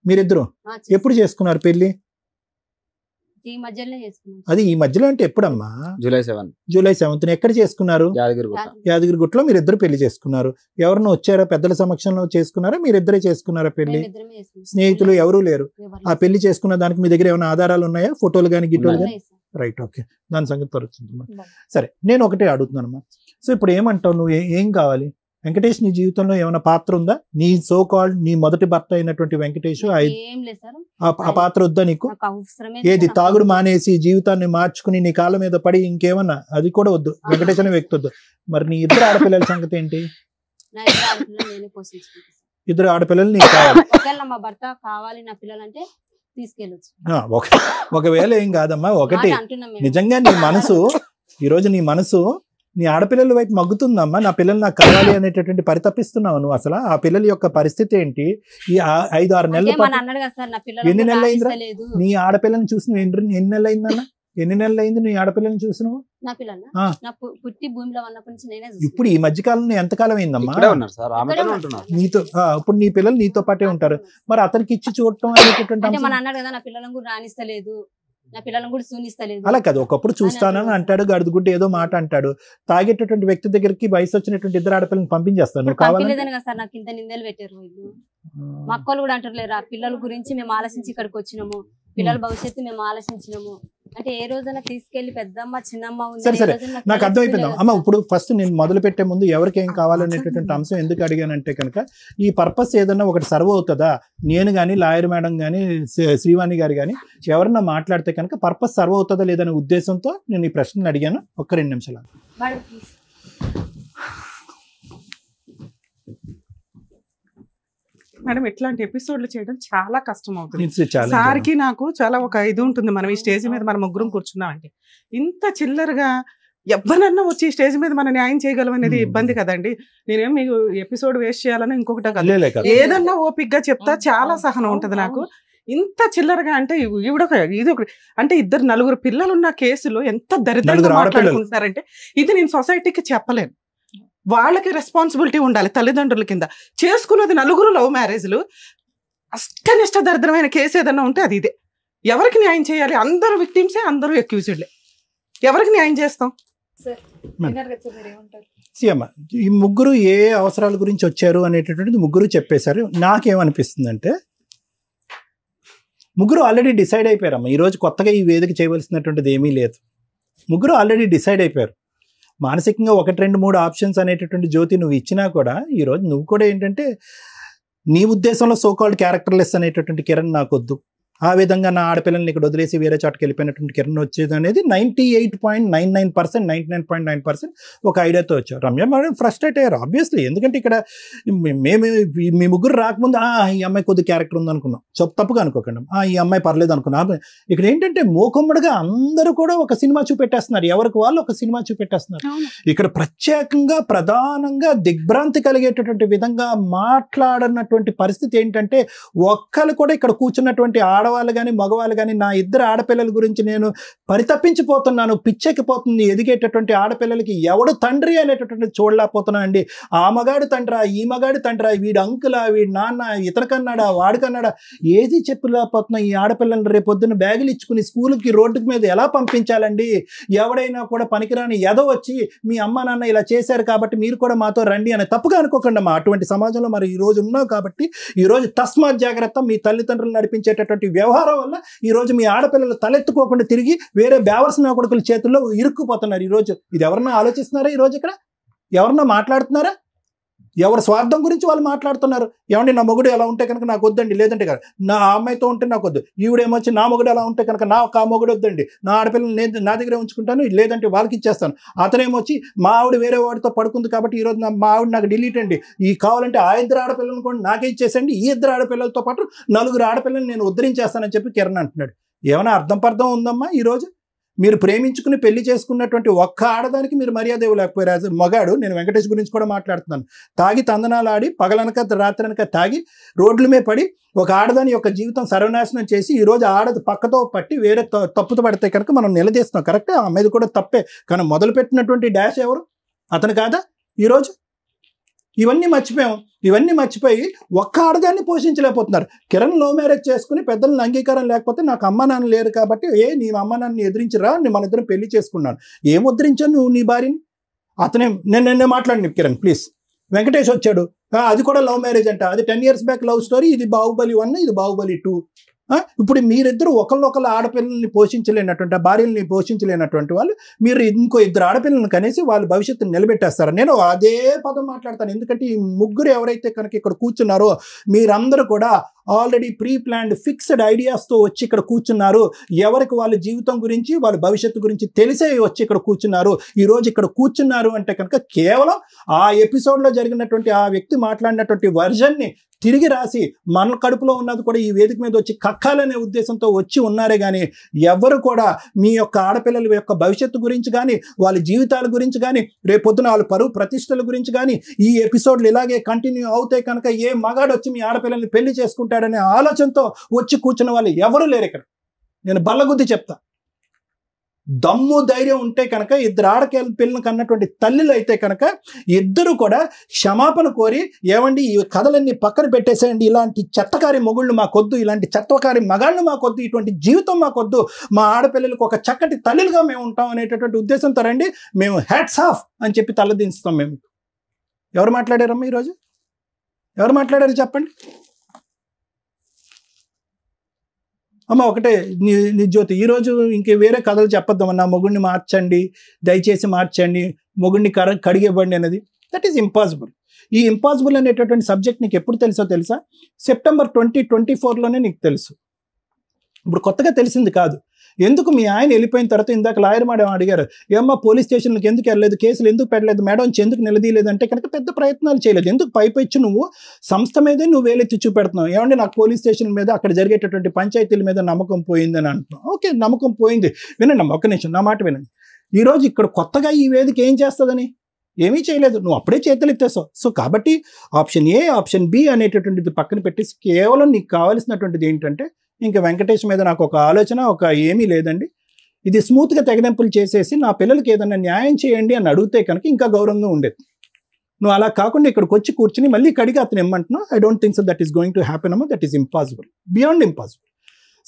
మీరిద్దరు? ఎప్పుడు చేసుకున్నారు పెళ్లి? ఈ మధ్యలో చేసుకున్నాం. అది ఈ మధ్యలో అంటే ఎప్పుడమ్మా? జూలై 7. జూలై 7 ఎక్కడ చేసుకున్నారు? యాదగిరిగుట్టలో మీరిద్దరు పెళ్లి చేసుకున్నారు. ఎవరినో వచ్చారా? పెద్దల సమక్షంలో చేసుకున్నారా? మీరిద్దరే చేసుకున్నారా పెళ్లి? స్నేహితులు ఎవరూ లేరు. ఆ పెళ్లి చేసుకున్న దానికి మీ దగ్గర ఏమైనా ఆధారాలు ఉన్నాయా? ఫోటోలు కానీ గిట్టోలు కానీ? రైట్, ఓకే, దాని సంగతి తరుచుందమ్మా. సరే, నేను ఒకటే అడుగుతున్నానమ్మా. సో ఇప్పుడు ఏమంటావు నువ్వు? ఏం కావాలి? వెంకటేష్ నీ జీవితంలో ఏమైనా పాత్ర ఉందా? నీ సో కాల్డ్ నీ మొదటి భర్త అయినటువంటి వెంకటేష్ ఆ పాత్ర వద్దా నీకు? ఏది తాగుడు మానేసి జీవితాన్ని మార్చుకుని నీ కాళ్ళ మీద పడి ఇంకేమన్నా అది కూడా వద్దు? వెంకటేష్ అనే వ్యక్తి వద్దు. మరి నీ ఇద్దరు ఆడపిల్లల సంగతి ఏంటి? ఇద్దరు ఆడపిల్లలు నీకు కావాలి. మా భర్త కావాలి నా పిల్లలంటే తీసుకెళ్ళొచ్చు. ఒకవేళ ఏం కాదమ్మా. ఒకటి, నిజంగా నీ మనసు ఈరోజు నీ మనసు నీ ఆడపిల్లల వైపు మగ్గుతుందమ్మా. నా పిల్లలు నాకు కావాలి అనేటటువంటి పరితపిస్తున్నావు నువ్వు. అసలు ఆ పిల్లల యొక్క పరిస్థితి ఏంటి? ఈ 5-6 నెలలు ఎన్ని నెలలు అయిందిరా నీ ఆడపిల్లని చూసి? ఎన్ని నెలలు అయిందన్నా? ఎన్ని నెలలు అయింది నీ ఆడపిల్లని చూసి నువ్వు? పుట్టి భూమిలో ఉన్నప్పటి నుంచి నేనే. ఇప్పుడు ఈ మధ్యకాలంలో ఎంతకాలం అయిందమ్మా నీతో? ఇప్పుడు నీ పిల్లలు నీతో పాటే ఉంటారు. మరి అతనికి ఇచ్చి చూడటం అనేటటువంటి మన అన్నాడు కదా నా పిల్లలను కూడా రాణిస్తలేదు, నా పిల్లలను కూడా సూనిస్తలేదు. అలా కాదు, ఒకప్పుడు చూస్తానని అంటాడు, గడుగుడ్డ ఏదో మాట అంటాడు. తాగేటటువంటి వ్యక్తి దగ్గరికి వయసు వచ్చినటువంటి ఇద్దరు ఆడపిల్లని పంపించేస్తాను కావాలి కదా సార్. నాకు ఇంత నిందలు పెట్టారు వీళ్ళు. మా అక్కలు కూడా అంటారు లేరా, పిల్లల గురించి మేము ఆలోచించి ఇక్కడికి వచ్చినాము, పిల్లల భవిష్యత్తు మేము ఆలోచించినాము అంటే ఏ రోజైనా తీసుకెళ్లి పెద్దమ్మ చిన్నమ్మ ఉంది. సరే సరే, నాకు అర్థమైపోయింది అమ్మ. ఇప్పుడు ఫస్ట్ నేను మొదలు పెట్టే ముందు ఎవరికి ఏం కావాలనేటటువంటి అంశం ఎందుకు అడిగానంటే కనుక ఈ పర్పస్ ఏదన్నా ఒకటి సర్వ్ అవుతుందా? నేను కానీ లాయర్ మేడం కానీ శ్రీవాణి గారు కానీ ఎవరన్నా మాట్లాడితే కనుక పర్పస్ సర్వ్ అవుతుందా లేదనే ఉద్దేశంతో నేను ఈ ప్రశ్నను అడిగాను. ఒక్క 2 నిమిషాలు. మేడం ఇట్లాంటి ఎపిసోడ్లు చేయడం చాలా కష్టం అవుతుంది. సార్కి నాకు చాలా ఒక ఇది ఉంటుంది. మనం ఈ స్టేజ్ మీద మనం ముగ్గురం కూర్చున్నాం అంటే ఇంత చిల్లరగా ఎవరన్నా వచ్చి ఈ స్టేజ్ మీద మనం న్యాయం చేయగలం అనేది ఇబ్బంది కదండి. నేనేం మీకు ఎపిసోడ్ వేస్ట్ చేయాలని ఇంకొకటి కాదు, ఏదన్నా ఓపిక్ గా చెప్తా చాలా సహనం ఉంటది నాకు. ఇంత చిల్లరగా అంటే ఇది ఒక అంటే 2-4 పిల్లలు ఉన్న కేసులో ఎంత దరిద్రంగా మాట్లాడుకుంటున్నారంటే ఇది నేను సొసైటీకి చెప్పలేను. వాళ్ళకి రెస్పాన్సిబిలిటీ ఉండాలి తల్లిదండ్రుల కింద. చేసుకున్నది 4 లవ్ మ్యారేజ్లు. అష్టనిష్ట దరిద్రమైన కేసు ఏదన్నా ఉంటే అది ఇదే. ఎవరికి న్యాయం చేయాలి? అందరూ విక్టిమ్సే, అందరూ అక్యూజ్డ్లే. ఎవరికి న్యాయం చేస్తాం? ఈ ముగ్గురు ఏ అవసరాల గురించి వచ్చారు అనేటటువంటిది ముగ్గురు చెప్పేశారు. నాకేమనిపిస్తుందంటే ముగ్గురు ఆల్రెడీ డిసైడ్ అయిపోయారమ్మా. ఈరోజు కొత్తగా ఈ వేదిక చేయవలసినటువంటిది ఏమీ లేదు. ముగ్గురు ఆల్రెడీ డిసైడ్ అయిపోయారు. మానసికంగా 1, 2, 3 ఆప్షన్స్ అనేటటువంటి జ్యోతి నువ్వు ఇచ్చినా కూడా ఈరోజు నువ్వు కూడా ఏంటంటే నీ ఉద్దేశంలో సోకాల్డ్ క్యారెక్టర్లెస్ అనేటటువంటి కిరణ్ నాకొద్దు, ఆ విధంగా నా ఆడపిల్లల్ని ఇక్కడ వదిలేసి వేరే చోటకి వెళ్ళిపోయినటువంటి కిరణ్ వచ్చేది అనేది 98.99%, 99.9% ఒక ఐడియాతో వచ్చారు. రమ్య మేడం ఫ్రస్ట్రేట్ అయ్యారు ఆబ్వియస్లీ. ఎందుకంటే ఇక్కడ మేము మీ ముగ్గురు రాకముందు ఈ అమ్మాయి కొద్ది క్యారెక్టర్ ఉంది అనుకున్నాం, తప్పుగా అనుకోకండి, ఈ అమ్మాయి పర్లేదు అనుకున్నాం. ఇక్కడ ఏంటంటే మోకమ్మడిగా అందరూ కూడా ఒక సినిమా చూపెట్టేస్తున్నారు, ఎవరికి వాళ్ళు ఒక సినిమా చూపెట్టేస్తున్నారు. ఇక్కడ ప్రత్యేకంగా ప్రధానంగా దిగ్భ్రాంతి కలిగేటటువంటి విధంగా మాట్లాడనటువంటి పరిస్థితి ఏంటంటే ఒక్కరు కూడా ఇక్కడ కూర్చున్నటువంటి ఆడవాళ్ళు కానీ మగవాళ్ళు కానీ నా ఇద్దరు ఆడపిల్లల గురించి నేను పరితపించిపోతున్నాను, పిచ్చెక్కిపోతుంది. ఎదిగేటటువంటి ఆడపిల్లలకి ఎవడు తండ్రి అనేటటువంటి చూడలేకపోతున్నా అండి. ఆ మగాడు తండ్రా, ఈ మగాడు తండ్రా, వీడు అంకులా, వీడి నాన్న, ఇతరకన్నాడా, వాడికన్నాడా, ఏది చెప్పలేకపోతున్నా. ఈ ఆడపిల్లలు రేపొద్దున బ్యాగులు ఇచ్చుకుని స్కూల్కి రోడ్డు మీద ఎలా పంపించాలండి? ఎవడైనా కూడా పనికిరాని ఎదో వచ్చి మీ అమ్మ నాన్న ఇలా చేశారు కాబట్టి మీరు కూడా మాతో రండి అని తప్పుగా అనుకోకండి అమ్మా. అటువంటి సమాజంలో మరి ఈ రోజు ఉన్నావు కాబట్టి ఈరోజు తస్మాత్ జాగ్రత్త. మీ తల్లిదండ్రులు నడిపించేటటువంటి వ్యవహారం వల్ల ఈరోజు మీ ఆడపిల్లలు తలెత్తుకోకుండా తిరిగి వేరే బేవర్సిన కొడుకుల చేతుల్లో ఇరుక్కుపోతున్నారు. ఈరోజు ఇది ఎవరన్నా ఆలోచిస్తున్నారా? ఈరోజు ఇక్కడ ఎవరన్నా మాట్లాడుతున్నారా? ఎవరి స్వార్థం గురించి వాళ్ళు మాట్లాడుతున్నారు. ఏమండి నా మొగుడు ఎలా ఉంటే కనుక నాకు వద్దండి, లేదంటే కదా నా అమ్మాయితో ఉంటే నాకు వద్దు, ఈవిడేమొచ్చి నా మొగుడు ఎలా ఉంటే కనుక నాకు ఆ మొగుడు వద్దండి, నా ఆడపిల్లలు నేను నా దగ్గరే ఉంచుకుంటాను, లేదంటే వాళ్ళకి ఇచ్చేస్తాను. అతనేమొచ్చి మా ఆవిడ వేరే వాడితో పడుకుంది కాబట్టి ఈరోజు మా ఆవిడ నాకు డిలీట్ అండి, ఈ కావాలంటే ఆ ఇద్దరు ఆడపిల్లలను కూడా నాకే ఇచ్చేసండి, ఈ ఇద్దరు ఆడపిల్లలతో పాటు 4 ఆడపిల్లలు నేను ఉద్ధరించేస్తానని చెప్పి కిరణ్ అంటున్నాడు. ఏమైనా అర్థం ఉందమ్మా? ఈరోజు మీరు ప్రేమించుకుని పెళ్లి చేసుకున్నటువంటి ఒక్క ఆడదానికి మీరు మర్యాద ఇవ్వలేకపోయారు. మగాడు, నేను వెంకటేష్ గురించి కూడా మాట్లాడుతున్నాను, తాగి తందనాలు ఆడి పగలనక రాత్రనక తాగి రోడ్ల మీద పడి ఒక ఆడదాని యొక్క జీవితం సర్వనాశనం చేసి ఈరోజు ఆడది పక్కతో పట్టి వేరే తప్పుతో పడితే కనుక మనం నిలదీస్తున్నాం. కరెక్టే, అమ్మాయిది కూడా తప్పే. కానీ మొదలుపెట్టినటువంటి డాష్ ఎవరు? అతను కాదా? ఈరోజు ఇవన్నీ మర్చిపోయి ఒక్క ఆడదాన్ని పోషించలేకపోతున్నారు. కిరణ్ లవ్ మ్యారేజ్ చేసుకుని పెద్దలను అంగీకారం లేకపోతే నాకు అమ్మ నాన్న లేరు కాబట్టి నీ అమ్మ నాన్నని ఎదిరించరా, మన ఇద్దరం పెళ్లి చేసుకున్నాను. ఏం ఉద్ధరించాను నువ్వు నీ భార్యని? అతనే నేను మాట్లాడిన కిరణ్ ప్లీజ్. వెంకటేష్ వచ్చాడు, అది కూడా లవ్ మ్యారేజ్ అంట, అది 10 years బ్యాక్ లవ్ స్టోరీ, ఇది బాహుబలి 1, ఇది బాహుబలి 2. ఇప్పుడు మీరిద్దరు ఒకళ్ళొకళ్ళ ఆడపిల్లల్ని పోషించలేనటువంటి భార్యల్ని పోషించలేనటువంటి వాళ్ళు మీరు ఇంకో 2 ఆడపిల్లలను కనేసి వాళ్ళ భవిష్యత్తుని నిలబెట్టేస్తారు. నేను అదే పదం మాట్లాడతాను. ఎందుకంటే ఈ ముగ్గురు ఎవరైతే కనుక ఇక్కడ కూర్చున్నారో మీరందరూ కూడా ఆల్రెడీ ప్రీ ప్లాన్డ్ ఫిక్స్డ్ ఐడియాస్తో వచ్చి ఇక్కడ కూర్చున్నారు. ఎవరికి వాళ్ళ జీవితం గురించి వాళ్ళ భవిష్యత్తు గురించి తెలిసే వచ్చి ఇక్కడ కూర్చున్నారు. ఈరోజు ఇక్కడ కూర్చున్నారు అంటే కనుక కేవలం ఆ ఎపిసోడ్లో జరిగినటువంటి ఆ వ్యక్తి మాట్లాడినటువంటి వర్జన్ని తిరిగి రాసి మన కడుపులో ఉన్నది కూడా ఈ వేదిక మీద వచ్చి కక్కాలనే ఉద్దేశంతో వచ్చి ఉన్నారే కానీ ఎవరు కూడా మీ యొక్క ఆడపిల్లల యొక్క భవిష్యత్తు గురించి కానీ వాళ్ళ జీవితాల గురించి కానీ రేపొద్దున వాళ్ళ పరువు ప్రతిష్టల గురించి కానీ ఈ ఎపిసోడ్లు ఇలాగే కంటిన్యూ అవుతాయి కనుక ఏ మగాడు వచ్చి మీ ఆడపిల్లల్ని పెళ్లి చేసుకుంటాడనే ఆలోచనతో వచ్చి కూర్చున్న వాళ్ళు ఎవరు లేరు ఇక్కడ. నేను బల్లగుద్ది చెప్తా. దమ్ము ధైర్యం ఉంటే కనుక 2 ఆడపిల్లలను కన్నటువంటి తల్లులు అయితే కనుక ఇద్దరు కూడా క్షమాపణ కోరి ఏమండి ఈ కథలన్నీ పక్కన పెట్టేసేయండి, ఇలాంటి చెత్తకారి మొగుళ్ళు మాకొద్దు, ఇలాంటి చెత్తకారి మగాళ్ళు మాకొద్దు, ఇటువంటి జీవితం మాకొద్దు, మా ఆడపిల్లలకు ఒక చక్కటి తల్లులుగా మేము ఉంటాం అనేటటువంటి ఉద్దేశంతో రండి, మేము హ్యాట్స్ ఆఫ్ అని చెప్పి తలదించుతాం. మేము ఎవరు మాట్లాడారమ్మా ఈరోజు? ఎవరు మాట్లాడారు చెప్పండి అమ్మ? ఒకటే నీ జ్యోతి, ఈరోజు ఇంక వేరే కథలు చెప్పొద్దామన్నా, మొగుడిని మార్చండి, దయచేసి మార్చండి, మొగుడిని కడిగివ్వండి అనేది. That is impossible. ఈ ఇంపాసిబుల్ అనేటటువంటి సబ్జెక్ట్ నీకు ఎప్పుడు తెలుసా? సెప్టెంబర్ 2024లోనే నీకు తెలుసు. ఇప్పుడు కొత్తగా తెలిసింది కాదు. ఎందుకు మీ ఆయన వెళ్ళిపోయిన తర్వాత ఇందాక లాయర్ మేడం అడిగారు, ఏమ్మా పోలీస్ స్టేషన్లకు ఎందుకు వెళ్ళలేదు, కేసులు ఎందుకు పెట్టలేదు మేడం, ఎందుకు నిలదీయలేదు అంటే కనుక పెద్ద ప్రయత్నాలు చేయలేదు. ఎందుకు పైపెచ్చు నువ్వు సంస్థ మీదే నువ్వు వేలెత్తి చూపెడుతున్నావు. ఏమంటే నాకు పోలీస్ స్టేషన్ మీద అక్కడ జరిగేటటువంటి పంచాయతీల మీద నమ్మకం పోయిందని అంటున్నావు. ఓకే, నమ్మకం పోయింది. వినండి అమ్మ, ఒక్క నిమిషం నా మాట వినండి. ఈరోజు ఇక్కడ కొత్తగా ఈ వేదిక ఏం చేస్తుందని ఏమీ చేయలేదు, నువ్వు అప్పుడే చేతులు ఎత్తేసావు. సో కాబట్టి ఆప్షన్ ఏ, ఆప్షన్ బి అనేటటువంటిది పక్కన పెట్టేసి కేవలం నీకు కావాల్సినటువంటిది ఏంటంటే ఇంకా వెంకటేష్ మీద నాకు ఒక ఆలోచన ఏమీ లేదండి, ఇది స్మూత్గా తెగదెంపులు చేసేసి నా పిల్లలకి ఏదైనా న్యాయం చేయండి అని అడిగితే కనుక ఇంకా గౌరవంగా ఉండేది. నువ్వు అలా కాకుండా ఇక్కడికి వచ్చి కూర్చుని మళ్ళీ కడిగి అతను ఏమంటున్నావు, I don't think so that is going to happen అమ్మా, that is impossible, beyond impossible.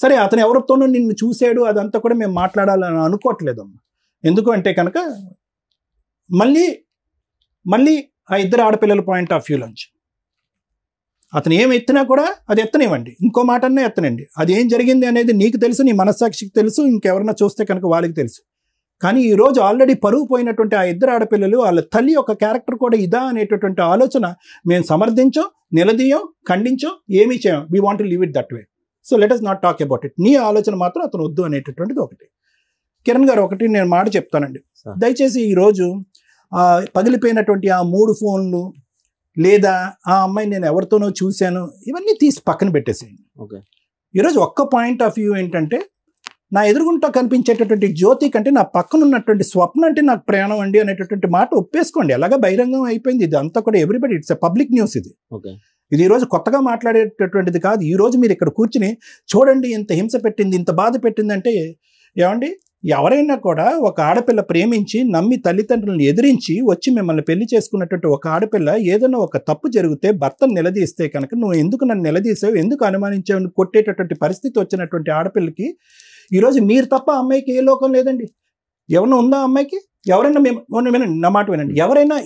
సరే, అతను ఎవరితోనూ నిన్ను చూసాడు అదంతా కూడా మేము మాట్లాడాలని అనుకోవట్లేదమ్మా. ఎందుకు అంటే కనుక మళ్ళీ ఆ 2 ఆడపిల్లల పాయింట్ ఆఫ్ వ్యూలోంచి అతను ఏం ఎత్తినా కూడా అది ఎత్తనివ్వండి, ఇంకో మాట అన్నా ఎత్తనండి. అది ఏం జరిగింది అనేది నీకు తెలుసు, నీ మనస్సాక్షికి తెలుసు, ఇంకెవరన్నా చూస్తే కనుక వాళ్ళకి తెలుసు. కానీ ఈ రోజు ఆల్రెడీ పరుగు పోయినటువంటి ఆ ఇద్దరు ఆడపిల్లలు వాళ్ళ తల్లి యొక్క క్యారెక్టర్ కూడా ఇదా అనేటటువంటి ఆలోచన మేము సమర్థించం, నిలదీయం, ఖండించం, ఏమీ చేయం. We want to leave it that way. So let us not talk about it. నీ ఆలోచన మాత్రం అతను వద్దు అనేటటువంటిది ఒకటి. కిరణ్ గారు, ఒకటి నేను మాట చెప్తానండి, దయచేసి ఈరోజు పగిలిపోయినటువంటి ఆ 3 ఫోన్లు లేదా ఆ అమ్మాయి నేను ఎవరితోనో చూశాను ఇవన్నీ తీసి పక్కన పెట్టేసేయండి. ఈరోజు ఒక్క పాయింట్ ఆఫ్ వ్యూ ఏంటంటే, నా ఎదురుగుంటా కనిపించేటటువంటి జ్యోతి కంటే నా పక్కన ఉన్నటువంటి స్వప్న అంటే నాకు ప్రయాణం అండి అనేటటువంటి మాట ఒప్పేసుకోండి. ఎలాగా బహిరంగం అయిపోయింది. ఇది అంతా కూడా everybody, it's a public news. ఇది ఈరోజు కొత్తగా మాట్లాడేటటువంటిది కాదు. ఈరోజు మీరు ఇక్కడ కూర్చుని చూడండి ఇంత హింస పెట్టింది, ఇంత బాధ పెట్టింది అంటే, ఏమండి ఎవరైనా కూడా ఒక ఆడపిల్ల ప్రేమించి నమ్మి తల్లిదండ్రులను ఎదిరించి వచ్చి మిమ్మల్ని పెళ్లి చేసుకున్నటువంటి ఒక ఆడపిల్ల ఏదైనా ఒక తప్పు జరిగితే భర్తను నిలదీస్తే కనుక, నువ్వు ఎందుకు నన్ను నిలదీసావు, ఎందుకు అనుమానించావు, కొట్టేటటువంటి పరిస్థితి వచ్చినటువంటి ఆడపిల్లకి ఈరోజు మీరు తప్ప అమ్మాయికి ఏ లోకం లేదండి. ఎవరైనా ఉందా అమ్మాయికి? ఎవరైనా వినండి, నా మాట వినండి, ఎవరైనా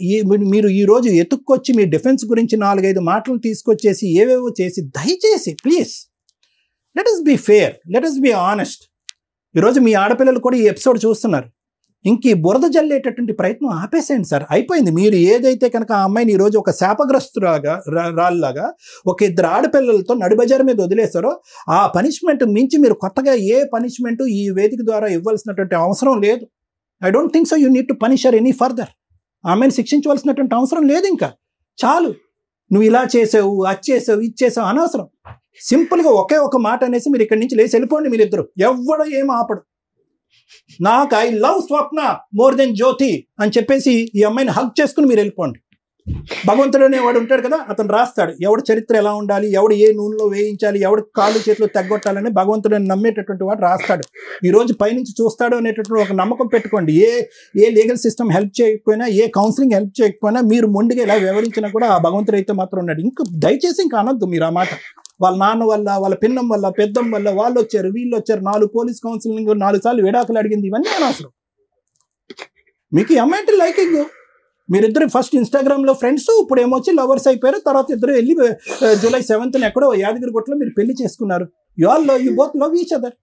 మీరు ఈరోజు ఎత్తుక్కొచ్చి మీ డిఫెన్స్ గురించి 4-5 మాటలు తీసుకొచ్చేసి ఏవేవో చేసి, దయచేసి please let us be fair, let us be honest. ఈరోజు మీ ఆడపిల్లలు కూడా ఈ ఎపిసోడ్ చూస్తున్నారు. ఇంక ఈ బురద జల్లేటటువంటి ప్రయత్నం ఆపేసేయండి సార్, అయిపోయింది. మీరు ఏదైతే కనుక ఆ అమ్మాయిని ఈరోజు ఒక శాపగ్రస్తురాగా రాళ్ళలాగా ఒక 2 ఆడపిల్లలతో నడిబజారు మీద వదిలేస్తారో, ఆ పనిష్మెంట్ మించి మీరు కొత్తగా ఏ పనిష్మెంట్ ఈ వేదిక ద్వారా ఇవ్వాల్సినటువంటి అవసరం లేదు. I don't think so you need to punish her any further. ఆమెను శిక్షించవలసినటువంటి అవసరం లేదు. ఇంకా చాలు, నువ్వు ఇలా చేసావు, అది చేసావు, ఇది చేసావు, అనవసరం. సింపుల్గా ఒకే ఒక మాట అనేసి మీరు ఇక్కడి నుంచి లేచి వెళ్ళిపోండి. మీరిద్దరు ఎవడో ఏం ఆపడు. నాకు I love Swapna more than Jyothi అని చెప్పేసి ఈ అమ్మాయిని హగ్ చేసుకుని మీరు వెళ్ళిపోండి. భగవంతుడు అనేవాడు ఉంటాడు కదా, అతను రాస్తాడు ఎవడు చరిత్ర ఎలా ఉండాలి, ఎవడు ఏ నూనెలో వేయించాలి, ఎవడు కాళ్ళు చేతులు తగ్గొట్టాలని భగవంతుడు నమ్మేటటువంటి వాడు రాస్తాడు. ఈరోజు పైనుంచి చూస్తాడు అనేటటువంటి ఒక నమ్మకం పెట్టుకోండి. ఏ లీగల్ సిస్టమ్ హెల్ప్ చేయకపోయినా, ఏ కౌన్సిలింగ్ హెల్ప్ చేయకపోయినా, మీరు మొండిగా ఇలా వివరించినా కూడా ఆ భగవంతుడు అయితే మాత్రం ఉన్నాడు. ఇంకా దయచేసి ఇంకా అనొద్దు మీరు ఆ మాట. వాళ్ళ నాన్న వల్ల, వాళ్ళ పిన్నం వల్ల, పెద్దం వల్ల వాళ్ళు వచ్చారు, వీళ్ళు వచ్చారు, 4 పోలీస్ కౌన్సిలింగ్, 4 సార్లు విడాకులు అడిగింది, ఇవన్నీ అనవసరం. మీకు ఈ అమ్మాయి అంటే లైకింగ్, మీరిద్దరు ఫస్ట్ ఇన్స్టాగ్రామ్లో ఫ్రెండ్స్, ఇప్పుడు ఏమొచ్చి లవర్స్ అయిపోయారు. తర్వాత ఇద్దరు వెళ్ళి జూలై 7th ఎక్కడో యాదగిరిగుట్టలో మీరు పెళ్లి చేసుకున్నారు. You both love each other.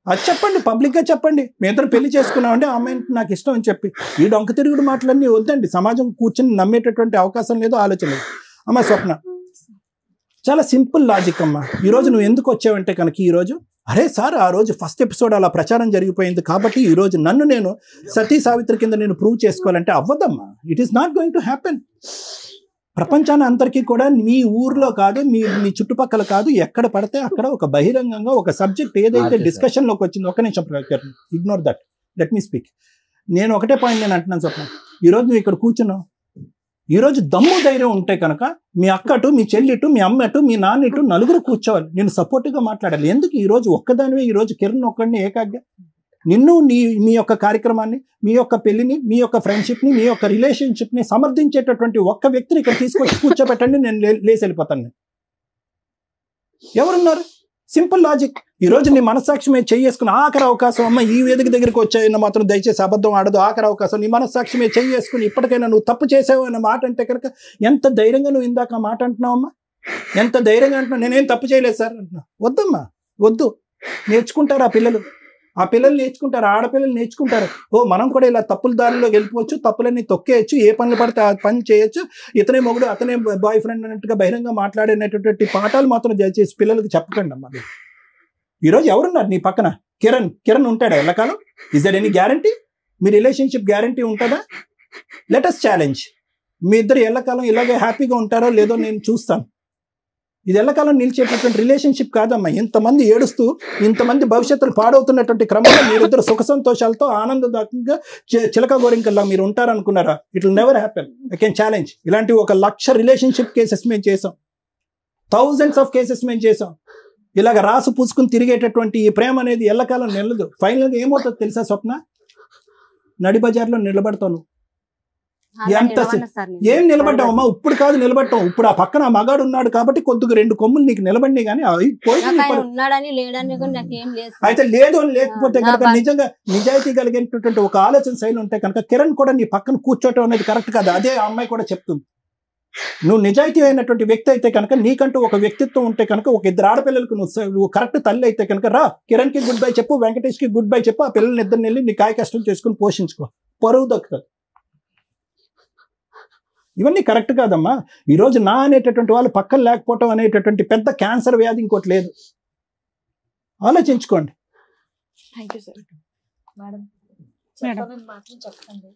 అది చెప్పండి, పబ్లిక్గా చెప్పండి. మీ ఇద్దరు పెళ్లి చేసుకున్నామంటే ఆ అమ్మాయి నాకు ఇష్టం అని చెప్పి. ఈ డొంక తిరుగుడు మాటలన్నీ వద్దండి. సమాజం కూర్చొని నమ్మేటటువంటి అవకాశం లేదు, ఆలోచన లేదు. అమ్మ స్వప్న, చాలా సింపుల్ లాజిక్ అమ్మా. ఈరోజు నువ్వు ఎందుకు వచ్చావంటే కనుక, ఈరోజు అరే సార్ ఆ రోజు ఫస్ట్ ఎపిసోడ్ అలా ప్రచారం జరిగిపోయింది కాబట్టి ఈరోజు నన్ను నేను సతీ సావిత్రి కింద నేను ప్రూవ్ చేసుకోవాలంటే అవ్వదమ్మా. It is not going to happen. ప్రపంచాన్ని అందరికీ కూడా మీ ఊర్లో కాదు, మీ చుట్టుపక్కల కాదు, ఎక్కడ పడితే అక్కడ ఒక బహిరంగంగా ఒక సబ్జెక్ట్ ఏదైతే డిస్కషన్లోకి వచ్చిందో, ఒక నిమిషం ignore that, let me speak. నేను ఒకటే పాయింట్ నేను అంటున్నాను స్వప్న, ఈరోజు నువ్వు ఇక్కడ కూర్చున్నావు. ఈరోజు దమ్ము ధైర్యం ఉంటే కనుక మీ అక్కటు, మీ చెల్లిటు, మీ అమ్మటు, మీ నాన్నటు 4 కూర్చోవాలి, నేను సపోర్టివ్గా మాట్లాడాలి. ఎందుకు ఈరోజు ఒక్కదానివే, ఈరోజు కిరణ్ ఒక్కడిని ఏకాగ్గా నిన్ను మీ యొక్క కార్యక్రమాన్ని, మీ యొక్క పెళ్లిని, మీ యొక్క ఫ్రెండ్షిప్ని, మీ యొక్క రిలేషన్షిప్ని సమర్థించేటటువంటి ఒక్క వ్యక్తిని ఇక్కడ తీసుకొచ్చి కూర్చోబెట్టండి, నేను లేచి వెళ్ళిపోతాను. నేను ఎవరున్నారు? Simple logic. ఈరోజు నీ మనస్సాక్షి మీద చేసుకుని ఆఖరి అవకాశం, అమ్మ ఈ వేదిక దగ్గరికి వచ్చాయన్న మాత్రం దయచేసి అబద్ధం ఆడదు. ఆఖరి అవకాశం, నీ మనస్సాక్షి మీద చేసుకుని ఇప్పటికైనా నువ్వు తప్పు చేసావు అన్న మాట అంటే కనుక ఎంత ధైర్యంగా నువ్వు ఇందాక ఆ మాట అంటున్నావు అమ్మా, ఎంత ధైర్యంగా అంటున్నావు. నేనేం తప్పు చేయలేదు సార్ అంటున్నా. వద్దమ్మా, వద్దు. నేర్చుకుంటారు ఆ పిల్లలు నేర్చుకుంటారు, ఆడపిల్లలు నేర్చుకుంటారు. మనం కూడా ఇలా తప్పుల దారిలో వెళ్ళిపోవచ్చు, తప్పులన్నీ తొక్కేయచ్చు, ఏ పనులు పడితే ఆ పని చేయొచ్చు, ఇతనే మొగుడు అతనే బాయ్ ఫ్రెండ్ అన్నట్టుగా బహిరంగ మాట్లాడేటటువంటి పాఠాలు మాత్రం దయచేసి పిల్లలకి చెప్పకండి అమ్మా. ఈరోజు ఎవరున్నారు నీ పక్కన? కిరణ్ ఉంటాడా ఎల్లకాలం? Is there any guarantee? మీ రిలేషన్షిప్ గ్యారంటీ ఉంటుందా? Let us challenge. మీ ఇద్దరు ఎల్లకాలం ఇలాగే హ్యాపీగా ఉంటారో లేదో నేను చూస్తాను. ఇది ఎల్లకాలం నిలిచేటటువంటి రిలేషన్షిప్ కాదమ్మా. ఇంతమంది ఏడుస్తూ, ఇంతమంది భవిష్యత్తులు పాడవుతున్నటువంటి క్రమంలో మీరిద్దరు సుఖ సంతోషాలతో ఆనందదాయకంగా చిలక గోరింకల్లా మీరు ఉంటారనుకున్నారా? It will never happen. I can challenge. ఇలాంటి 1,00,000 రిలేషన్షిప్ కేసెస్ మేము చేసాం, థౌజండ్స్ ఆఫ్ కేసెస్ మేము చేసాం. ఇలాగ రాసు పూసుకుని తిరిగేటటువంటి ఈ ప్రేమ అనేది ఎల్లకాలం నిలదు. ఫైనల్గా ఏమవుతుంది తెలుసా స్వప్న? నడి బజార్లో నిలబడతాను. ఏం నిలబడ్డావమ్మా? ఇప్పుడు కాదు నిలబడ్డావు, ఇప్పుడు ఆ పక్కన ఆ మగాడు ఉన్నాడు కాబట్టి కొద్దిగా 2 కొమ్ములు నీకు నిలబడినాయి. కానీ అయితే లేదు అని లేకపోతే కనుక నిజంగా నిజాయితీ కలిగేటటువంటి ఒక ఆలోచన శైలి ఉంటే కనుక కిరణ్ కూడా నీ పక్కన కూర్చోటం అనేది కరెక్ట్ కాదు. అదే ఆ అమ్మాయి కూడా చెప్తుంది. నువ్వు నిజాయితీ అయినటువంటి వ్యక్తి అయితే కనుక, నీకంటూ ఒక వ్యక్తిత్వం ఉంటే కనుక, ఒక ఇద్దరు ఆడపిల్లలకు నువ్వు కరెక్ట్ తల్లి అయితే కనుక, రా కిరణ్కి గుడ్ బై చెప్పు, వెంకటేష్కి గుడ్ బై చెప్పు, ఆ పిల్లల్ని ఇద్దరిని వెళ్ళి నీ కాయ కష్టం చేసుకుని పోషించుకో, పరువు దక్కుతుంది. ఇవన్నీ కరెక్ట్ కాదమ్మా. ఈరోజు నా అనేటటువంటి వాళ్ళు పక్కన లేకపోవటం అనేటటువంటి పెద్ద క్యాన్సర్ వ్యాధి ఇంకోటి లేదు. ఆలోచించుకోండి. Thank you sir. మేడం చెప్పాలని మాత్రం చెప్పండి.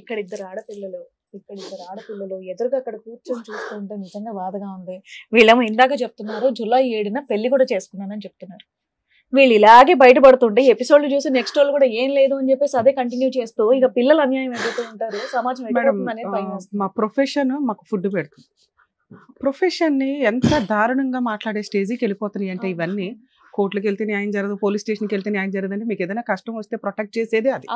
ఇక్కడ ఇద్దరు ఆడపిల్లలు ఎదురుగా అక్కడ కూర్చొని చూస్తుంటే నిజంగా బాధగా ఉంది. వీళ్ళేమో ఇందాక చెప్తున్నారు జూలై 7న పెళ్లి కూడా చేసుకున్నానని చెప్తున్నారు. వీళ్ళు ఇలాగే బయటపడుతుంటే ఎపిసోడ్లు చూసి నెక్స్ట్ వాళ్ళు కూడా ఏం లేదు అని చెప్పేసి అదే కంటిన్యూ చేస్తూ ఇక పిల్లలు అన్యాయం ఎదుగుతూ ఉంటారు. సమాజం ఎదుగుతుందనే భయం వేస్తుంది. మా ప్రొఫెషన్ మాకు ఫుడ్ పెడుతుంది. ప్రొఫెషన్ ని ఎంత దారుణంగా మాట్లాడే స్టేజ్కి వెళ్ళిపోతున్నాయి అంటే, ఇవన్నీ కోర్టులకు వెళ్తే న్యాయం జరగదు, పోలీస్ స్టేషన్కి వెళ్తే న్యాయం జరగదు అంటే, మీకు ఏదైనా కష్టం వస్తే ప్రొటెక్ట్ చేసేది అది.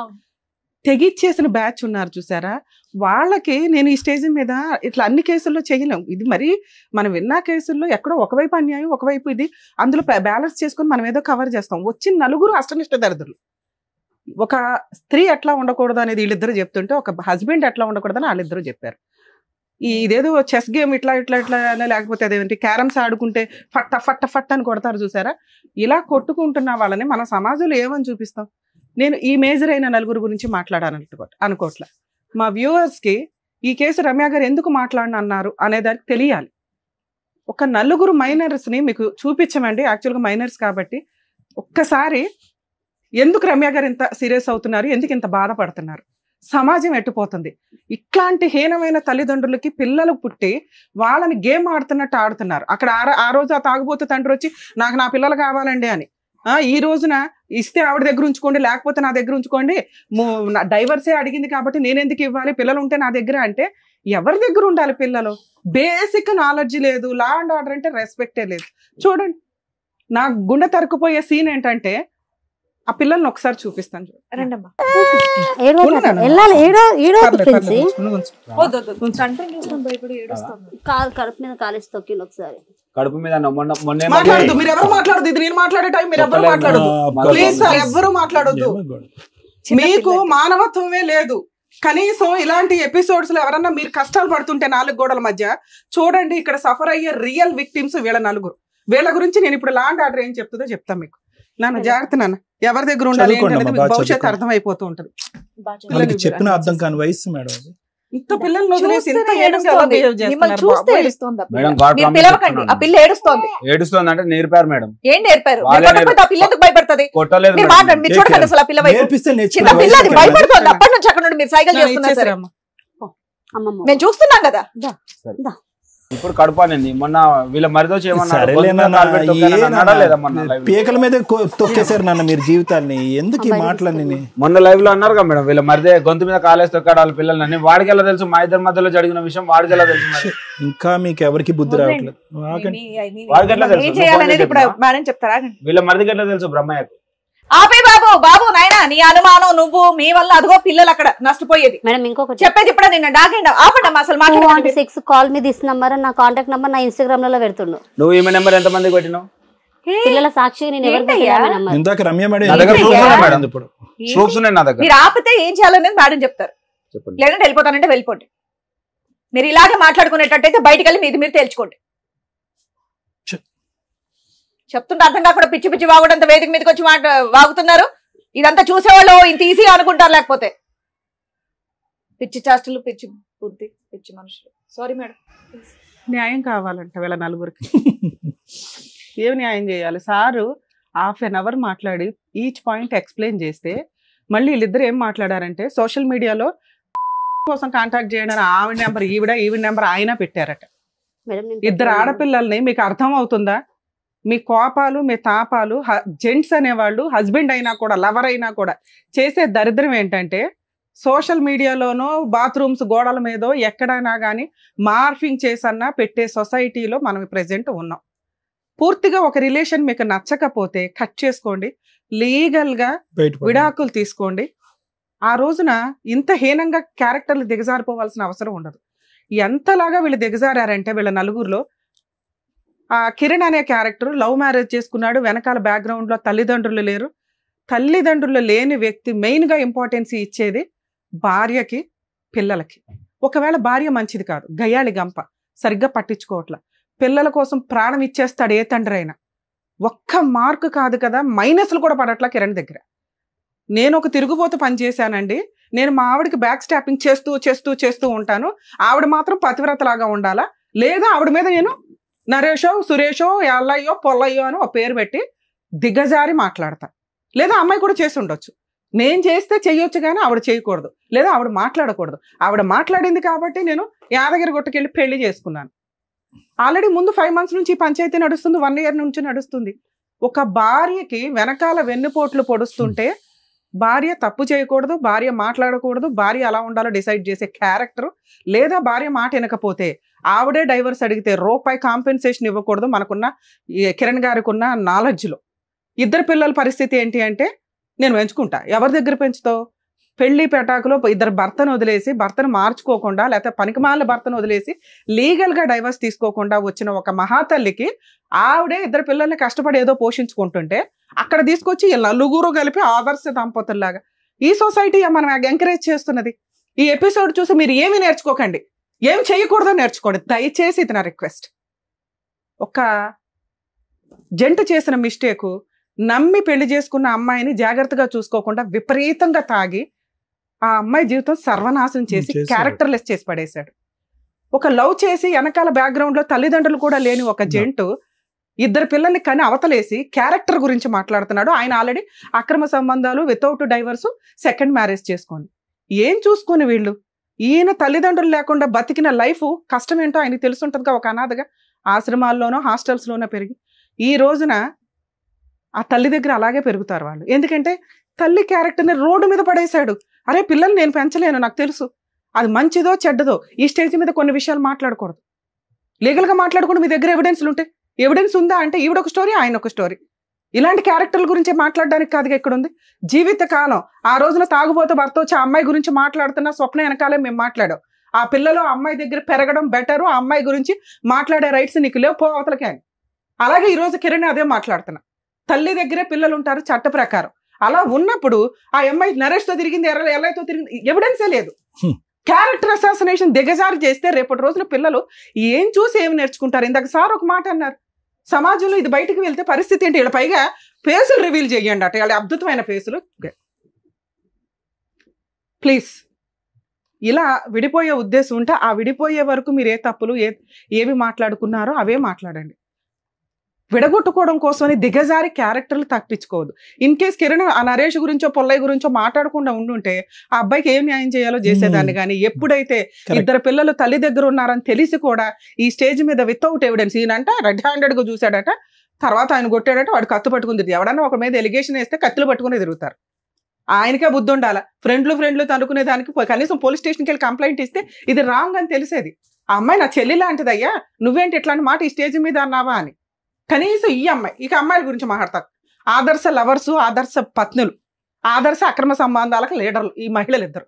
తెగిచ్చేసిన బ్యాచ్ ఉన్నారు చూసారా, వాళ్ళకి నేను ఈ స్టేజ్ మీద ఇట్లా అన్ని కేసుల్లో చేయలేం. ఇది మరి మనం విన్న కేసుల్లో ఎక్కడో ఒకవైపు అన్యాయం, ఒకవైపు ఇది, అందులో బ్యాలెన్స్ చేసుకుని మనం ఏదో కవర్ చేస్తాం. వచ్చిన నలుగురు అష్టనిష్ట దరిద్రులు. ఒక స్త్రీ ఎట్లా ఉండకూడదు అనేది వీళ్ళిద్దరు చెప్తుంటే, ఒక హస్బెండ్ ఎట్లా ఉండకూడదని వాళ్ళిద్దరూ చెప్పారు. ఇదేదో చెస్ గేమ్ ఇట్లా లేకపోతే అదేంటి క్యారమ్స్ ఆడుకుంటే ఫట్ట ఫట్ట ఫట్ట అని కొడతారు చూసారా, ఇలా కొట్టుకుంటున్న వాళ్ళని మన సమాజంలో ఏమని చూపిస్తాం. నేను ఈ మేజర్ అయిన నలుగురు గురించి అనుకోవట్లే. మా వ్యూవర్స్కి ఈ కేసు రమ్య గారు ఎందుకు మాట్లాడనన్నారు అనేదానికి తెలియాలి. ఒక నలుగురు మైనర్స్ని మీకు చూపించమండి, యాక్చువల్గా మైనర్స్ కాబట్టి. ఒక్కసారి ఎందుకు రమ్య గారు ఇంత సీరియస్ అవుతున్నారు, ఎందుకు ఇంత బాధపడుతున్నారు, సమాజం ఎట్టుపోతుంది. ఇట్లాంటి హీనమైన తల్లిదండ్రులకి పిల్లలు పుట్టి వాళ్ళని గేమ్ ఆడుతున్నట్టు ఆడుతున్నారు. అక్కడ ఆ రోజు ఆ తాగుబోతు తండ్రి వచ్చి నాకు నా పిల్లలు కావాలండి అని, ఈ రోజున ఇస్తే ఆవిడ దగ్గర ఉంచుకోండి, లేకపోతే నా దగ్గర ఉంచుకోండి, డైవర్సే అడిగింది కాబట్టి నేను ఎందుకు ఇవ్వాలి, పిల్లలు ఉంటే నా దగ్గర అంటే ఎవరి దగ్గర ఉండాలి పిల్లలు? బేసిక్ నాలెడ్జ్ లేదు, లా అండ్ ఆర్డర్ అంటే రెస్పెక్టే లేదు. చూడండి, నా గుండె తరుకుపోయే సీన్ ఏంటంటే, ఆ పిల్లల్ని ఒకసారి చూపిస్తాను. కడుపు మీద మాట్లాడదు, మీరు ఎవరు మాట్లాడదు, ఇది నేను మాట్లాడే టైం, మీరు ఎవరు మాట్లాడదు ప్లీజ్ సార్, ఎవరు మాట్లాడొద్దు. మీకు మానవత్వమే లేదు. కనీసం ఇలాంటి ఎపిసోడ్స్ లో ఎవరన్నా మీరు కష్టాలు పడుతుంటే 4 గోడల మధ్య చూడండి, ఇక్కడ సఫర్ అయ్యే రియల్ విక్టిమ్స్ వీళ్ళ నలుగురు. వీళ్ళ గురించి నేను ఇప్పుడు లా అండ్ ఆర్డర్ ఏం చెప్తుందో చెప్తాను మీకు. నాన్న జాగ్రత్త నాన్న, ఎవరి దగ్గర ఉండాలి భవిష్యత్తు అర్థం అయిపోతూ ఉంటది. చెప్పిన అర్థం కాని వయసు మేడం. ఇంత పిల్లల్ని వదిలేసి ఇంత చూస్తే ఏడుస్తోంది. ఆ పిల్ల ఏడుస్తోంది అంటే నేర్పారు మేడం. ఏం నేర్పారు? ఆ పిల్ల ఎందుకు భయపడుతుంది? మీరు చూడకండి అసలు, ఆ పిల్ల చిన్న పిల్లది భయపడుతుంది. అప్పటి నుంచి అక్కడ నుండి మీరు సైకిల్ చేస్తున్నారు. మేము చూస్తున్నాం కదా. ఇప్పుడు కడుపానండి. మొన్న వీళ్ళ మరిదో పీకల మీద తొక్కేశారు నాన్న మీరు జీవితాన్ని. ఎందుకు ఈ మాటలన్నీ? మొన్న లైవ్ లో అన్నారు కదా మేడం, వీళ్ళ మరిదే గొంతు మీద కాలేసి తొక్కాడు వాళ్ళ పిల్లలని. వాడికి ఎలా తెలుసు? మా ఇద్దరి మధ్యలో జరిగిన విషయం వాడికి ఎలా తెలుసు? ఇంకా మీకు ఎవరికి బుద్ధి రావట్లేదు. వాడికి ఎట్లా తెలుసు? వీళ్ళ మరిదికి ఎట్లా తెలుసు? బ్రహ్మయ్యకు. ఆపే బాబు నాయనా, నీ అనుమానం నువ్వు, మీ వల్ల అదిగో పిల్లలు అక్కడ నష్టపోయేది. మేడం ఇంకొకటి చెప్పేది ఇప్పుడు నేను డాగండి ఆపండి అసలు. 216 కాల్ మీ దిస్ నంబర్, నా కాంటాక్ట్ నంబర్ నా ఇన్స్టాగ్రామ్ లో పెడుతుండు. నువ్వు ఈమె నెంబర్ ఎంత మందికి పెట్టినావు? పిల్లల సాక్షి నేను ఎవరికి ఇందాక రమ్య మేడం ప్రూఫ్స్ ఉన్నాయి నా దగ్గర. మీరు ఆపితే ఏం చేయాలనేది మేడం చెప్తారు. లేదంటే వెళ్ళిపోతానంటే వెళ్ళిపోండి. మీరు ఇలాగే మాట్లాడుకునేటట్టయితే బయటికి వెళ్ళి మీది మీరు తేల్చుకోండి. చెప్తుంటే అర్థం కాకుండా పిచ్చి పిచ్చి వాగుడంత వేదిక మీదకి వచ్చి వాగుతున్నారు. ఇదంతా చూసేవాళ్ళు ఇంత ఈజీగా అనుకుంటారు, లేకపోతే పిచ్చి చేష్టలు, పిచ్చి బుద్ధి, పిచ్చి మనుషులు. Sorry madam. న్యాయం కావాలంట వీళ్ళ నలుగురికి. ఏం న్యాయం చేయాలి? సారు ½ an hour మాట్లాడి ఈచ్ పాయింట్ ఎక్స్ప్లెయిన్ చేస్తే మళ్ళీ వీళ్ళిద్దరు ఏం మాట్లాడారంటే, సోషల్ మీడియాలో కోసం కాంటాక్ట్ చేయడానికి ఆవిడ నెంబర్ ఈవిడ నెంబర్ ఆయన పెట్టారట. ఇద్దరు ఆడపిల్లల్ని మీకు అర్థం అవుతుందా? మీ కోపాలు, మీ తాపాలు, జెంట్స్ అనేవాళ్ళు హస్బెండ్ అయినా కూడా, లవర్ అయినా కూడా చేసే దరిద్రం ఏంటంటే, సోషల్ మీడియాలోనో బాత్రూమ్స్ గోడల మీదో ఎక్కడైనా కానీ మార్ఫింగ్ చేసన్నా పెట్టే సొసైటీలో మనం ప్రెజెంట్ ఉన్నాం. పూర్తిగా ఒక రిలేషన్ మీకు నచ్చకపోతే కట్ చేసుకోండి, లీగల్గా విడాకులు తీసుకోండి. ఆ రోజున ఇంత హీనంగా క్యారెక్టర్లు దిగజారిపోవాల్సిన అవసరం ఉండదు. ఎంతలాగా వీళ్ళు దిగజారంటే, వీళ్ళ నలుగురిలో ఆ కిరణ్ అనే క్యారెక్టర్ లవ్ మ్యారేజ్ చేసుకున్నాడు. వెనకాల బ్యాక్గ్రౌండ్లో తల్లిదండ్రులు లేరు. తల్లిదండ్రులు లేని వ్యక్తి మెయిన్గా ఇంపార్టెన్స్ ఇచ్చేది భార్యకి, పిల్లలకి. ఒకవేళ భార్య మంచిది కాదు, గయ్యాళి గంప, సరిగ్గా పట్టించుకోవట్ల, పిల్లల కోసం ప్రాణం ఇచ్చేస్తాడు ఏ తండ్రి అయినా. ఒక్క మార్కు కాదు కదా, మైనస్లు కూడా పడట్లా కిరణ్ దగ్గర. నేను ఒక తిరుగుబోతు పని చేశానండి. నేను మా ఆవిడకి బ్యాక్ స్టాపింగ్ చేస్తూ చేస్తూ చేస్తూ ఉంటాను. ఆవిడ మాత్రం పతివ్రతలాగా ఉండాలా, లేదా ఆవిడ మీద నేను నరేషో సురేషో ఎల్లయ్యో పొల్లయ్యో అని ఒక పేరు పెట్టి దిగజారి మాట్లాడతా. లేదా అమ్మాయి కూడా చేసి ఉండొచ్చు, నేను చేస్తే చెయ్యొచ్చు కానీ ఆవిడ చేయకూడదు, లేదా ఆవిడ మాట్లాడకూడదు. ఆవిడ మాట్లాడింది కాబట్టి నేను యాదగిరి గుట్టకెళ్ళి పెళ్లి చేసుకున్నాను. ఆల్రెడీ ముందు 5 months నుంచి పంచాయతీ నడుస్తుంది, 1 year నుంచి నడుస్తుంది. ఒక భార్యకి వెనకాల వెన్నుపోట్లు పొడుస్తుంటే భార్య తప్పు చేయకూడదు, భార్య మాట్లాడకూడదు, భార్య ఎలా ఉండాలో డిసైడ్ చేసే క్యారెక్టర్, లేదా భార్య మాట వినకపోతే ఆవిడే డైవర్స్ అడిగితే రూపాయి కాంపెన్సేషన్ ఇవ్వకూడదు. మనకున్న కిరణ్ గారికి ఉన్న నాలెడ్జ్లో 2 పిల్లల పరిస్థితి ఏంటి అంటే నేను పెంచుకుంటా. ఎవరి దగ్గర పెంచుతావు? పెళ్లి పెటాకులో 2 భర్తను వదిలేసి, భర్తను మార్చుకోకుండా, లేకపోతే పనికిమాల భర్తను వదిలేసి లీగల్గా డైవర్స్ తీసుకోకుండా వచ్చిన ఒక మహాతల్లికి ఆవిడే 2 పిల్లల్ని కష్టపడి ఏదో పోషించుకుంటుంటే అక్కడ తీసుకొచ్చి నలుగురు కలిపి ఆదర్శ దంపతుల్లాగా ఈ సొసైటీ మనం ఎంకరేజ్ చేస్తున్నది. ఈ ఎపిసోడ్ చూసి మీరు ఏమి నేర్చుకోకండి, ఏం చేయకూడదో నేర్చుకోండి దయచేసి. ఇది నా రిక్వెస్ట్. ఒక జంట చేసిన మిస్టేకు, నమ్మి పెళ్లి చేసుకున్న అమ్మాయిని జాగ్రత్తగా చూసుకోకుండా విపరీతంగా తాగి ఆ అమ్మాయి జీవితం సర్వనాశనం చేసి క్యారెక్టర్లెస్ చేసి పడేశాడు. ఒక లవ్ చేసి వెనకాల బ్యాక్గ్రౌండ్ లో తల్లిదండ్రులు కూడా లేని ఒక జంటు 2 పిల్లల్ని కని అవతలేసి క్యారెక్టర్ గురించి మాట్లాడుతున్నాడు. ఆయన ఆల్రెడీ అక్రమ సంబంధాలు, వితౌట్ డైవర్స్, సెకండ్ మ్యారేజ్ చేసుకొని ఏం చూసుకొని వీళ్ళు. ఈయన తల్లిదండ్రులు లేకుండా బతికిన లైఫ్ కష్టం ఏంటో ఆయనకి తెలుసుంటుందిగా. ఒక అనాథగా ఆశ్రమాల్లోనో హాస్టల్స్లోనో పెరిగి ఈ రోజున ఆ తల్లి దగ్గర అలాగే పెరుగుతారు వాళ్ళు. ఎందుకంటే తల్లి క్యారెక్టర్ని రోడ్డు మీద పడేశాడు. అరే పిల్లల్ని నేను పెంచలేను, నాకు తెలుసు అది మంచిదో చెడ్డదో. ఈ స్టేజ్ మీద కొన్ని విషయాలు మాట్లాడకూడదు, లీగల్గా మాట్లాడకుండా మీ దగ్గర ఎవిడెన్స్లు ఉంటాయి. ఎవిడెన్స్ ఉందా అంటే ఈవిడ ఒక స్టోరీ, ఆయన ఒక స్టోరీ. ఇలాంటి క్యారెక్టర్ల గురించి మాట్లాడడానికి కాదుగా ఇక్కడ ఉంది. జీవితకాలం ఆ రోజున తాగుబోతు భర్త వచ్చి ఆ అమ్మాయి గురించి మాట్లాడుతున్న స్వప్న వెనకాలే మేము మాట్లాడాం. ఆ పిల్లలు అమ్మాయి దగ్గర పెరగడం బెటరు, ఆ అమ్మాయి గురించి మాట్లాడే రైట్స్ నీకు లేవు, పో అవతలకే అని. అలాగే ఈరోజు కిరణ్ అదే మాట్లాడుతున్నా. తల్లి దగ్గరే పిల్లలు ఉంటారు చట్ట ప్రకారం. అలా ఉన్నప్పుడు ఆ అమ్మాయి నరేష్తో తిరిగింది, ఎల్లయ్యతో తిరిగింది, ఎవిడెన్సే లేదు. క్యారెక్టర్ అసాసినేషన్ దిగజారు చేస్తే రేపటి రోజున పిల్లలు ఏం చూసి ఏమి నేర్చుకుంటారు? ఇందాక సార్ ఒక మాట అన్నారు, సమాజంలో ఇది బయటకు వెళ్తే పరిస్థితి ఏంటి? వీళ్ళ పైగా ఫేసులు రివీల్ చేయండి అట, వాళ్ళ అద్భుతమైన ఫేసులు. ప్లీజ్ ఇలా విడిపోయే ఉద్దేశం ఉంటే ఆ విడిపోయే వరకు మీరు ఏ తప్పులు ఏవి మాట్లాడుకున్నారో అవే మాట్లాడండి. విడగొట్టుకోవడం కోసమని దిగజారి క్యారెక్టర్లు తప్పించుకోవద్దు. ఇన్ కేస్ కిరణ్ ఆ నరేష్ గురించో పొల్లయ్య గురించో మాట్లాడకుండా ఉండుంటే ఆ అబ్బాయికి ఏం న్యాయం చేయాలో చేసేదాన్ని. కానీ ఎప్పుడైతే 2 పిల్లలు తల్లి దగ్గర ఉన్నారని తెలిసి కూడా ఈ స్టేజ్ మీద వితౌట్ ఎవిడెన్స్, ఈయనంట రెడ్ హ్యాండెడ్గా చూశాడట, తర్వాత ఆయన కొట్టాడట, వాడు కత్తి పట్టుకుని తిరిగి. ఎవడన్నా ఒక మీద ఎలిగేషన్ వేస్తే కత్తులు పట్టుకుని తిరుగుతారు. ఆయనకే బుద్ధి ఉండాలా. ఫ్రెండ్లు తనుకునే దానికి కనీసం పోలీస్ స్టేషన్కి వెళ్ళి కంప్లైంట్ ఇస్తే ఇది రాంగ్ అని తెలిసేది. ఆ అమ్మాయి నా చెల్లి లాంటిదయ్యా, నువ్వేంటి ఇట్లాంటి మాట ఈ స్టేజ్ మీద అన్నావా అని. కనీసం ఈ అమ్మాయి, ఇక అమ్మాయిల గురించి మాట్లాడతారు. ఆదర్శ లవర్స్, ఆదర్శ పత్నులు, ఆదర్శ అక్రమ సంబంధాలకు లీడర్లు ఈ మహిళలు ఇద్దరు.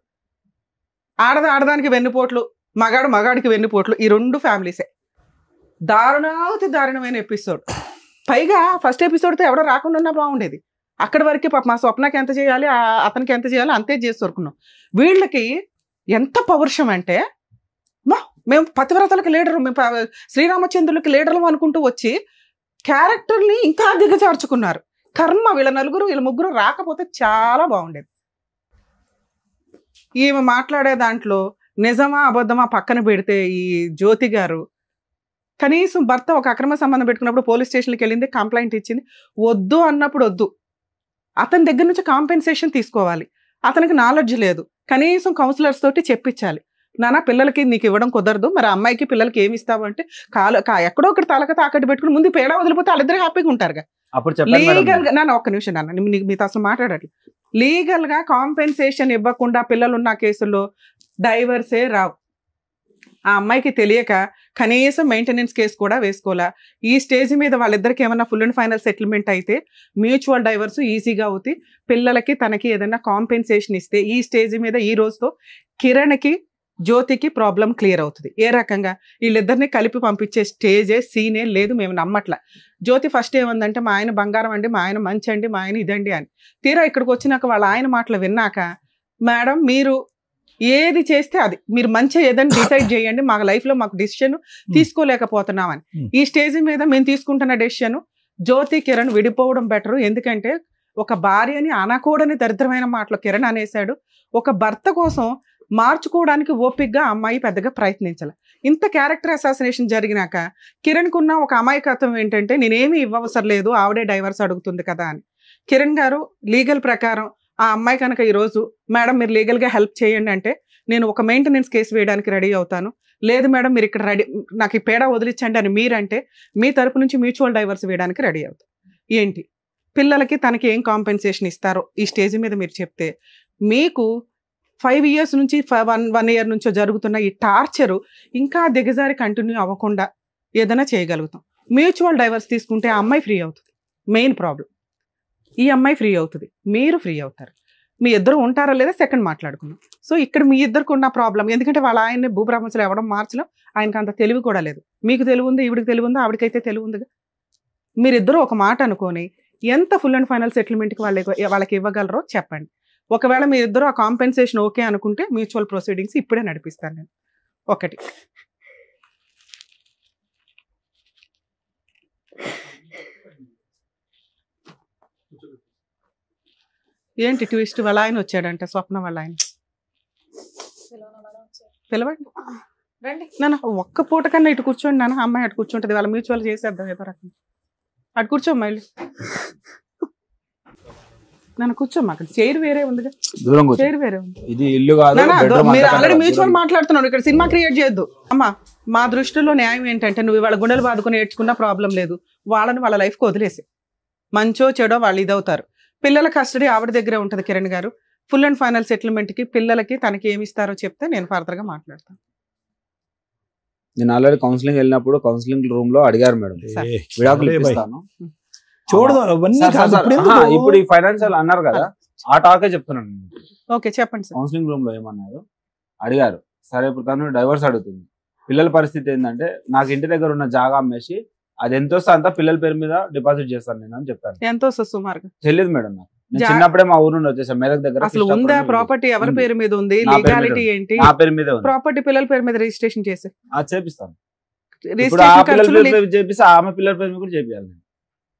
ఆడదానికి వెన్నుపోట్లు, మగాడికి వెన్నుపోట్లు, ఈ 2 ఫ్యామిలీసే. దారుణమైన ఎపిసోడ్. పైగా ఫస్ట్ ఎపిసోడ్తో ఎవడో రాకుండా ఉన్నా బాగుండేది. అక్కడి వరకే పాప మా స్వప్నకి ఎంత చేయాలి, అతనికి ఎంత చేయాలి అంతే చేసి దొరుకున్నాం. వీళ్ళకి ఎంత పౌరుషం అంటే, మేము పతివ్రతలకు లీడరు, మేము శ్రీరామచంద్రులకి లీడర్లు అనుకుంటూ వచ్చి క్యారెక్టర్ని ఇంకా దిగజార్చుకున్నారు. కర్మ, వీళ్ళ 4 వీళ్ళ 3 రాకపోతే చాలా బాగుండేది. ఈమె మాట్లాడే దాంట్లో నిజమా అబద్ధమా పక్కన పెడితే ఈ జ్యోతి గారు కనీసం భర్త ఒక అక్రమ సంబంధం పెట్టుకున్నప్పుడు పోలీస్ స్టేషన్కి వెళ్ళింది, కంప్లైంట్ ఇచ్చింది. వద్దు అన్నప్పుడు వద్దు, అతని దగ్గర నుంచి కాంపెన్సేషన్ తీసుకోవాలి. అతనికి నాలెడ్జ్ లేదు, కనీసం కౌన్సిలర్స్ తోటి చెప్పించాలి. నాన్న పిల్లలకి నీకు ఇవ్వడం కుదరదు, మరి అమ్మాయికి పిల్లలకి ఏమి ఇస్తావు అంటే ఎక్కడో ఒకటి తలక తాకట్టు పెట్టుకుని ముందు పేడ వదిలిపోతే వాళ్ళిద్దరు హ్యాపీగా ఉంటారుగా. లీగల్ గా నాన్న ఒక్క నిమిషం నాన్న, మీతో అసలు మాట్లాడాలి. లీగల్ గా కాంపెన్సేషన్ ఇవ్వకుండా పిల్లలు ఉన్న కేసుల్లో డైవర్సే రావు. ఆ అమ్మాయికి తెలియక కనీసం మెయింటెనెన్స్ కేసు కూడా వేసుకోవాలా. ఈ స్టేజ్ మీద వాళ్ళిద్దరికి ఏమన్నా ఫుల్ అండ్ ఫైనల్ సెటిల్మెంట్ అయితే మ్యూచువల్ డైవర్స్ ఈజీగా అవుతాయి. పిల్లలకి తనకి ఏదైనా కాంపెన్సేషన్ ఇస్తే ఈ స్టేజ్ మీద ఈ రోజుతో కిరణ్కి జ్యోతికి ప్రాబ్లం క్లియర్ అవుతుంది. ఏ రకంగా వీళ్ళిద్దరిని కలిపి పంపించే స్టేజే సీనే లేదు, మేము నమ్మట్ల. జ్యోతి ఫస్ట్ ఏమందంటే మా ఆయన బంగారం అండి, మా ఆయన మంచి అండి, మా ఆయన ఇదండి అని. తీరా ఇక్కడికి వచ్చినాక వాళ్ళ ఆయన మాటలు విన్నాక, మేడం మీరు ఏది చేస్తే అది మీరు మంచిగా ఏదైనా డిసైడ్ చేయండి, మా లైఫ్ లో మాకు డెసిషన్ తీసుకోలేకపోతున్నామని. ఈ స్టేజ్ మీద మేము తీసుకుంటున్న డెసిషన్ జ్యోతి కిరణ్ విడిపోవడం బెటర్. ఎందుకంటే ఒక భార్యని అనకూడని దరిద్రమైన మాటలు కిరణ్ అనేసాడు. ఒక భర్త కోసం మార్చుకోవడానికి ఓపికగా అమ్మాయి పెద్దగా ప్రయత్నించాలి. ఇంత క్యారెక్టర్ అసాసినేషన్ జరిగినాక కిరణ్ కున్న ఒక అమాయకత్వం ఏంటంటే నేనేమి ఇవ్వవసరం లేదు, ఆవిడే డైవర్స్ అడుగుతుంది కదా అని. కిరణ్ గారు లీగల్ ప్రకారం ఆ అమ్మాయి కనుక ఈరోజు మేడం మీరు లీగల్గా హెల్ప్ చేయండి అంటే నేను ఒక మెయింటెనెన్స్ కేసు వేయడానికి రెడీ అవుతాను, లేదు మేడం మీరు ఇక్కడ రెడీ నాకు ఈ పేడ వదిలించండి అని మీరంటే మీ తరపు నుంచి మ్యూచువల్ డైవర్స్ వేయడానికి రెడీ అవుతాం. ఏంటి పిల్లలకి తనకి ఏం కాంపెన్సేషన్ ఇస్తారో ఈ స్టేజ్ మీద మీరు చెప్తే మీకు 5 years నుంచి 1 year నుంచో జరుగుతున్న ఈ టార్చరు ఇంకా దిగజారి కంటిన్యూ అవ్వకుండా ఏదైనా చేయగలుగుతాం. మ్యూచువల్ డైవర్స్ తీసుకుంటే ఆ అమ్మాయి ఫ్రీ అవుతుంది. మెయిన్ ప్రాబ్లం ఈ అమ్మాయి ఫ్రీ అవుతుంది, మీరు ఫ్రీ అవుతారు. మీ ఇద్దరు ఉంటారా లేదా సెకండ్ మాట్లాడుకున్నాం. సో ఇక్కడ మీ ఇద్దరికి ఉన్న ప్రాబ్లం ఎందుకంటే వాళ్ళ ఆయన్ని భూప్రపంచంలో ఇవ్వడం మార్చడం ఆయనకి అంత తెలివి కూడా లేదు. మీకు తెలివి ఉంది, ఈవిడికి తెలివి ఉంది, ఆవిడకైతే తెలివి ఉందిగా. మీరిద్దరూ ఒక మాట అనుకొని ఎంత ఫుల్ అండ్ ఫైనల్ సెటిల్మెంట్కి వాళ్ళకి ఇవ్వగలరో చెప్పండి. ఒకవేళ మీ ఇద్దరు ఆ కాంపెన్సేషన్ ఓకే అనుకుంటే మ్యూచువల్ ప్రొసీడింగ్స్ ఇప్పుడే నడిపిస్తాను నేను. ఒకటి ఏంటి ట్విస్ట్, వాళ్ళ ఆయన వచ్చాడంటే స్వప్న వాళ్ళ ఆయన పిలవండి నాన్న. ఒక్క పూట కన్నా ఇటు కూర్చోండి నాన్న, అమ్మాయి అటు కూర్చుంటుంది, వాళ్ళ మ్యూచువల్ చేసేద్దాం ఏదో రకం. అటు కూర్చోమ్మా వెళ్ళి నన్ను కూర్చోమ్మా. అక్కడ చైర్ వేరే ఉంది, చైర్ వేరే ఉంది. మీరు ఆల్రెడీ మ్యూచువల్ మాట్లాడుతున్నాడు, ఇక్కడ సినిమా క్రియేట్ చేయొద్దు అమ్మా. మా దృష్టిలో న్యాయం ఏంటంటే నువ్వు వాళ్ళ గుండెలు బాదుకుని నేర్చుకున్న ప్రాబ్లం లేదు, వాళ్ళని వాళ్ళ లైఫ్కి వదిలేసి మంచో చెడో వాళ్ళు ఇదవుతారు. పిల్లల కస్టడీ ఆవిడ దగ్గరే ఉంటుంది కిరణ్ గారు. ఫుల్ అండ్ ఫైనల్ సెటిల్మెంట్కి పిల్లలకి తనకి ఏమి ఇస్తారో చెప్తే నేను ఫర్దర్గా మాట్లాడతాను. నేను ఆల్రెడీ కౌన్సిలింగ్ వెళ్ళినప్పుడు కౌన్సిలింగ్ రూమ్ లో అడిగారు మేడం విడాకులు ఇప్పిస్తాను చూడదు. ఇప్పుడు ఈ ఫైనాన్షియల్ అన్నారు కదా, ఆ టాకే చెప్తున్నాను. ఓకే చెప్పండి సార్. కౌన్సిలింగ్ రూమ్ లో ఏమన్నారు అడిగారు, సరే ఇప్పుడు తను డైవర్స్ అడుగుతుంది, పిల్లల పరిస్థితి ఏంటంటే నాకు ఇంటి దగ్గర ఉన్న జాగా అమ్మేసి అది ఎంత వస్తే అంతా పిల్లల పేరు మీద డిపాజిట్ చేస్తాను నేను అని చెప్పాను. ఎంత వస్తుంది సుమారుగా తెలియదు మేడం నాకు. నేను చిన్నప్పుడే మా ఊరు నుండి వచ్చేసాను మెదక్ దగ్గర. అసలు ఉందా ప్రాపర్టీ, ఎవరి పేరు మీద ఉంది, లీగాలిటీ ఏంటి? నా పేరు మీద ఉంది. ప్రాపర్టీ పిల్లల పేరు మీద రిజిస్ట్రేషన్ చేసి చేపిస్తాను. ఇప్పుడు ఆ పిల్లల పేరు మీద చేపిస్తే ఆమె పిల్లల పేరు మీద కూడా చేపియాలి.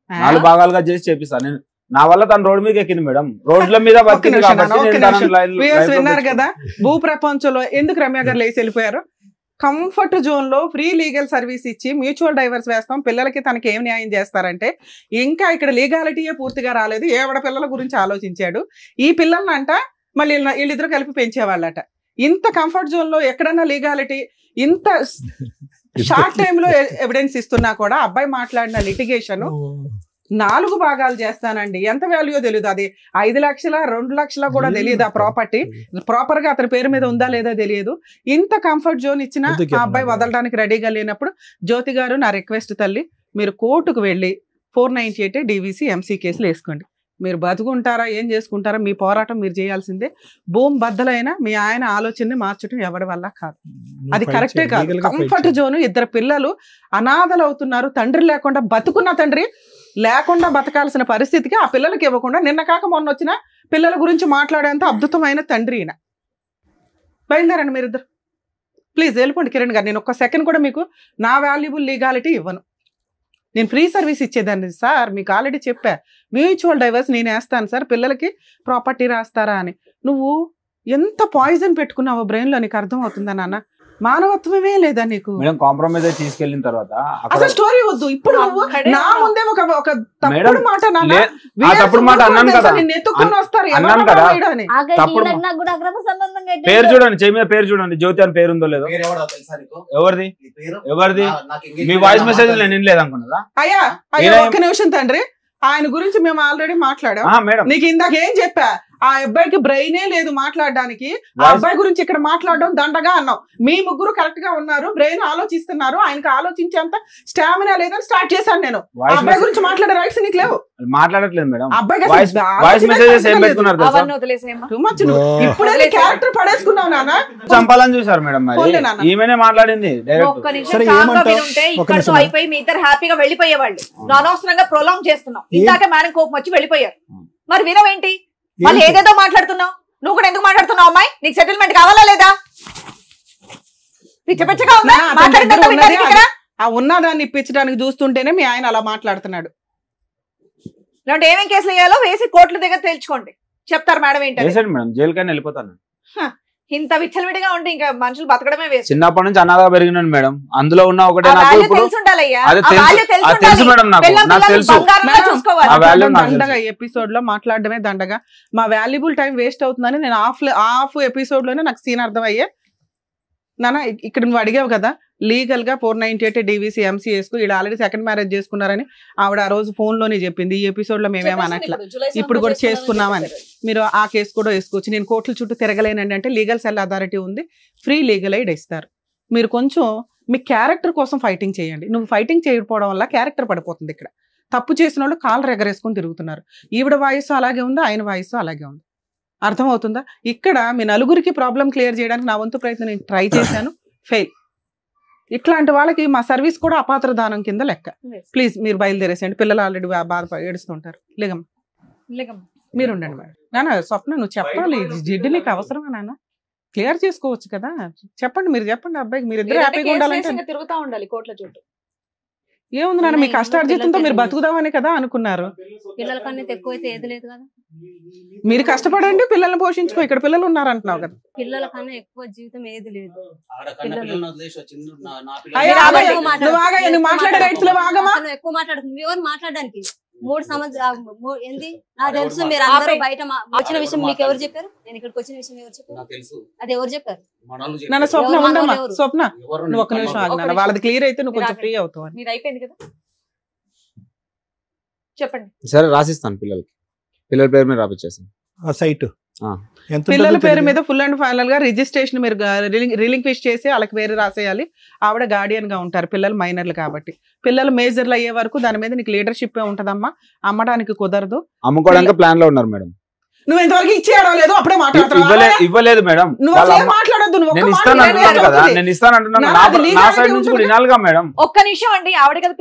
4 భాగాలుగా చేసి చేపిస్తాను నేను. నా వల్ల తను రోడ్డు మీద ఎక్కింది మేడం, రోడ్ల మీద విన్నారు కదా. భూ ప్రపంచంలో ఎందుకు రమ్య గారు లేచి వెళ్ళిపోయారు? కంఫర్ట్ జోన్ లో ఫ్రీ లీగల్ సర్వీస్ ఇచ్చి మ్యూచువల్ డైవర్స్ వేస్తాం, పిల్లలకి తనకి ఏం న్యాయం చేస్తారంటే ఇంకా ఇక్కడ లీగాలిటీయే పూర్తిగా రాలేదు. ఏవడ పిల్లల గురించి ఆలోచించాడు. ఈ పిల్లల్ని అంట మళ్ళీ వీళ్ళిద్దరు కలిపి పెంచేవాళ్ళట. ఇంత కంఫర్ట్ జోన్ లో ఎక్కడన్నా లీగాలిటీ, ఇంత షార్ట్ టైమ్ లో ఎవిడెన్స్ ఇస్తున్నా కూడా అబ్బాయి మాట్లాడిన లిటిగేషన్ 4 భాగాలు చేస్తానండి. ఎంత వాల్యూ తెలియదు, అది 5 లక్షల 2 లక్షల కూడా తెలియదు. ఆ ప్రాపర్టీ ప్రాపర్ గా అతని పేరు మీద ఉందా లేదా తెలియదు. ఇంత కంఫర్ట్ జోన్ ఇచ్చిన ఆ అబ్బాయి వదలడానికి రెడీగా లేనప్పుడు జ్యోతి గారు నా రిక్వెస్ట్ తల్లి, మీరు కోర్టుకు వెళ్ళి 498 DVC MC కేసులు వేసుకోండి. మీరు బతుకుంటారా ఏం చేసుకుంటారా మీ పోరాటం మీరు చేయాల్సిందే. భూమి బద్దలైన మీ ఆయన ఆలోచనని మార్చడం ఎవరి వల్ల కాదు, అది కరెక్టే కాదు. కంఫర్ట్ జోన్, 2 పిల్లలు అనాథలు అవుతున్నారు, తండ్రి లేకుండా బతుకున్న తండ్రి లేకుండా బతకాల్సిన పరిస్థితికి ఆ పిల్లలకి ఇవ్వకుండా నిన్న కాక మొన్న వచ్చిన పిల్లల గురించి మాట్లాడేంత అద్భుతమైన తండ్రి ఈయన. బయలుదేరండి మీరిద్దరు, ప్లీజ్ వెళ్ళిపోండి కిరణ్ గారు. నేను ఒక్క సెకండ్ కూడా మీకు నా వాల్యుబుల్ లీగాలిటీ ఇవ్వను. నేను ఫ్రీ సర్వీస్ ఇచ్చేదాన్ని సార్, మీకు ఆల్రెడీ చెప్పా. మ్యూచువల్ డైవర్స్ నేను వేస్తాను సార్, పిల్లలకి ప్రాపర్టీ రాస్తారా అని. నువ్వు ఎంత పాయిజన్ పెట్టుకున్నావో బ్రెయిన్ లో నీకు అర్థం అవుతుందా నాన్న? మానవత్వమే లేదా నీకు? కాంప్రమైజ్ తీసుకెళ్ళిన తర్వాత అసలు స్టోరీ వద్దు. ఇప్పుడు నువ్వు నా ముందే ఒక తప్పుడు మాట ఎత్తుకొని వస్తారు. పేరు చూడండి, చెయ్యి మీద పేరు చూడండి, జ్యోతి అని పేరు ఉందో లేదో. ఎవరిది ఎవరిది? మీ వాయిస్ మెసేజ్ నేను లేదనుకున్నదా? అయ్యా అయ్యా ఒక్క నిమిషం తండ్రి, ఆయన గురించి మేము ఆల్రెడీ మాట్లాడాం. నీకు ఇందాక ఏం చెప్పా, ఆ అబ్బాయికి బ్రెయినే లేదు మాట్లాడడానికి. ఆ అబ్బాయి గురించి ఇక్కడ మాట్లాడడం దండగా అన్నావు. మీ ముగ్గురు కరెక్ట్ గా ఉన్నారు, బ్రెయిన్ ఆలోచిస్తున్నారు, ఆయనకి ఆలోచించేంత స్టామినా లేదని స్టార్ట్ చేశాను నేను. ఆ అబ్బాయి గురించి మాట్లాడే రైట్స్ నీకు లేవు. మాట్లాడట్లేదు మేడం. ఇప్పుడే క్యారెక్టర్ పడేసుకున్నావు నాన్న. చంపాలని చూసారు మేడం, మరి ఈమెనే మాట్లాడింది ఇక్కడతో అయిపోయి మీ ఇద్దరు హ్యాపీగా వెళ్ళిపోయేవాళ్ళు. అనవసరంగా ప్రొలాంగ్ చేస్తున్నాం. ఇందాక మేడం కోపం వచ్చి వెళ్ళిపోయారు, మరి వినవేంటి? వాళ్ళు ఏదేదో మాట్లాడుతున్నావు. నువ్వు కూడా ఎందుకు మాట్లాడుతున్నావు అమ్మాయి? నీకు సెటిల్మెంట్ కావాలా లేదా? పిచ్చ పిచ్చగా ఉందా? మాట్లాడిందంతా వినడానికి ఇక్కడ? ఆ ఉన్నదాన్ని ఇప్పించడానికి చూస్తుంటేనే మీ ఆయన అలా మాట్లాడుతున్నాడు. ఇలాంటి ఏమేం కేసులు వేయాలో వేసి కోర్టుల దగ్గర తేల్చుకోండి, చెప్తారు మేడం. ఏంటంటే మేడం జైలుకైనా వెళ్ళిపోతాను. ఇంత విచ్చలవిడిగా ఉంటే ఇంకా మనుషులు బతకడమే వేస్ట్. చిన్నప్పటి నుంచి అనాథగా పెరిగినాను మేడం. అందులో ఉన్న ఒకటే ఆ నాకు వాల్యూ ఇప్పుడు తెలిసి ఉండాలయ్యా. అది ఆ వాల్యూ తెలిసి తెలుసు తెలుసు మేడం. నాకు పిల్లలు నాకు తెలుసు బంగారంగా చూసుకోవాలి. ఆ వాల్యూ నాకు దండగా ఎపిసోడ్ లో మాట్లాడడమే దండగా. మా వాల్యుబుల్ టైం వేస్ట్ అవుతుందని నేను హాఫ్ ఎపిసోడ్ లోనే నాకు సీన్ అర్థమయ్యే. నాన్న ఇక్కడ నువ్వు అడిగావు కదా లీగల్ గా 498 DVC MCS కు వీళ్ళు ఆల్రెడీ సెకండ్ మ్యారేజ్ చేసుకున్నారని ఆవిడ ఆ రోజు ఫోన్ లోనే చెప్పింది. ఈ ఎపిసోడ్ లో మేమేం అనట్లా, ఇప్పుడు కూడా చేసుకున్నామని. మీరు ఆ కేసు కూడా వేసుకోవచ్చు. నేను కోర్టుల చుట్టూ తిరగలేనండి అంటే లీగల్ సెల్ అథారిటీ ఉంది, ఫ్రీ లీగల్ ఎయిడ్ ఇస్తారు. మీరు కొంచెం మీ క్యారెక్టర్ కోసం ఫైటింగ్ చేయండి. నువ్వు ఫైటింగ్ చేయకపోవడం వల్ల క్యారెక్టర్ పడిపోతుంది. ఇక్కడ తప్పు చేసిన వాళ్ళు కాళ్ళు రెగరేసుకొని తిరుగుతున్నారు. ఈవిడ వాయిస్ అలాగే ఉంది, ఆయన వాయిస్ అలాగే ఉంది. అర్థమవుతుందా? ఇక్కడ మీ నలుగురికి ప్రాబ్లం క్లియర్ చేయడానికి నా వంతు ప్రయత్నం నేను ట్రై చేశాను, ఫెయిల్. ఇట్లాంటి వాళ్ళకి మా సర్వీస్ కూడా అపాత్ర దానం కింద లెక్క. ప్లీజ్ మీరు బయలుదేరేసేయండి. పిల్లలు ఆల్రెడీ బాధ ఏడుస్తుంటారు. లేగమ్మ మీరు ఉండండి మేడం. నాన్న స్వప్న నువ్వు చెప్పాలి, జిడ్డు నీకు అవసరమా నాన్న? క్లియర్ చేసుకోవచ్చు కదా, చెప్పండి. మీరు చెప్పండి అబ్బాయికి, మీరు ఇద్దరు హ్యాపీగా ఉండాలంటే తిరుగుతా ఉండాలి కోర్టుల చుట్టూ. ఏముంది నాన్న, మీ కష్టార్జితంతో మీరు బతుకుదామని కదా అనుకున్నారు. పిల్లల కన్నా ఎక్కువ అయితే ఏది లేదు కదా. మీరు కష్టపడండి, పిల్లల్ని పోషించుకో. ఇక్కడ పిల్లలు ఉన్నారంటున్నావు కదా. పిల్లల కన్నా ఎక్కువ జీవితం ఏది లేదు. నువ్వు మాట్లాడే రైట్స్ లో ఆగమా? ఎక్కువ మాట్లాడుతుంది. ఎవరు మాట్లాడడానికి 3 సంవత్సరాలు ఏంది నాకు తెలుసు. మీరు అందరూ బయట వచ్చిన విషయం మీకు ఎవరు చెప్పారు? నేను ఇక్కడికి వచ్చిన విషయం ఎవరు చెప్పారు? అది ఎవరు చెప్పారు? నన్ను స్వప్న ఉండమ్మా. స్వప్న నువ్వు ఒక్క నిమిషం ఆగినా, వాళ్ళది క్లియర్ అయితే నువ్వు కొంచెం ఫ్రీ అవుతావు. నీది అయిపోయింది కదా, చెప్పండి. సరే రాసిస్తాను, పిల్లల పేరు మీద రాపిచ్చేస్తాను. ఆ సైట్ పిల్లల పేరు మీద ఫుల్ అండ్ ఫైనల్ గా రిజిస్ట్రేషన్ మీరు రిలింక్విష్ చేసి వాళ్ళకి వేరే రాసేయాలి. ఆవిడ గార్డియన్ గా ఉంటారు, పిల్లలు మైనర్లు కాబట్టి. పిల్లలు మేజర్లు అయ్యే వరకు దాని మీద నీకు లీడర్షిప్ ఉంటదమ్మా. అమ్మడానికి కుదరదు. అమ్ముకోవడానికి ప్లాన్ లో ఉన్నారు మేడం. నువ్వు ఇంతవరకు ఇచ్చేయడం లేదు, అప్పుడే ఇవ్వలేదు మేడం. మాట్లాడొద్దు. నేను ఇస్తాను అంటున్నాను కదా, నేను ఇస్తాను అంటున్నాను. నా సైడ్ నుంచి కూడా వినాలిగా మేడం. ఒక్క నిమిషం అండి, ఆవిడ కదా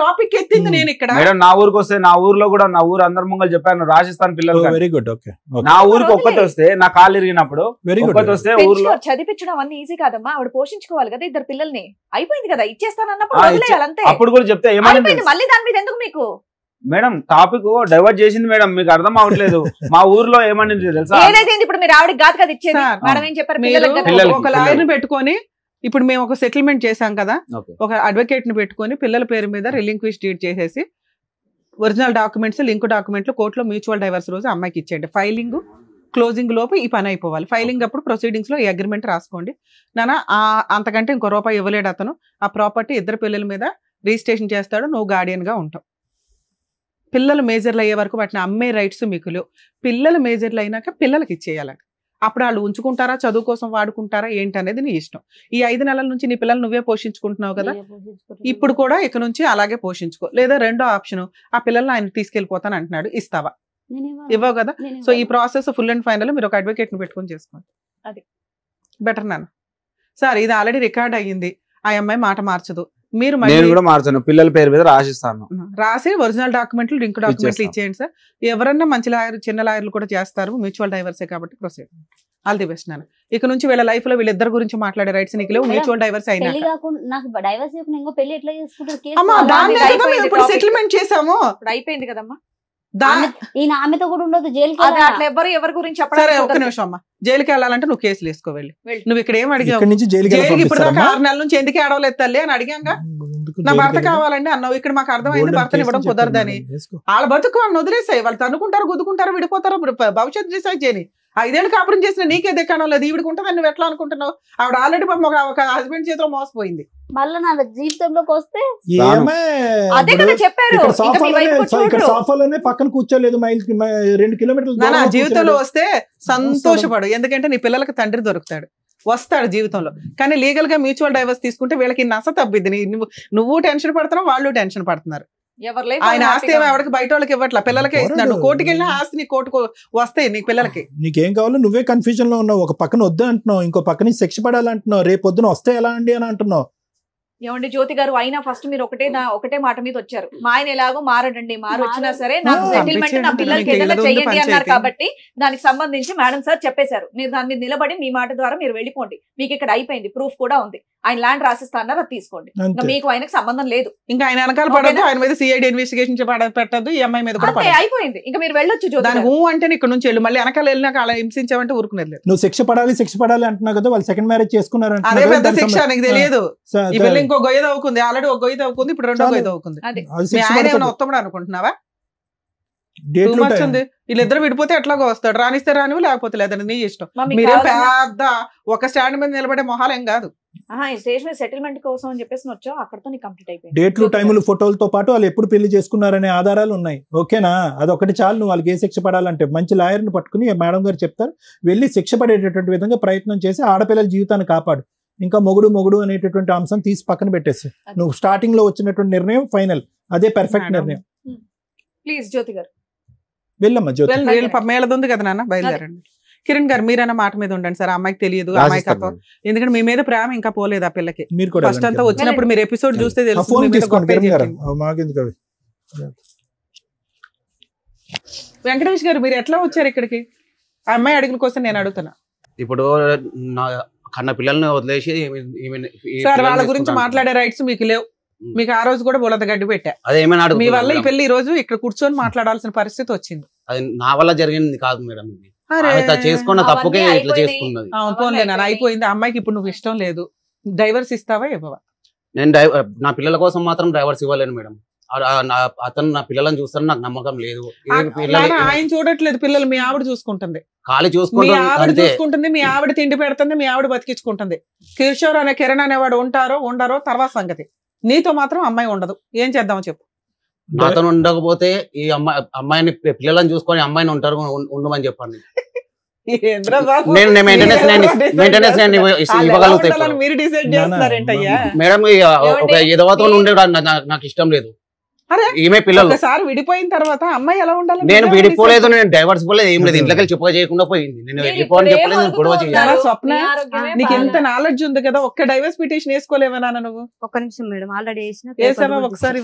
టాపిక్ ఎత్తింది నేను ఇక్కడ. మేడం నా ఊరికి వస్తే, నా ఊర్లో కూడా నా ఊరు అందరి ముంగలు చెప్పాను రాజస్థాన్ పిల్లలు. Very good. ఓకే, నా ఊరికి ఒక్కటి వస్తే నా కాళ్ళు ఇరిగినప్పుడు ఒక్కటి వస్తే ఊర్లో చదివించడం అన్ని ఈజీ కాదమ్మా. ఆవిడ పోషించుకోవాలి కదా ఇద్దరు పిల్లల్ని. అయిపోయింది కదా, ఇచ్చేస్తానన్నప్పుడు అప్పుడు కూడా చెప్తే ఏమైంది? మళ్ళీ దాని మీద ఎందుకు మీకు? మేడం టాపిక్ డైవర్ట్ చేసింది మేడం, మీకు అర్థం అవ్వట్లేదు. మా ఊర్లో ఏమని తెలుసా? ఏదైతే ఇప్పుడు మీరు ఆవిడకి కాదు కదా ఇచ్చేది, మేడం ఏం చెప్పారు? ఒక లాయర్ని పెట్టుకొని ఇప్పుడు మేము ఒక సెటిల్మెంట్ చేశాం కదా, ఒక అడ్వకేట్ ని పెట్టుకొని పిల్లల పేరు మీద రిలింక్విష్ డీడ్ చేసేసి ఒరిజినల్ డాక్యుమెంట్స్, లింక్ డాక్యుమెంట్లు కోర్టులో మ్యూచువల్ డైవర్స్ రోజు అమ్మాయికి ఇచ్చేయండి. ఫైలింగ్ క్లోజింగ్ లోపు ఈ పని అయిపోవాలి. ఫైలింగ్ అప్పుడు ప్రొసీడింగ్స్ లో ఈ అగ్రిమెంట్ రాసుకోండి. నాన్న అంతకంటే ఇంకో రూపాయి ఇవ్వలేడు అతను. ఆ ప్రాపర్టీ ఇద్దరు పిల్లల మీద రిజిస్ట్రేషన్ చేస్తాడు, నువ్వు గార్డియన్ గా ఉంటావు. పిల్లలు మేజర్లు అయ్యే వరకు వాటిని అమ్మే రైట్స్ మీకు లేవు. పిల్లలు మేజర్లు అయినాక పిల్లలకి ఇచ్చేయాలంట. అప్పుడు వాళ్ళు ఉంచుకుంటారా, చదువు కోసం వాడుకుంటారా ఏంటనేది నీ ఇష్టం. ఈ 5 నెలల నుంచి నీ పిల్లలు నువ్వే పోషించుకుంటున్నావు కదా, ఇప్పుడు కూడా ఇక నుంచి అలాగే పోషించుకో. లేదా రెండో ఆప్షన్, ఆ పిల్లల్ని ఆయన తీసుకెళ్లిపోతాను అంటున్నాడు, ఇస్తావా? ఇవ్వవు కదా. సో ఈ ప్రాసెస్ ఫుల్ అండ్ ఫైనల్ మీరు ఒక అడ్వకేట్ ని పెట్టుకొని చేసుకోండి, అది బెటర్ నాన్న. సార్ ఇది ఆల్రెడీ రికార్డ్ అయ్యింది, ఆ అమ్మాయి మాట మార్చదు. మీరు కూడా మార్చాను, పిల్లల పేరు మీద రాసిస్తాను. రాసి ఒరిజినల్ డాక్యుమెంట్లు, లింక్ డాక్యుమెంట్లు ఇచ్చేయండి సార్. ఎవరన్నా మంచి లాయర్, చిన్న లాయర్లు కూడా చేస్తారు, మ్యూచువల్ డైవర్సే కాబట్టి ప్రొసీడ్. ఆల్ ది బెస్ట్ నాన్న. ఇక నుంచి వీళ్ళ లైఫ్ లో వీళ్ళిద్దరు గురించి మాట్లాడే రైట్స్ నీకు లేవు. మ్యూచువల్ డైవర్స్ అయినా సెటిల్మెంట్ చేసాము, అయిపోయింది కదమ్మా. ఆమెతో కూడా ఉండదు జైలుకి. అట్లా ఎవరి గురించి సరే ఒక్క నిమిషం అమ్మా. జైలుకి వెళ్ళాలంటే నువ్వు కేసులు వేసుకోవాలి. నువ్వు ఇక్కడ ఏం అడిగావు? జైలుకి ఇప్పుడు దాకా 6 నెలల నుంచి ఎందుకు ఏడవలేదు తల్లి అని అడిగాంగా. నా భర్త కావాలండి అన్నావు. ఇక్కడ మాకు అర్థమైంది భర్తను ఇవ్వడం కుదరదని. వాళ్ళ బతుకు వాళ్ళని వదిలేసాయి. వాళ్ళు తన్నుకుంటారు, గుద్దుకుంటారు, విడిపోతారు. భవిష్యత్తు డిసైడ్ చేయని. 5 ఏళ్ళు కాపురం చేసిన నీకే దెక్కడం లేదు. ఈవిడికి ఉంటుందని నువ్వు ఎట్లా అనుకుంటున్నావు? ఆవిడ ఆల్రెడీ ఒక హస్బెండ్ చేతిలో మోసపోయింది. మళ్ళీ నా జీవితంలోకి వస్తే అదే కదా చెప్పారు. సాఫాలోనే పక్కన కూర్చోలేదు, 2 కిలోమీటర్లు నా జీవితంలో వస్తే సంతోషపడు. ఎందుకంటే నీ పిల్లలకి తండ్రి దొరుకుతాడు, వస్తాడు జీవితంలో. కానీ లీగల్ గా మ్యూచువల్ డైవర్స్ తీసుకుంటే వీళ్ళకి నస తప్పిద్ది. నువ్వు టెన్షన్ పడుతున్నావు, వాళ్ళు టెన్షన్ పడుతున్నారు. ఆయన ఆస్తి ఏమో ఎవరికి బయట వాళ్ళకి ఇవ్వట్లా, పిల్లలకే ఇస్తున్నాడు. నువ్వు కోర్టుకి వెళ్ళినా ఆస్తి నీ కోర్టుకు వస్తాయి నీ పిల్లలకి. నీకేం కావాలో నువ్వే కన్ఫ్యూజన్ లో ఉన్నావు. ఒక పక్కన వద్దు అంటున్నావు, ఇంకో పక్క నుంచి శిక్ష పడాలంటున్నావు. రేపు పొద్దున వస్తే ఎలా అండి అని అంటున్నావు. ఏమండి జ్యోతి గారు, అయినా ఫస్ట్ మీరు ఒకటే మాట మీద వచ్చారు. మా ఆయన ఎలాగో మారడండి, వచ్చినా సరే నాకు సెటిల్మెంట్ నా పిల్లలకి ఏదైనా చెయ్యండి అన్నారు కాబట్టి దానికి సంబంధించి మేడం సార్ చెప్పేశారు. మీరు దాని మీద నిలబడి మీ మాట ద్వారా మీరు వెళ్ళిపోండి, మీకు ఇక్కడ అయిపోయింది, ప్రూఫ్ కూడా ఉంది. ఆయన ల్యాండ్ రాసిస్తా అన్నారు, అది తీసుకోండి. ఇంకా మీకు ఆయనకు సంబంధం లేదు. ఇంకా ఆయన వెనకాల పడద్దు, ఆయన మీద సిఐడి ఇన్వెస్టిగేషన్ పెట్టద్దు, ఈ అమ్మాయి మీద కూడా అయిపోయింది. ఇంకా మీరు వెళ్ళొచ్చు. దాని అంటే ఇక్కడ నుంచి వెళ్ళి మళ్ళీ వెనకాల వెళ్ళినాక అలా హింసించామంటే ఊరుకునేది. నువ్వు శిక్ష పడాలి అంటున్నావు కదా, వాళ్ళు సెకండ్ మ్యారేజ్ చేసుకున్నారు. అదే పెద్ద శిక్ష, నీకు తెలియదు. ఈ పిల్ల ఇంకో గొయ్య తవ్వుకుంది, ఆల్రెడీ ఒక గొయ్య తవ్వుకుంది, ఇప్పుడు రెండో గొయ్య తవ్వుకుంది. ఆయన ఏమైనా ఉత్తముడు అనుకుంటున్నావా? వీళ్ళిద్దరు విడిపోతే ఎట్లాగో వస్తాడు, రానిస్తే రానివి, లేకపోతే లేదండి నీ ఇష్టం. మీరేం పెద్ద ఒక స్టాండ్ మీద నిలబడే మొహాలు ఏం కాదు. స్టేజ్ మీద సెటిల్మెంట్ కోసం అని చెప్పేసి వచ్చావు, అక్కడతో నీకు కంప్లీట్ అయిపోయింది. డేట్లు, టైములు, ఫోటోలతో పాటు వాళ్ళు ఎప్పుడు పెళ్లి చేసుకున్నారనే ఆధారాలు ఉన్నాయి. ఓకేనా? అదొకటి చాలు. నువ్వు వాళ్ళకి ఏ శిక్ష పడాలంటే మంచి లాయర్ని పట్టుకుని మేడం గారు చెప్తారు, వెళ్ళి శిక్ష పడేటటువంటి విధంగా ప్రయత్నం చేసి ఆడపిల్లల జీవితాన్ని కాపాడు. ఇంకా మొగుడు అనేటటువంటి అంశం తీసి పక్కన పెట్టేసి నువ్వు స్టార్టింగ్ లో వచ్చినటువంటి నిర్ణయం ఫైనల్, అదే పర్ఫెక్ట్ నిర్ణయం. ప్లీజ్ జ్యోతి గారు వెళ్ళమ్మా. జ్యోతి మేళదుంది కదా నాన్న, బయలుదేరండి. కిరణ్ గారు మీరైనా మాట మీద ఉండండి సార్. అమ్మాయికి తెలియదు, అమ్మాయికి ఎందుకంటే మీ మీద ప్రేమ ఇంకా పోలేదు ఆ పిల్లకి. ఫస్ట్ అంతా వచ్చినప్పుడు మీరు ఎపిసోడ్ చూస్తే తెలుసు. వెంకటేష్ గారు మీరు ఎట్లా వచ్చారు ఇక్కడికి? ఆ అమ్మాయి అడిగిన కోసం నేను అడుగుతున్నా. ఇప్పుడు కన్న పిల్లల్ని వదిలేసి సార్ వాళ్ళ గురించి మాట్లాడే రైట్స్ మీకు లేవు. మీకు ఆ రోజు కూడా బోలంత గడ్డి పెట్టా. మీ వల్ల ఈ పెళ్లి ఈ రోజు ఇక్కడ కూర్చొని మాట్లాడాల్సిన పరిస్థితి వచ్చింది. అది నా వల్ల జరిగింది కాదు మేడం, చేసుకున్న తప్పుకే ఇట్లా చేసుకున్నది. పోన్లే నాన్న, అయిపోయింది. అమ్మాయికి ఇప్పుడు నువ్వు ఇష్టం లేదు, డైవర్స్ ఇస్తావా ఇవ్వవా? నేను నా పిల్లల కోసం మాత్రం డైవర్స్ ఇవ్వలేను మేడం. అతను నా పిల్లలను చూస్తాను, నాకు నమ్మకం లేదు. ఆయన చూడట్లేదు, పిల్లలు మీ ఆవిడ చూసుకుంటుంది. ఖాళీ చూసుకుంటుంది, మీ ఆవిడ తిండి పెడుతుంది, మీ ఆవిడ బతికించుకుంటుంది. కిషోర్ అనే కిరణ్ అనేవాడు ఉంటారో ఉండరో తర్వాత సంగతి. నీతో మాత్రం అమ్మాయి ఉండదు. ఏం చేద్దామో చెప్పు. నాతో ఉండకపోతే ఈ అమ్మాయిని పిల్లలను చూసుకొని అమ్మాయిని ఉంటారు ఉండమని చెప్పండి. మేడం ఒక ఎదవతో ఉండే నాకు ఇష్టం లేదు. ఈమె పిల్లలు విడిపోయిన తర్వాత అమ్మాయి ఎలా ఉండాలి? నేను విడిపోలేదు, నేను డైవర్స్ పోలేదు, ఏం లేదు. ఇంట్లోకి చెప్ప చేయకుండా పోయింది. నేను వెళ్ళిపోని చెప్పలేదు, గొడవ చేయాలి. స్వప్న నీకు ఎంత నాలెడ్జ్ ఉంది కదా, ఒక్క డైవర్స్ పిటిషన్ వేసుకోలేవా నాన్న నువ్వు? ఒక్క నిమిషం మేడం, ఆల్రెడీ వేసావా ఒకసారి?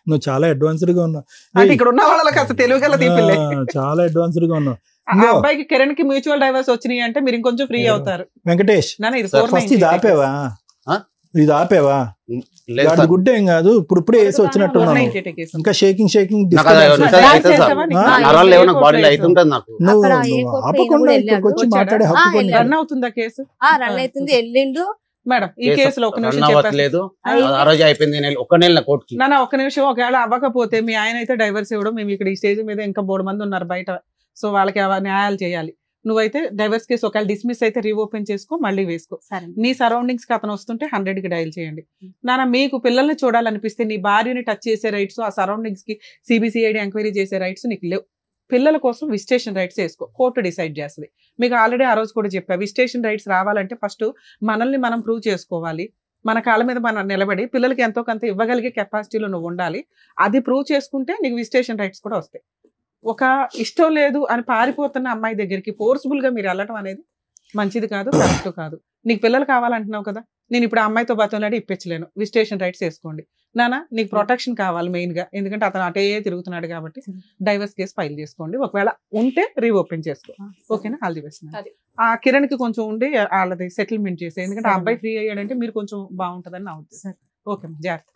నువ్వు చాలా అడ్వాన్స్డ్ గా ఉన్నావు. అంటే ఇక్కడ ఉన్న వాళ్ళకి అసలు తెలుగుగల తీపిల్లే. చాలా అడ్వాన్స్డ్ గా ఉన్నావు. అబ్బాయికి కిరణ్ కి మ్యూచువల్ డైవర్స్ వచ్చినాయి అంటే మీరు ఇంకొంచెం ఫ్రీ అవుతారు. వెంకటేష్ ఇది ఆపేవా? ఇది ఆపేవా? గుడ్ ఏం కాదు, ఇప్పుడే వేసి వచ్చినట్టున్నాను. ఇంకా షేకింగ్ ఆపకుండా ఇక్కడికి వచ్చి మాట్లాడే హక్కు రన్ అవుతుందా కేసు? రన్ అవుతుంది. వెళ్ళిండు మేడం ఈ కేసులో ఒక నిమిషం చెప్పలేదు, ఆ రోజు అయిపోయింది. ఒక నెల కోర్టుకి. ఒక్క నిమిషం. ఒకవేళ అవ్వకపోతే మీ ఆయన అయితే డైవర్స్ ఇవ్వడం, మేము ఇక్కడ ఈ స్టేజ్ మీద ఇంకా 3 మంది ఉన్నారు బయట, సో వాళ్ళకి న్యాయాలు చేయాలి. నువ్వైతే డైవర్స్ కేసు ఒకవేళ డిస్మిస్ అయితే రీఓపెన్ చేసుకో, మళ్ళీ వేసుకో. నీ సరౌండింగ్స్ కి అతను వస్తుంటే 100కి డయల్ చేయండి. నాన్న మీకు పిల్లల్ని చూడాలనిపిస్తే నీ భార్యని టచ్ చేసే రైట్స్, ఆ సరౌండింగ్స్ కి సిబిసిఐడి ఎంక్వైరీ చేసే రైట్స్ నీకు లేవు. పిల్లల కోసం విజిటేషన్ రైట్స్ వేసుకో, కోర్టు డిసైడ్ చేస్తుంది. మీకు ఆల్రెడీ ఆ రోజు కూడా చెప్పా, విజిటేషన్ రైట్స్ రావాలంటే ఫస్ట్ మనల్ని మనం ప్రూవ్ చేసుకోవాలి. మన కాళ్ళ మీద మనం నిలబడి పిల్లలకి ఎంతో కొంత ఇవ్వగలిగే కెపాసిటీలో నువ్వు ఉండాలి. అది ప్రూవ్ చేసుకుంటే నీకు విజిటేషన్ రైట్స్ కూడా వస్తాయి. ఒక ఇష్టం లేదు అని పారిపోతున్న అమ్మాయి దగ్గరికి ఫోర్స్ఫుల్ గా మీరు వెళ్ళటం అనేది మంచిది కాదు, కరెక్ట్ కాదు. నీకు పిల్లలు కావాలంటున్నావు కదా, నేను ఇప్పుడు అమ్మాయితో బతంలాడి ఇప్పించలేను, విజిటేషన్ రైట్స్ వేసుకోండి. నానా నీకు ప్రొటెక్షన్ కావాలి మెయిన్ గా, ఎందుకంటే అతను అటే తిరుగుతున్నాడు కాబట్టి డైవర్స్ కేసు ఫైల్ చేసుకోండి. ఒకవేళ ఉంటే రీఓపెన్ చేసుకో. ఓకేనా? All the best. ఆ కిరణ్ కి కొంచెం ఉండి వాళ్ళది సెటిల్మెంట్ చేసే, ఎందుకంటే ఆ అబ్బాయి ఫ్రీ అయ్యాడంటే మీరు కొంచెం బాగుంటుందని నా ఉద్దేశం. ఓకే, జాగ్రత్త.